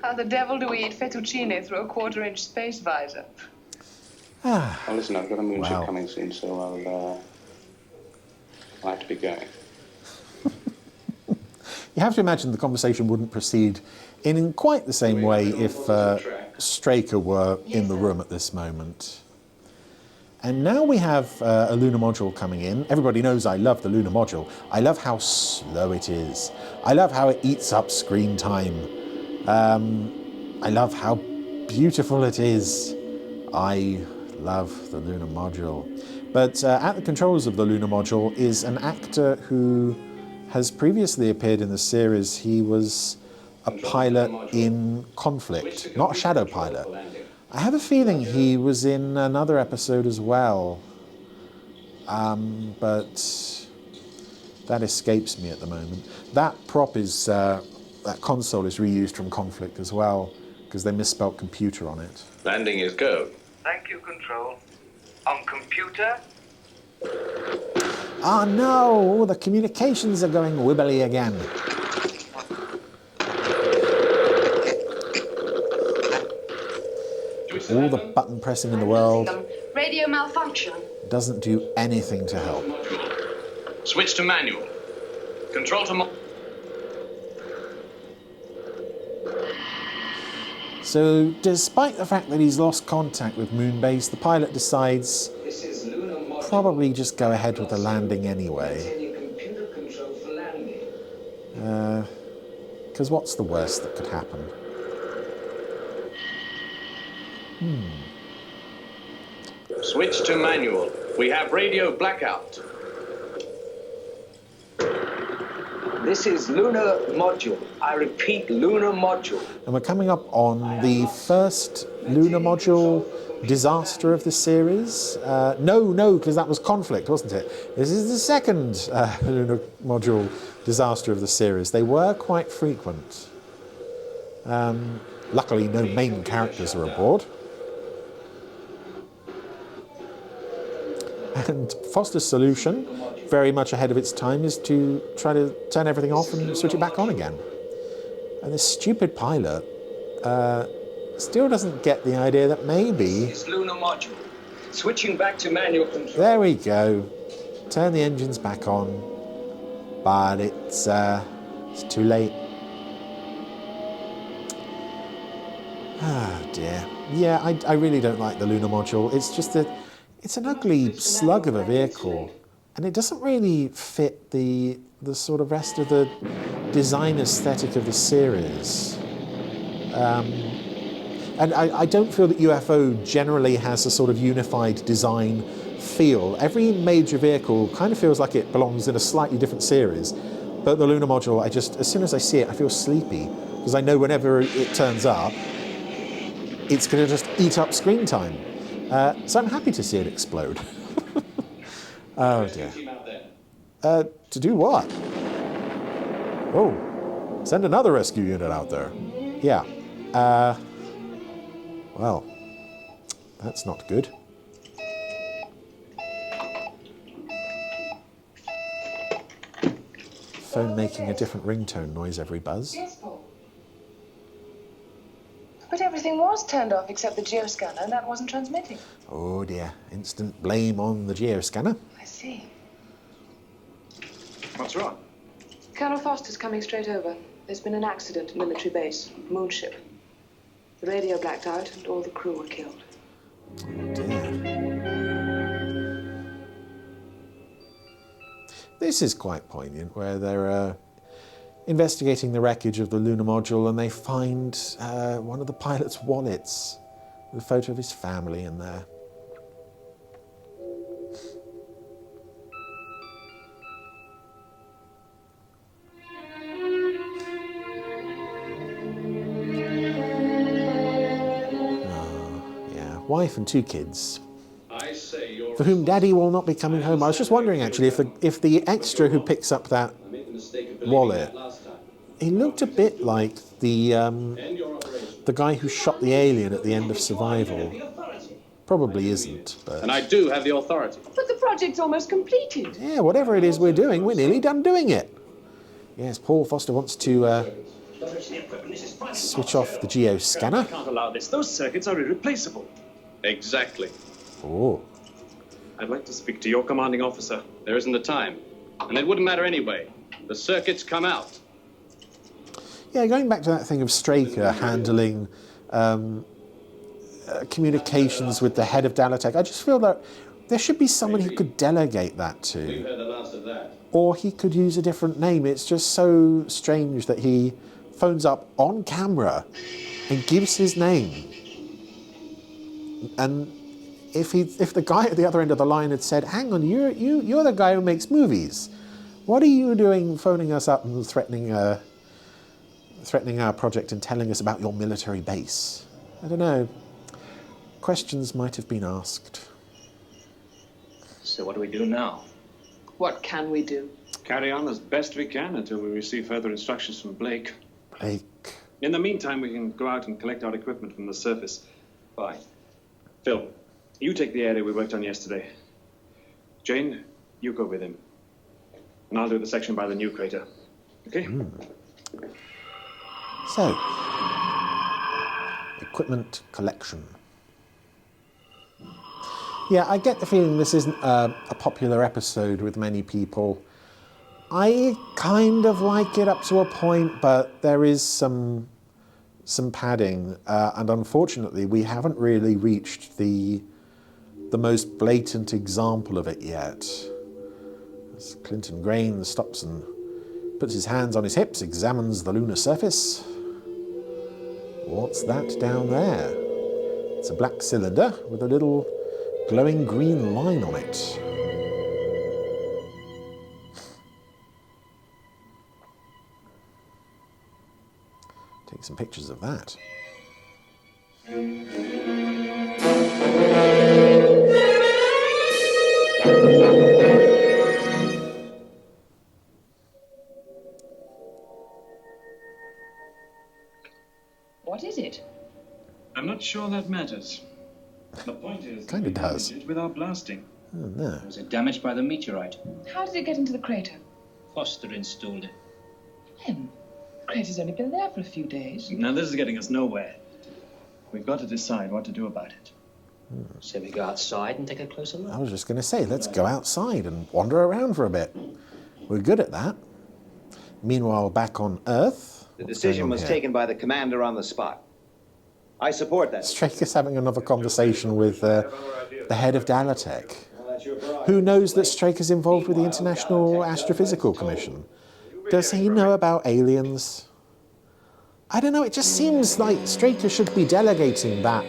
S11: How the devil do we eat fettuccine through a 1/4-inch space visor?
S10: Oh, listen, I've got a moonship
S9: Wow.
S10: coming soon, so I'll have to be going.
S9: You have to imagine the conversation wouldn't proceed in quite the same way if Straker were in the room at this moment. And now we have a lunar module coming in. Everybody knows I love the lunar module. I love how slow it is. I love how it eats up screen time. I love how beautiful it is. I love the lunar module. But at the controls of the lunar module is an actor who has previously appeared in the series. He was a pilot in Conflict, not a shadow pilot. I have a feeling he was in another episode as well, but that escapes me at the moment. That prop is, that console is reused from Conflict as well, because they misspelled computer on it.
S10: Landing is go.
S18: Thank you, Control.
S19: On computer?
S9: Ah, no! The communications are going wibbly again. All the button pressing in the world
S13: Radio malfunction.
S9: doesn't do anything to help.
S10: Switch to manual. Control to...
S9: So, despite the fact that he's lost contact with Moonbase, the pilot decides probably just go ahead with the landing anyway. Because what's the worst that could happen?
S10: Switch to manual. We have radio blackout.
S19: This is lunar module. I repeat, lunar module.
S9: And we're coming up on the first lunar module disaster of the series. No, because that was Conflict, wasn't it? This is the second lunar module disaster of the series. They were quite frequent. Luckily, no main characters are aboard. And Foster's solution, very much ahead of its time, is to try to turn everything off and switch it back on again. And this stupid pilot still doesn't get the idea that maybe...
S19: This is lunar module. Switching back to manual control.
S9: There we go. Turn the engines back on. But it's too late. Ah, dear. Yeah, I really don't like the lunar module. It's just that it's an ugly slug of a vehicle, and it doesn't really fit the sort of rest of the design aesthetic of the series. And I don't feel that UFO generally has a sort of unified design feel. Every major vehicle kind of feels like it belongs in a slightly different series, but the lunar module, as soon as I see it, I feel sleepy, because I know whenever it turns up, it's going to just eat up screen time. So I'm happy to see it explode. Oh dear. To do what? Oh, send another rescue unit out there. Yeah. Well, that's not good. Phone making a different ringtone noise every buzz.
S11: Yes, Paul. But everything was turned off except the geoscanner, and that wasn't transmitting.
S9: Oh dear, instant blame on the geoscanner.
S11: I see.
S10: What's wrong?
S11: Colonel Foster's coming straight over. There's been an accident at military base, moonship. The radio blacked out and all the crew were killed.
S9: Oh dear. This is quite poignant, where they're investigating the wreckage of the lunar module, and they find one of the pilot's wallets with a photo of his family in there. Wife and 2 kids, for whom Daddy will not be coming home. I was just wondering, actually, if the extra who picks up that wallet, he looked a bit like the guy who shot the alien at the end of Survival. Probably isn't, but...
S10: And I do have the authority.
S11: But the project's almost completed.
S9: Yeah, whatever it is we're doing, we're nearly done doing it. Yes, Paul Foster wants to switch off the geoscanner.
S18: I can't allow this. Those circuits are irreplaceable.
S10: Exactly.
S9: Oh.
S18: I'd like to speak to your commanding officer.
S10: There isn't the time. And it wouldn't matter anyway. The circuits come out.
S9: Yeah, going back to that thing of Straker handling communications with the head of Dalatech, I just feel that there should be someone he could delegate that to.
S10: We've heard the last of that.
S9: Or he could use a different name. It's just so strange that he phones up on camera and gives his name. And if the guy at the other end of the line had said, "Hang on, you're the guy who makes movies. What are you doing phoning us up and threatening our project and telling us about your military base?" I don't know. Questions might have been asked.
S19: So what do we do now?
S11: What can we do?
S18: Carry on as best we can until we receive further instructions from Blake.
S9: Blake.
S18: In the meantime, we can go out and collect our equipment from the surface. Bye. Phil, You take the area we worked on yesterday. Jane, you go with him. And I'll do the section by the new crater. Okay?
S9: So, equipment collection. Yeah, I get the feeling this isn't a popular episode with many people. I kind of like it up to a point, but there is some padding, and unfortunately, we haven't really reached the most blatant example of it yet. As Clinton Grain stops and puts his hands on his hips, examines the lunar surface. What's that down there? It's a black cylinder with a little glowing green line on it. Take some pictures of that.
S11: What is it?
S18: I'm not sure that matters. The point is,
S9: Kind of does.
S18: it without blasting.
S9: Oh, no.
S20: Was it damaged by the meteorite?
S11: How did it get into the crater?
S20: Foster installed it.
S11: When? The crater's only been there for a few days.
S18: Now this is getting us nowhere. We've got to decide what to do about it.
S20: So we go outside and take a closer look.
S9: I was just going to say, let's go outside and wander around for a bit. We're good at that. Meanwhile, back on Earth...
S14: The decision was taken by the commander on the spot. I support that.
S9: Straker's having another conversation with the head of Dalatech. Who knows that Straker's involved with the International Astrophysical Commission? Does he know about aliens? I don't know, it just seems like Straker should be delegating that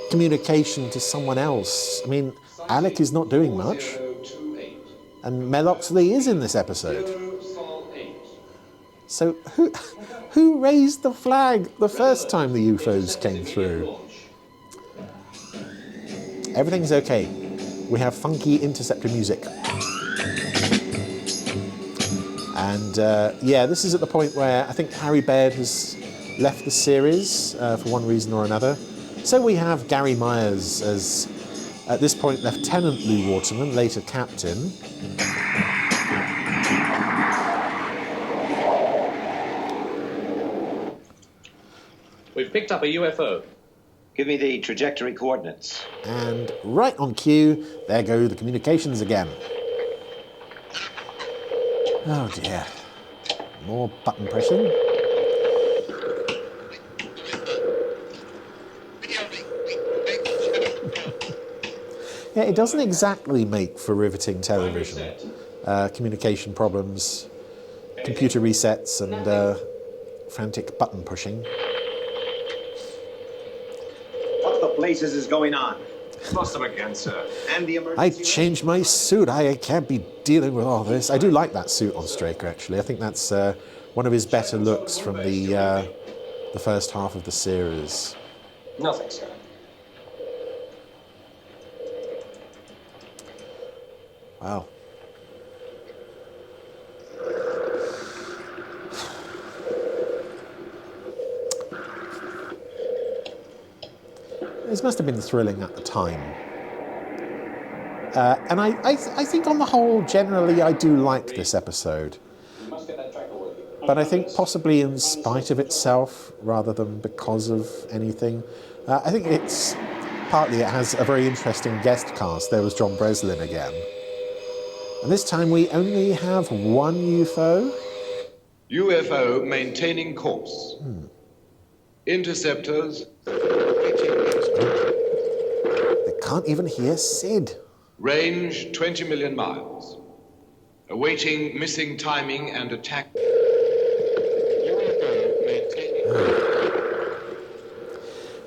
S9: communication to someone else. I mean, Alec is not doing much. And Mel Oxley is in this episode. So who raised the flag the first time the UFOs came through? Everything's okay. We have funky interceptor music. And yeah, this is at the point where I think Harry Baird has left the series for one reason or another. So we have Gary Myers as, at this point, Lieutenant Lou Waterman, later Captain.
S10: We've picked up a UFO.
S14: Give me the trajectory coordinates.
S9: And right on cue, there go the communications again. Oh dear. More button pressing. Yeah, it doesn't exactly make for riveting television. Communication problems, computer resets, and frantic button pushing.
S14: What the blazes is going on?
S10: Lost them again, sir.
S14: And the emergency...
S9: I changed my suit. I can't be dealing with all this. I do like that suit on Straker, actually. I think that's one of his better looks from the first half of the series.
S10: Nothing, sir.
S9: Wow. This must have been thrilling at the time. And I think on the whole, generally, I do like this episode. But I think possibly in spite of itself, rather than because of anything. I think it's partly it has a very interesting guest cast. There was John Breslin again. And this time we only have one UFO.
S21: UFO maintaining course. Interceptors.
S9: They can't even hear Sid.
S21: Range 20 million miles. Awaiting missing timing and attack.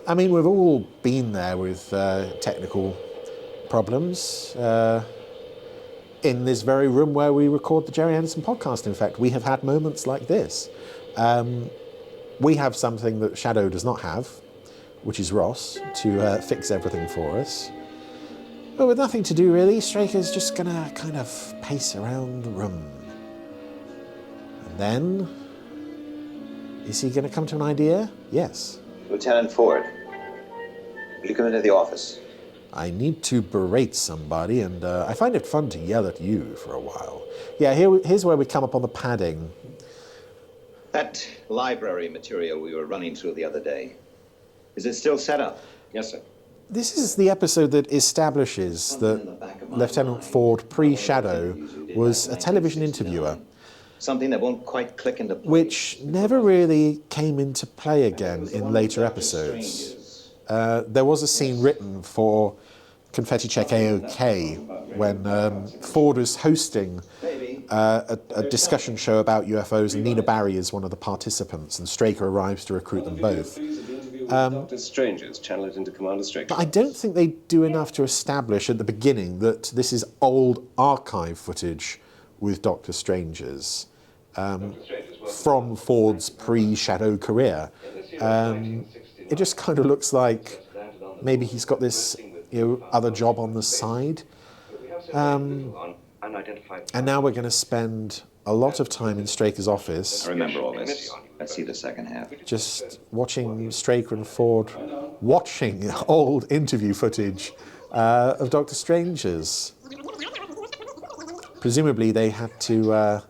S9: I mean, we've all been there with technical problems. In this very room where we record the Gerry Anderson podcast, in fact, we have had moments like this. We have something that Shadow does not have, which is Ross, to fix everything for us. But with nothing to do, really, Straker's just going to kind of pace around the room. And then, is he going to come to an idea? Yes.
S16: Lieutenant Ford, will you come into the office?
S9: I need to berate somebody, and I find it fun to yell at you for a while. Yeah, here's where we come up on the padding.
S16: That library material we were running through the other day, is it still set up?
S10: Yes, sir.
S9: This is the episode that establishes that Lieutenant Ford, pre-Shadow, was a television interviewer.
S16: Something that won't quite click into place.
S9: Which never really came into play again in later episodes. There was a scene written for Confetti Check AOK when Ford was hosting a discussion show about UFOs, and Nina Barry is one of the participants, and Straker arrives to recruit them both.
S10: Dr. Strangers, channel it into Commander Straker.
S9: But I don't think they do enough to establish at the beginning that this is old archive footage with Dr. Strangers from Ford's pre-Shadow career. It just kind of looks like maybe he's got this other job on the side. And now we're going to spend a lot of time in Straker's office.
S16: I remember all this. Let's see the second half.
S9: Just watching Straker and Ford watching old interview footage of Dr. Strangers. Presumably they had to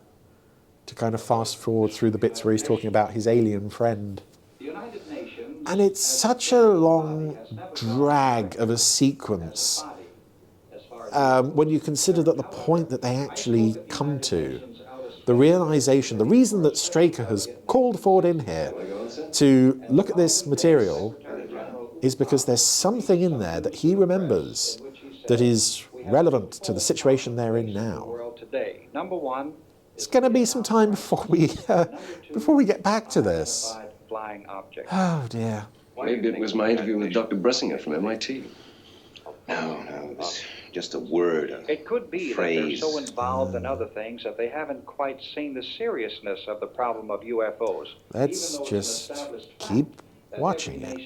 S9: kind of fast forward through the bits where he's talking about his alien friend. And it's such a long drag of a sequence when you consider that the point that they actually come to, the realization, the reason that Straker has called Ford in here to look at this material is because there's something in there that he remembers that is relevant to the situation they're in now.
S3: Number one,
S9: it's going to be some time before we get back to this.
S3: flying object.
S9: Oh dear.
S10: Maybe it was my interview with Dr. Bressinger from MIT.
S16: No, it was just a word,
S3: It could be
S16: phrase.
S3: that they're so involved in other things that they haven't quite seen the seriousness of the problem of UFOs.
S9: Let's just keep watching it.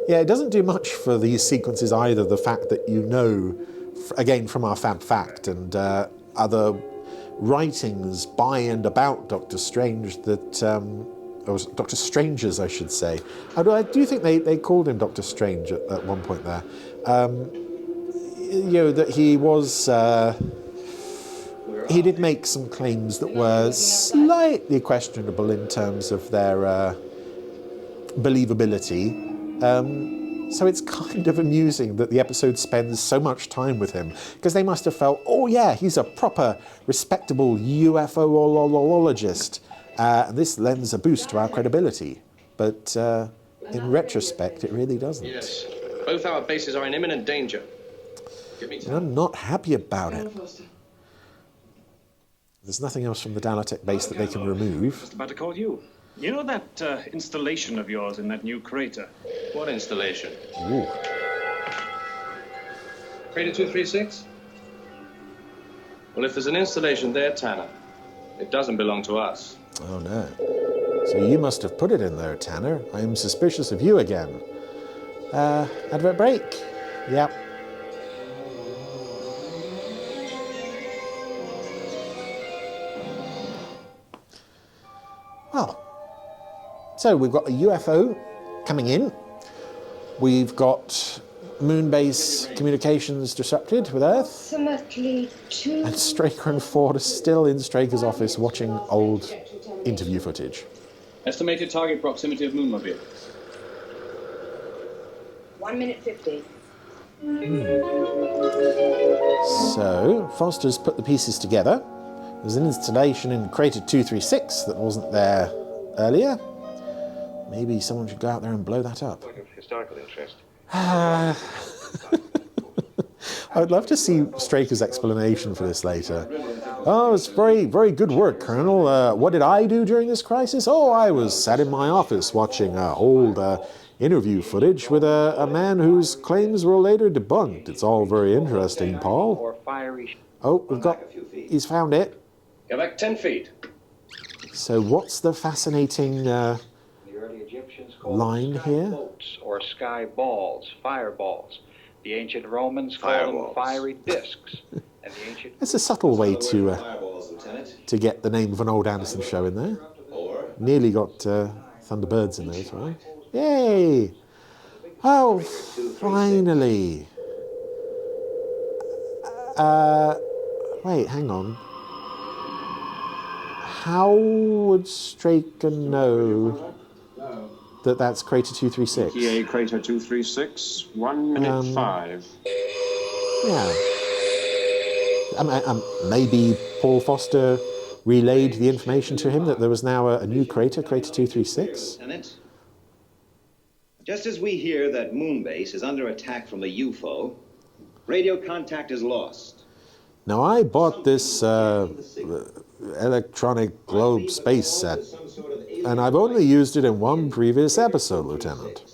S9: Yeah, it doesn't do much for these sequences either, the fact that you know, again from our Fab Fact and other writings by and about Doctor Strange that, or Doctor Strangers I should say. I do think they called him Doctor Strange at one point there. That he was, he did make some claims that were slightly questionable in terms of their believability. So it's kind of amusing that the episode spends so much time with him, because they must have felt, oh yeah, he's a proper, respectable UFO-ologist. And this lends a boost to our credibility. But in retrospect, it really doesn't.
S10: Yes, both our bases are in imminent danger.
S9: And I'm not happy about it. There's nothing else from the Dalatech base that they can remove.
S18: Just about to call you. You know that installation of yours in that new crater?
S10: What installation?
S9: Ooh.
S10: Crater 236? Well, if there's an installation there, Tanner, it doesn't belong to us.
S9: Oh no. So you must have put it in there, Tanner. I am suspicious of you again. Advert break. Yep. Well, so we've got a UFO coming in. We've got moon base communications disrupted with Earth.
S13: Approximately 2.
S9: And Straker and Ford are still in Straker's office watching old interview footage.
S18: Estimated target proximity of Moonmobile.
S13: 1 minute 50.
S9: So, Foster's put the pieces together. There's an installation in Crater 236 that wasn't there earlier. Maybe someone should go out there and blow that up.
S10: Of historical interest.
S9: I'd love to see Straker's explanation for this later. Oh, it's very, very good work, Colonel. What did I do during this crisis? Oh, I was sat in my office watching old interview footage with a man whose claims were later debunked. It's all very interesting, Paul. Oh, he's found it.
S10: Go back 10 feet.
S9: So what's the fascinating
S3: The early Egyptians called
S9: line
S3: them sky
S9: here?
S3: boats or sky balls, fireballs. The ancient Romans called them fiery discs. And the ancient
S9: It's a subtle way to get the name of an old Anderson show in there. Nearly got Thunderbirds in there as well. Yay! Oh, finally. Wait, hang on. How would Straker know that that's Crater 236?
S10: ETA Crater 236, 1 minute 5.
S9: Yeah. Maybe Paul Foster relayed the information to him that there was now a new crater, Crater 236?
S16: Lieutenant, just as we hear that Moonbase is under attack from the UFO, radio contact is lost.
S9: Now, I bought this electronic globe space set, and I've only used it in one previous episode, Lieutenant.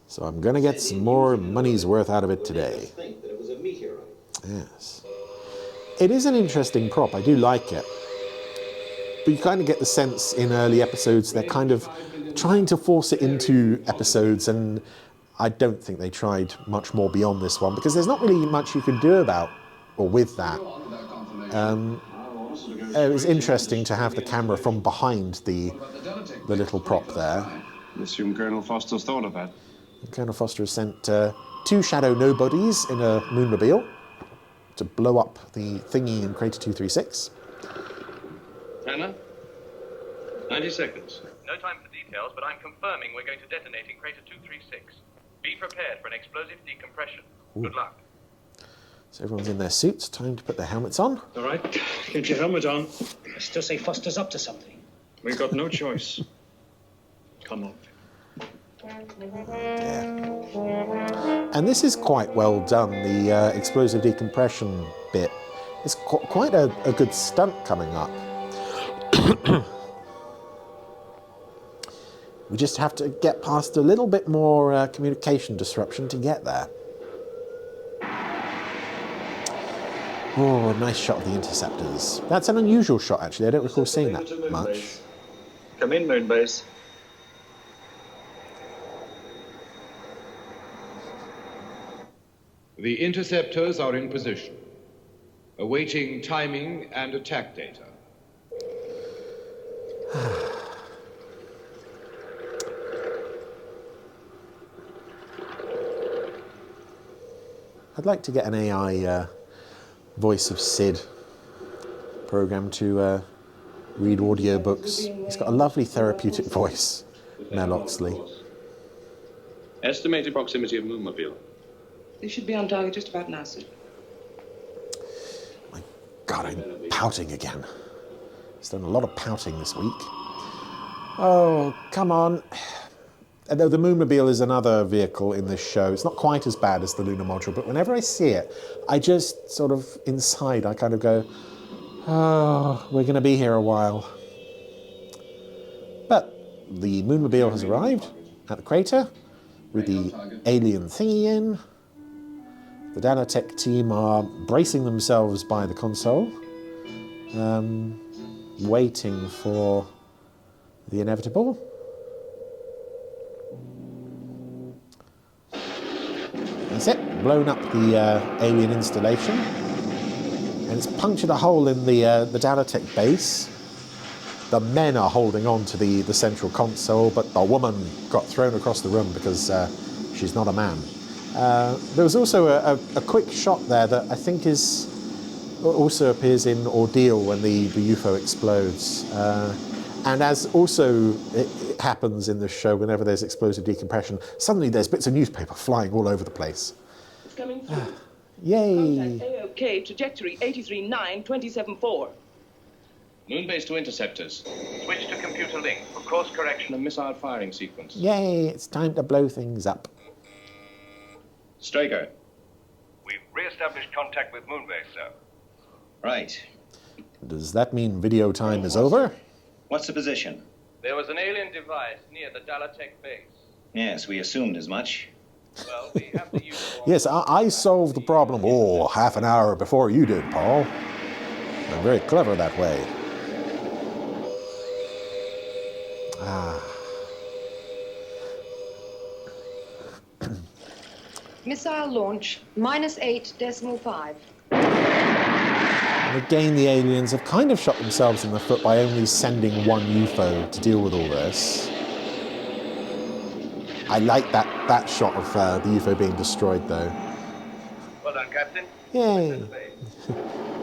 S9: So I'm going to get some more money's worth out of it today. Yes. It is an interesting prop. I do like it. But you kind of get the sense in early episodes they're kind of trying to force it into episodes, and I don't think they tried much more beyond this one, because there's not really much you can do about or with that. It was interesting to have the camera from behind the little prop there.
S10: I assume Colonel Foster's thought of that.
S9: Colonel Foster has sent 2 shadow nobodies in a moonmobile to blow up the thingy in Crater 236.
S10: Tanner? 90 seconds.
S7: No time for details, but I'm confirming we're going to detonate in Crater 236. Be prepared for an explosive decompression.
S9: Ooh.
S7: Good luck.
S9: So everyone's in their suits, time to put their helmets on.
S10: All right, get your helmet on.
S20: I still say Foster's up to something.
S10: We've got no choice. Come on.
S9: And this is quite well done, the explosive decompression bit. It's quite a good stunt coming up. We just have to get past a little bit more communication disruption to get there. Oh, nice shot of the interceptors. That's an unusual shot, actually. I don't recall seeing that much.
S10: Come in, Moonbase.
S21: The interceptors are in position, awaiting timing and attack data.
S9: I'd like to get an AI Voice of Sid program to read audiobooks. He's got a lovely therapeutic voice, Mel Oxley.
S10: Estimated proximity of Moonmobile.
S11: They should be on target just about now, sir.
S9: My God, I'm pouting again. He's done a lot of pouting this week. Oh, come on. Though the Moonmobile is another vehicle in this show. It's not quite as bad as the lunar module, but whenever I see it, I just sort of, inside, I kind of go, oh, we're going to be here a while. But the Moonmobile has arrived at the crater with the alien thingy in. The Danatech team are bracing themselves by the console, waiting for the inevitable. That's it, blown up the alien installation, and it's punctured a hole in the Danatech base. The men are holding on to the central console, but the woman got thrown across the room because she's not a man. There was also a quick shot there that I think also appears in Ordeal when the UFO explodes. And as also it happens in this show, whenever there's explosive decompression, suddenly there's bits of newspaper flying all over the place.
S11: It's coming through.
S9: Yay!
S11: Contact AOK, trajectory 83.927.4.
S10: Moonbase to interceptors.
S7: Switch to computer link for course correction.
S10: A missile firing sequence.
S9: Yay! It's time to blow things up.
S10: Straker.
S7: We've re-established contact with Moonbase, sir.
S16: Right.
S9: Does that mean video time is over?
S16: What's the position?
S7: There was an alien device near the Dalatech base.
S16: Yes, we assumed as much.
S7: Well, we have to use...
S9: Yes, I solved the problem, half an hour before you did, Paul. I'm very clever that way.
S13: Missile launch, -8.5.
S9: And again, the aliens have kind of shot themselves in the foot by only sending one UFO to deal with all this. I like that shot of the UFO being destroyed, though.
S7: Well done, Captain.
S9: Yay!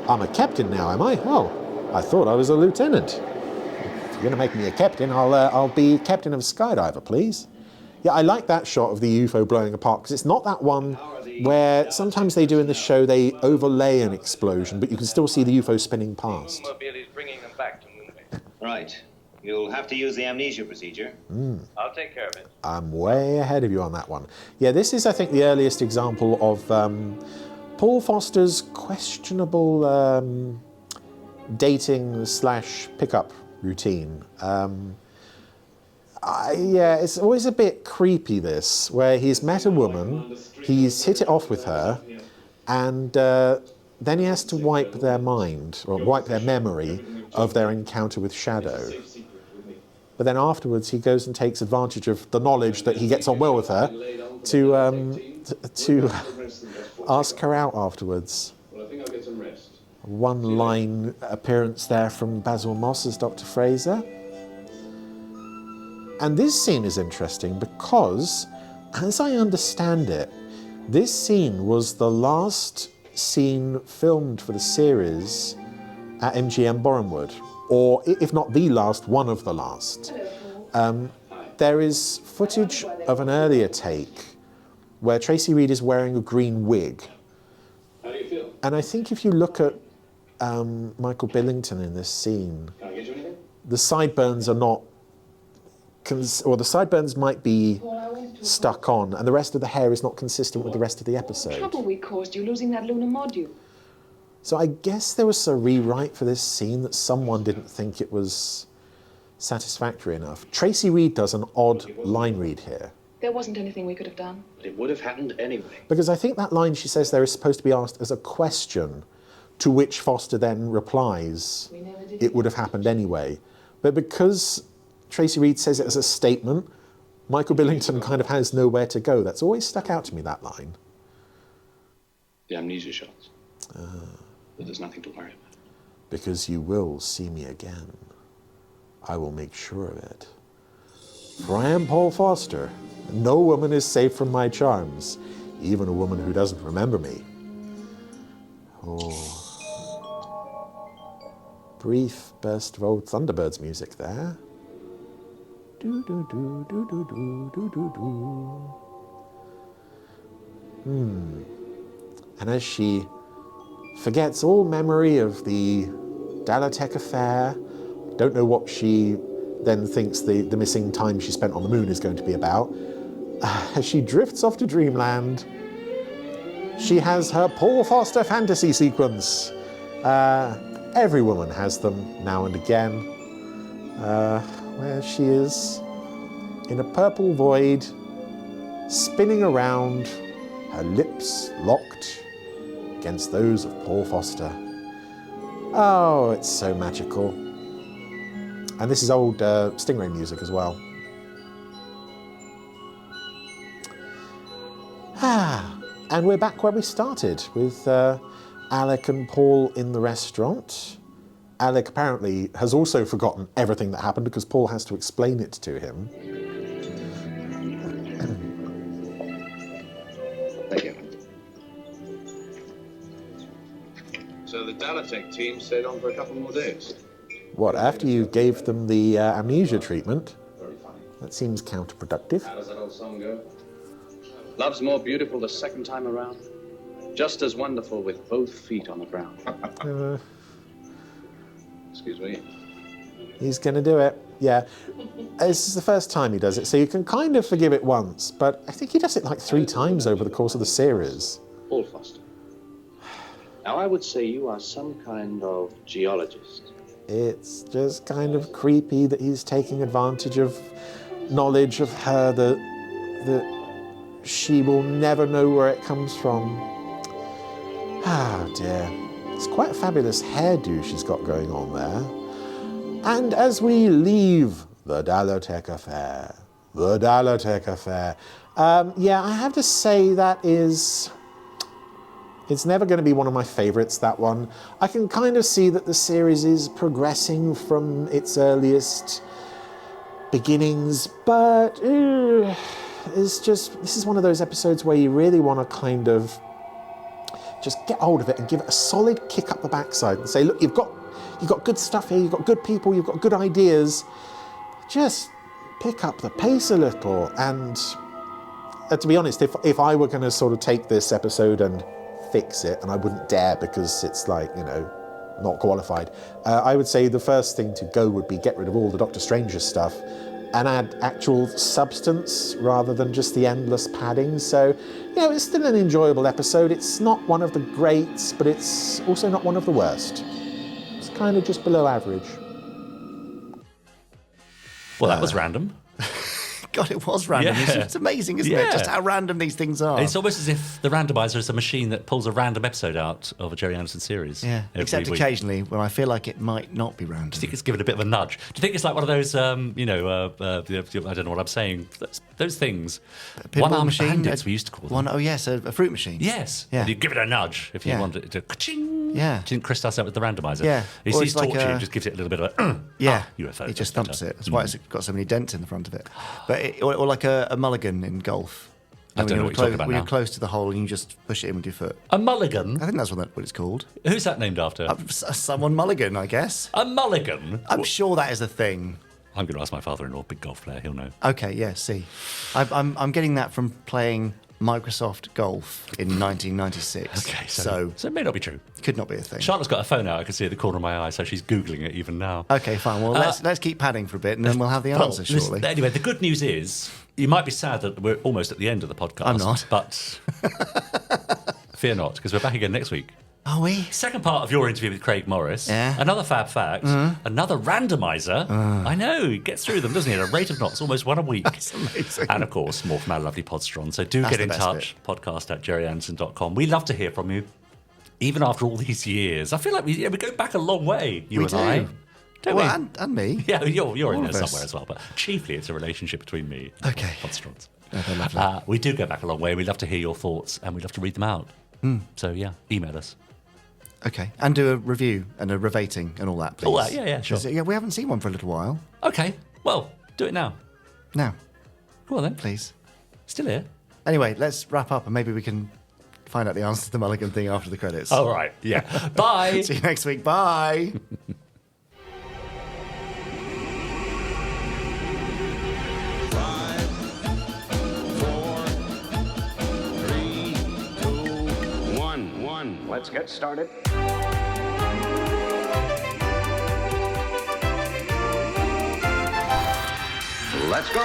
S9: I'm a captain now, am I? Oh, I thought I was a lieutenant. If you're going to make me a captain, I'll be captain of Skydiver, please. Yeah, I like that shot of the UFO blowing apart, because it's not that one where sometimes they do in the show, they overlay an explosion, but you can still see the UFO spinning past.
S7: Mobile is bringing them back to Moonbase.
S16: Right. You'll have to use the amnesia procedure.
S7: I'll take care of it.
S9: I'm way ahead of you on that one. Yeah, this is, I think, the earliest example of Paul Foster's questionable dating / pickup routine. Yeah, it's always a bit creepy, this, where he's met a woman, he's hit it off with her, and then he has to wipe their mind, or wipe their memory of their encounter with Shadow. But then afterwards, he goes and takes advantage of the knowledge that he gets on well with her to ask her out afterwards. One-line appearance there from Basil Moss as Dr. Fraser. And this scene is interesting because, as I understand it, this scene was the last scene filmed for the series at MGM Bournemouth, or if not the last, one of the last. There is footage of an earlier take where Tracy Reed is wearing a green wig.
S10: How do you feel?
S9: And I think if you look at Michael Billington in this scene,
S10: Can I get you anything?
S9: the sideburns are not, or the sideburns might be stuck on, and the rest of the hair is not consistent with the rest of the episode.
S11: Trouble we caused you losing that lunar module.
S9: So I guess there was a rewrite for this scene that someone didn't think it was satisfactory enough. Tracy Reed does an odd line read here.
S11: There wasn't anything we could have done.
S10: But it would have happened anyway.
S9: Because I think that line she says there is supposed to be asked as a question, to which Foster then replies, it would have happened anyway. But because Tracy Reed says it as a statement, Michael Billington kind of has nowhere to go. That's always stuck out to me, that line.
S10: The amnesia shots. But there's nothing to worry about.
S9: Because you will see me again. I will make sure of it. For I am Paul Foster. No woman is safe from my charms, even a woman who doesn't remember me. Oh. Brief burst of old Thunderbirds music there. Do do do do do do do do do. And as she forgets all memory of the Dalatech affair, don't know what she then thinks the missing time she spent on the moon is going to be about, as she drifts off to dreamland, she has her Paul Foster fantasy sequence. Every woman has them now and again, where she is in a purple void, spinning around, her lips locked against those of Paul Foster. Oh, it's so magical. And this is old Stingray music as well. And we're back where we started, with Alec and Paul in the restaurant. Alec apparently has also forgotten everything that happened because Paul has to explain it to him.
S10: Thank you. So the Dalatech team stayed on for a couple more days.
S9: What, after you gave them the amnesia treatment? That seems counterproductive.
S10: How does that old song go? Love's more beautiful the second time around. Just as wonderful with both feet on the ground. Excuse me.
S9: He's going to do it, yeah. This is the first time he does it, so you can kind of forgive it once, but I think he does it like 3 times over the course of the series.
S10: Paul Foster. Now, I would say you are some kind of geologist.
S9: It's just kind of creepy that he's taking advantage of knowledge of her that she will never know where it comes from. Ah, dear. It's quite a fabulous hairdo she's got going on there. And as we leave the Dalatech affair, yeah, I have to say that is... It's never going to be one of my favourites, that one. I can kind of see that the series is progressing from its earliest beginnings, but this is one of those episodes where you really want to kind of just get hold of it and give it a solid kick up the backside and say, look, you've got good stuff here, you've got good people, you've got good ideas. Just pick up the pace a little. And to be honest, if I were going to sort of take this episode and fix it, and I wouldn't dare because it's like, not qualified, I would say the first thing to go would be get rid of all the Doctor Stranger stuff and add actual substance rather than just the endless padding. So, it's still an enjoyable episode. It's not one of the greats, but it's also not one of the worst. It's kind of just below average.
S1: Well, that was random.
S2: God, it was random.
S1: Yeah.
S2: It's amazing, isn't it? Just how random these things are.
S1: It's almost as if the Randomiser is a machine that pulls a random episode out of a Gerry Anderson series.
S2: Yeah, except occasionally when I feel like it might not be random.
S1: Do you think it's given a bit of a nudge? Do you think it's like one of those, I don't know what I'm saying, those things, one-armed bandits we used to call them.
S2: Oh, yes, a fruit machine.
S1: Yes.
S2: Yeah.
S1: And you give it a nudge if you want it to ka-ching.
S2: Yeah.
S1: Do you think Chris does that with the Randomiser?
S2: Yeah.
S1: He sees torture, just gives it a little bit of a UFO.
S2: It just thumps it. That's why it's got so many dents in the front of it. But or like a mulligan in golf.
S1: I don't know what you're talking about
S2: when
S1: now.
S2: you're close to the hole and you just push it in with your foot.
S1: A mulligan?
S2: I think that's what it's called.
S1: Who's that named after?
S2: Someone Mulligan, I guess.
S1: A mulligan?
S2: I'm sure that is a thing.
S1: I'm going to ask my father-in-law, big golf player. He'll know.
S2: Okay, yeah, see. I'm getting that from playing Microsoft Golf in 1996.
S1: Okay, so it may not be true.
S2: Could not be a thing.
S1: Charlotte's got her phone out. I can see at the corner of my eye, so she's Googling it even now.
S2: Okay, fine. Well, let's keep padding for a bit and then we'll have the answer shortly.
S1: Anyway, the good news is, you might be sad that we're almost at the end of the podcast.
S2: I'm not.
S1: But fear not, because we're back again next week.
S2: Are we?
S1: Second part of your interview with Craig Morris.
S2: Yeah.
S1: Another Fab Fact. Another Randomiser. I know, he gets through them, doesn't he? At a rate of knots, almost one a week.
S2: That's amazing.
S1: And of course, more from our lovely Podsterons. So do get in touch. podcast@gerryanderson.com. We love to hear from you, even after all these years. I feel like we go back a long way, you and I. Don't we?
S2: And me.
S1: Yeah, you're in
S2: All
S1: there
S2: of us.
S1: somewhere as well, but chiefly it's a relationship between me and Podsterons.
S2: Oh, they're lovely.
S1: We do go back a long way. We love to hear your thoughts and we love to read them out. So yeah, email us.
S2: Okay, and do a review and a revating and all that, please.
S1: All that, yeah, sure.
S2: Yeah, we haven't seen one for a little while.
S1: Okay, well, do it now.
S2: Now.
S1: Go on then.
S2: Please.
S1: Still here.
S2: Anyway, let's wrap up and maybe we can find out the answer to the Mulligan thing after the credits.
S1: All right, yeah. Bye.
S2: See you next week. Bye.
S19: Let's get started. Let's go.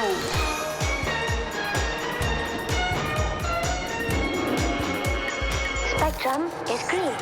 S15: Spectrum is green.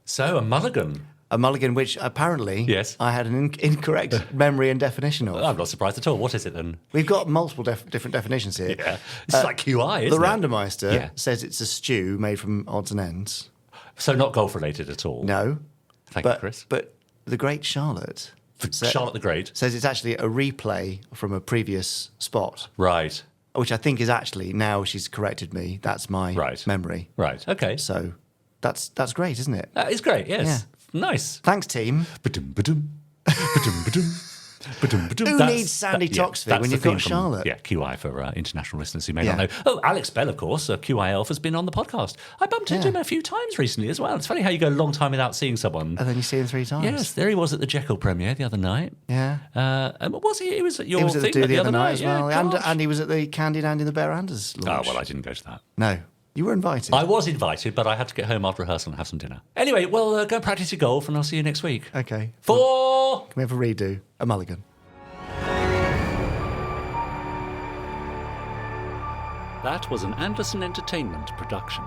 S1: So, a mulligan.
S2: A mulligan, which apparently I had an incorrect memory and definition of.
S1: I'm not surprised at all. What is it then?
S2: We've got multiple different definitions here.
S1: Yeah. It's like QI, isn't
S2: the
S1: it?
S2: Randomiser says it's a stew made from odds and ends.
S1: So not golf-related at all?
S2: No.
S1: Thank you, Chris.
S2: But the Great Charlotte...
S1: Charlotte the Great?
S2: Says it's actually a replay from a previous spot.
S1: Right.
S2: Which I think is actually, now she's corrected me, that's my memory.
S1: Right, okay.
S2: So that's great, isn't it?
S1: That is great, yes. Nice.
S2: Thanks, team. Who needs Sandy Toxford when you've got Charlotte?
S1: Yeah, QI for international listeners who may not know. Oh, Alex Bell, of course, a QI elf, has been on the podcast. I bumped into him a few times recently as well. It's funny how you go a long time without seeing someone.
S2: And then you see him 3 times.
S1: Yes, there he was at the Jekyll premiere the other night.
S2: Yeah.
S1: And what was he? He was at your
S2: He was at
S1: thing
S2: the other night as well.
S1: Yeah,
S2: and he was at the Candied Andy and the Bear Anders launch.
S1: Oh, well, I didn't go to that.
S2: No. You were invited.
S1: I was invited, but I had to get home after rehearsal and have some dinner. Anyway, well, go and practice your golf, and I'll see you next week.
S2: Okay.
S1: Can
S2: we have a redo? A mulligan.
S1: That was an Anderson Entertainment production.